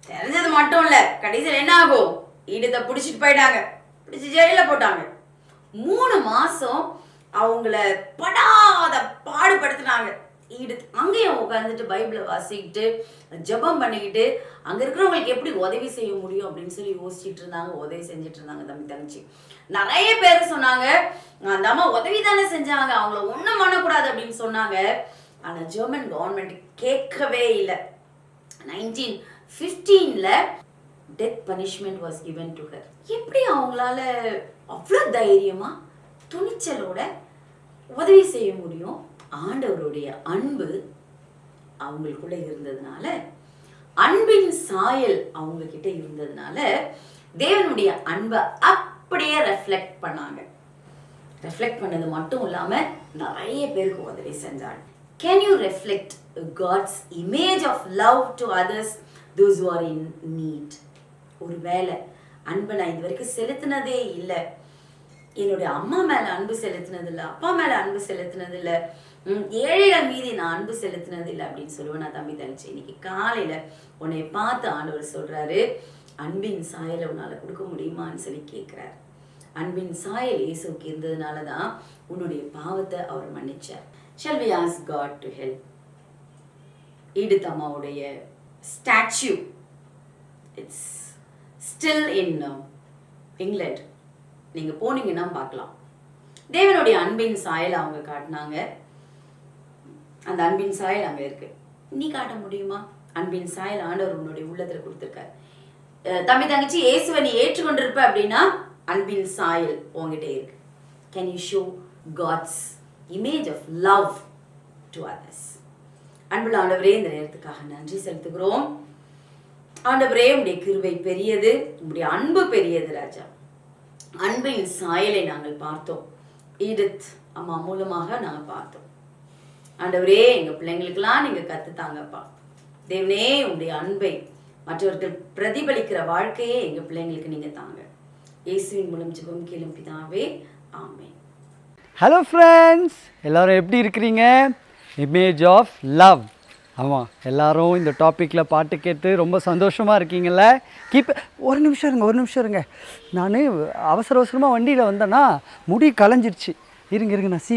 தெரிஞ்சது மட்டும் இல்லை, கடைசியில் என்ன ஆகும், ஈடுத்தை பிடிச்சிட்டு போயிட்டாங்க, பிடிச்சி ஜெயிலில் போட்டாங்க. 3 மாதம் அவங்கள படாத பாடுபடுத்தினாங்க. ஈடுத் அங்கேயும் உட்காந்துட்டு பைபிளை வாசிக்கிட்டு ஜெபம் பண்ணிக்கிட்டு அங்கே இருக்கிறவங்களுக்கு எப்படி உதவி செய்ய முடியும் அப்படின்னு சொல்லி யோசிச்சுட்டு இருந்தாங்க, உதவி செஞ்சுட்டு இருந்தாங்க தம்பி தங்கச்சி. நிறைய பேர் சொன்னாங்க அந்த அம்மா உதவி தானே செஞ்சாங்க, அவங்கள ஒன்றும் பண்ணக்கூடாது அப்படின்னு சொன்னாங்க. ஆனால் ஜெர்மன் கவர்மெண்ட் கேட்கவே இல்லை. 1915ல death punishment was given to her. எப்படி அவங்களால அவ்வளோ தைரியமா துணிச்சலோட உதவி செய்ய முடியும்? ஆண்டவருடைய அன்பு அவங்களுக்குள்ள இருந்ததுனால, அன்பின் சாயல் அவங்க கிட்ட இருந்ததுனால தேவனுடைய அன்பை அப்படியே ரெஃப்ளெக்ட் பண்ணாங்க. ரெஃப்ளெக்ட் பண்ணது மட்டும் இல்லாம நிறைய பேருக்கு உதவி செஞ்சாங்க. Can you reflect God's image of love to others, those who are in need? ஒரு வேலை அன்பை நான் இது வரைக்கும் செலுத்தினதே இல்லை, என்னுடைய அம்மா மேல அன்பு செலுத்தினது இல்லை, அப்பா மேல அன்பு செலுத்தினது இல்லை, ஏழைகள் மீது நான் அன்பு செலுத்தினது இல்லை அப்படின்னு சொல்லுவேன். நான் தம்பி தங்கச்சி, இன்னைக்கு காலையில உன்னை பார்த்து ஆண்டவர் சொல்றாரு, அன்பின் சாயலை உன்னால கொடுக்க முடியுமான்னு சொல்லி கேட்கிறார். அன்பின் சாயல் இயேசுக்கு இருந்ததுனால தான் உன்னுடைய பாவத்தை அவர் மன்னிச்சார். Shall we ask God to help? ஈடுத் அம்மாவுடைய statue, it's still in England. நீங்க போனீங்கன்னா பார்க்கலாம். தேவனுடைய அன்பின் சாயல் அவங்க காட்டினாங்க. அந்த அன்பின் சாயல் அங்க இருக்கு. நீ காட்ட முடியுமா? அன்பின் சாயல் ஆண்டவர் உன்னுடைய உள்ளத்துல கொடுத்துருக்காரு. தம்பி தங்கச்சி, இயேசுவை நீ ஏற்றுக்கொண்டிருப்ப அப்படின்னா அன்பின் சாயல் உங்ககிட்ட இருக்கு. Can you show God's image of love to others? அன்புள்ள ஆண்டவரே, இந்த நேரத்துக்காக நன்றி செலுத்துகிறோம். ஆண்டவரே, உடைய கிருபை பெரியது, உடைய அன்பு பெரியது ராஜா. அன்பின் சாயலை நாங்கள் பார்த்தோம், ஈடுத் அம்மா மூலமாக நாங்கள் பார்த்தோம். ஆண்டவரே, எங்க பிள்ளைங்களுக்கெல்லாம் நீங்க கத்துத்தாங்கப்பா. தேவனே, உடைய அன்பை மற்றவர்கள் பிரதிபலிக்கிற வாழ்க்கையே எங்க பிள்ளைங்களுக்கு நீங்க தாங்க. இயேசுவின் மூலம் ஜெபம் கேளும் பிதாவே, ஆமென். ஹலோ ஃப்ரெண்ட்ஸ், எல்லோரும் எப்படி இருக்கிறீங்க? Image of love. ஆமாம், எல்லோரும் இந்த டாப்பிக்கில் பாட்டு கேட்டு ரொம்ப சந்தோஷமாக இருக்கீங்கள? ஒரு நிமிஷம் இருங்க. நான் அவசரமாக வண்டியில் வந்தேன்னா முடி கலைஞ்சிருச்சு. இருங்க நான்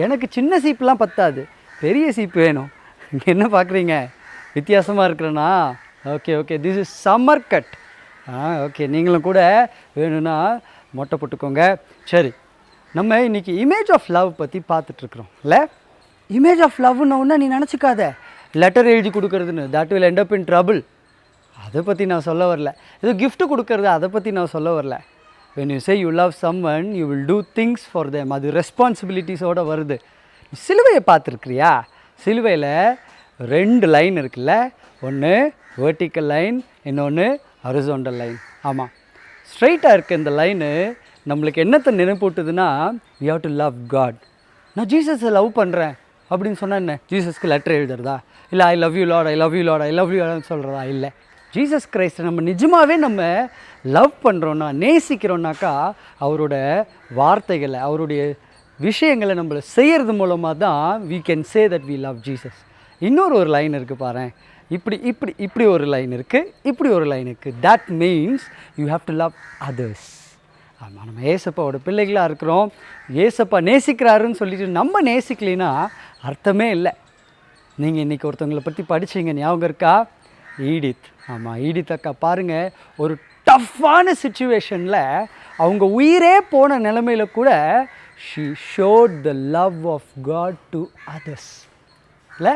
எனக்கு சின்ன சீப்புலாம் பத்தாது, பெரிய சீப்பு வேணும். என்ன பார்க்குறீங்க, வித்தியாசமாக இருக்கிறேன்னா? Okay, this is summer cut. Okay, நீங்களும் கூட வேணும்னா மொட்டை போட்டுக்கோங்க. சரி, நம்ம இன்றைக்கி இமேஜ் ஆஃப் லவ் பற்றி பார்த்துட்ருக்குறோம் இல்லை? இமேஜ் ஆஃப் லவ்னு நீ நினச்சிக்காத லெட்டர் எழுதி கொடுக்குறதுன்னு, that will end up in trouble. அதை பற்றி நான் சொல்ல வரல. இது கிஃப்ட்டு கொடுக்கறது, அதை பற்றி நான் சொல்ல வரல. when you say you love someone, you will do things for them. அது ரெஸ்பான்சிபிலிட்டிஸோடு வருது. சிலுவையை பார்த்துருக்குறியா? சிலுவையில் 2 லைன் இருக்குல்ல, ஒன்று வெர்டிக்கல் லைன், இன்னொன்று ஹரிசாண்டல் லைன். ஆமாம், ஸ்ட்ரைட்டாக இருக்க இந்த லைனு நம்மளுக்கு என்னத்தை நினைப்பூட்டுதுன்னா, we have to love God. நான் ஜீசஸை லவ் பண்ணுறேன் அப்படின்னு சொன்னால் என்ன, ஜீசஸ்க்கு லெட்டர் எழுதுறதா, இல்லை I love you lord, I love you lord, I love you லார்ட்னு சொல்கிறதா? இல்லை. ஜீசஸ் கிரைஸ்ட்டை நம்ம நிஜமாகவே நம்ம லவ் பண்ணுறோன்னா, நேசிக்கிறோன்னாக்கா, அவரோட வார்த்தைகளை, அவருடைய விஷயங்களை நம்மளை செய்கிறது மூலமாக தான் we can say that we love Jesus. இன்னொரு லைன் இருக்குது பாரு, இப்படி இப்படி இப்படி ஒரு லைன் இருக்குது, இப்படி ஒரு லைன் இருக்குது. That means you have to love others. ஆமாம், நம்ம ஏசப்பாவோட பிள்ளைகளாக இருக்கிறோம், ஏசப்பா நேசிக்கிறாருன்னு சொல்லிட்டு நம்ம நேசிக்கலைன்னா அர்த்தமே இல்லை. நீங்கள் இன்றைக்கி ஒருத்தவங்களை பற்றி படிச்சீங்க, ஞாபகம் இருக்கா? ஈடித். ஆமாம், ஈடித் அக்கா பாருங்கள், ஒரு டஃப்பான சுச்சுவேஷனில் அவங்க உயிரே போன நிலமையில் கூட she showed the love of God to others. இல்லை,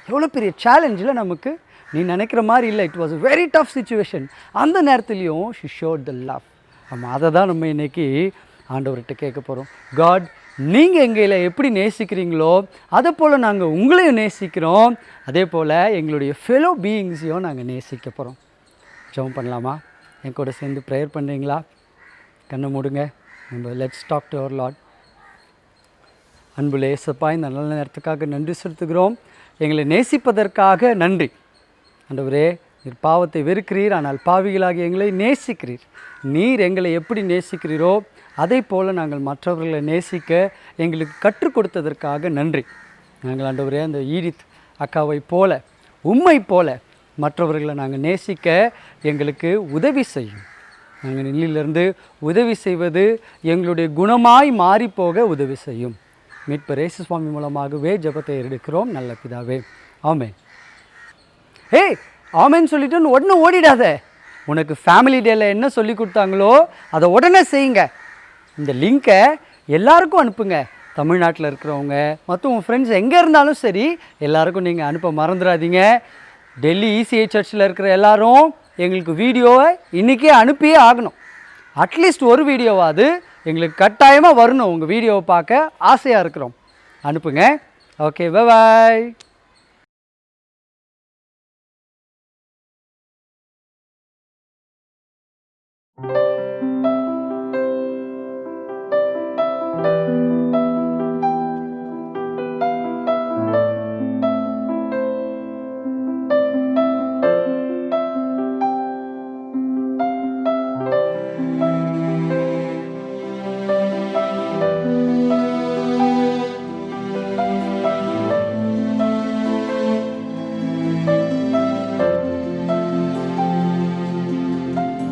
எவ்வளோ பெரிய சேலஞ்சில் நமக்கு, நீ நினைக்கிற மாதிரி இல்லை, it was a very tough situation. அந்த நேரத்துலையும் she showed the love. ஆமாம், அதை தான் நம்ம இன்றைக்கி ஆண்டவர்கிட்ட கேட்க போகிறோம். காட், நீங்கள் எங்களை எப்படி நேசிக்கிறீங்களோ அதை போல் நாங்கள் உங்களையும் நேசிக்கிறோம், அதே போல் எங்களுடைய ஃபெலோ பீயிங்ஸையும் நாங்கள் நேசிக்க போகிறோம். ஜெபம் பண்ணலாமா? என் கூட சேர்ந்து ப்ரேயர் பண்ணுறீங்களா? கண்ணை மூடுங்க. நம்ம let's talk to our Lord. அன்புள்ள ஏசப்பா, இந்த நல்ல நேரத்துக்காக நன்றி செலுத்துகிறோம். எங்களை நேசிப்பதற்காக நன்றி. ஆண்டவரே, நீர் பாவத்தை வெறுக்கிறீர், ஆனால் பாவிகளாகி எங்களை நேசிக்கிறீர். நீர் எங்களை எப்படி நேசிக்கிறீரோ அதை போல் நாங்கள் மற்றவர்களை நேசிக்க எங்களுக்கு கற்றுக் கொடுத்ததற்காக நன்றி. நாங்கள் ஆண்டவரே, அந்த ஈடித் அக்காவை போல, உம்மை போல மற்றவர்களை நாங்கள் நேசிக்க எங்களுக்கு உதவி செய்யும். நாங்கள் நிலையிலிருந்து உதவி செய்வது எங்களுடைய குணமாய் மாறிப்போக உதவி செய்யும். மீட்பர் இயேசு சுவாமி மூலமாகவே ஜெபத்தை எடுக்கிறோம் நல்ல பிதாவே, ஆமென். ஏய், ஆமென்னு சொல்லிட்டு உடனே ஓடிடாத. உனக்கு ஃபேமிலி டேயில் என்ன சொல்லி கொடுத்தாங்களோ அதை உடனே செய்யுங்க. இந்த லிங்க்கை எல்லாருக்கும் அனுப்புங்க. தமிழ்நாட்டில் இருக்கிறவங்க மற்ற உங்கள் ஃப்ரெண்ட்ஸ் எங்கே இருந்தாலும் சரி, எல்லாருக்கும் நீங்கள் அனுப்ப மறந்துடாதீங்க. டெல்லி ECA சர்ச்சில் இருக்கிற எல்லாரும் எங்களுக்கு வீடியோவை இன்றைக்கே அனுப்பியே ஆகணும். அட்லீஸ்ட் ஒரு வீடியோவாவது எங்களுக்கு கட்டாயமாக வரணும். உங்கள் வீடியோவை பார்க்க ஆசையாக இருக்கிறோம். அனுப்புங்க. Okay, by.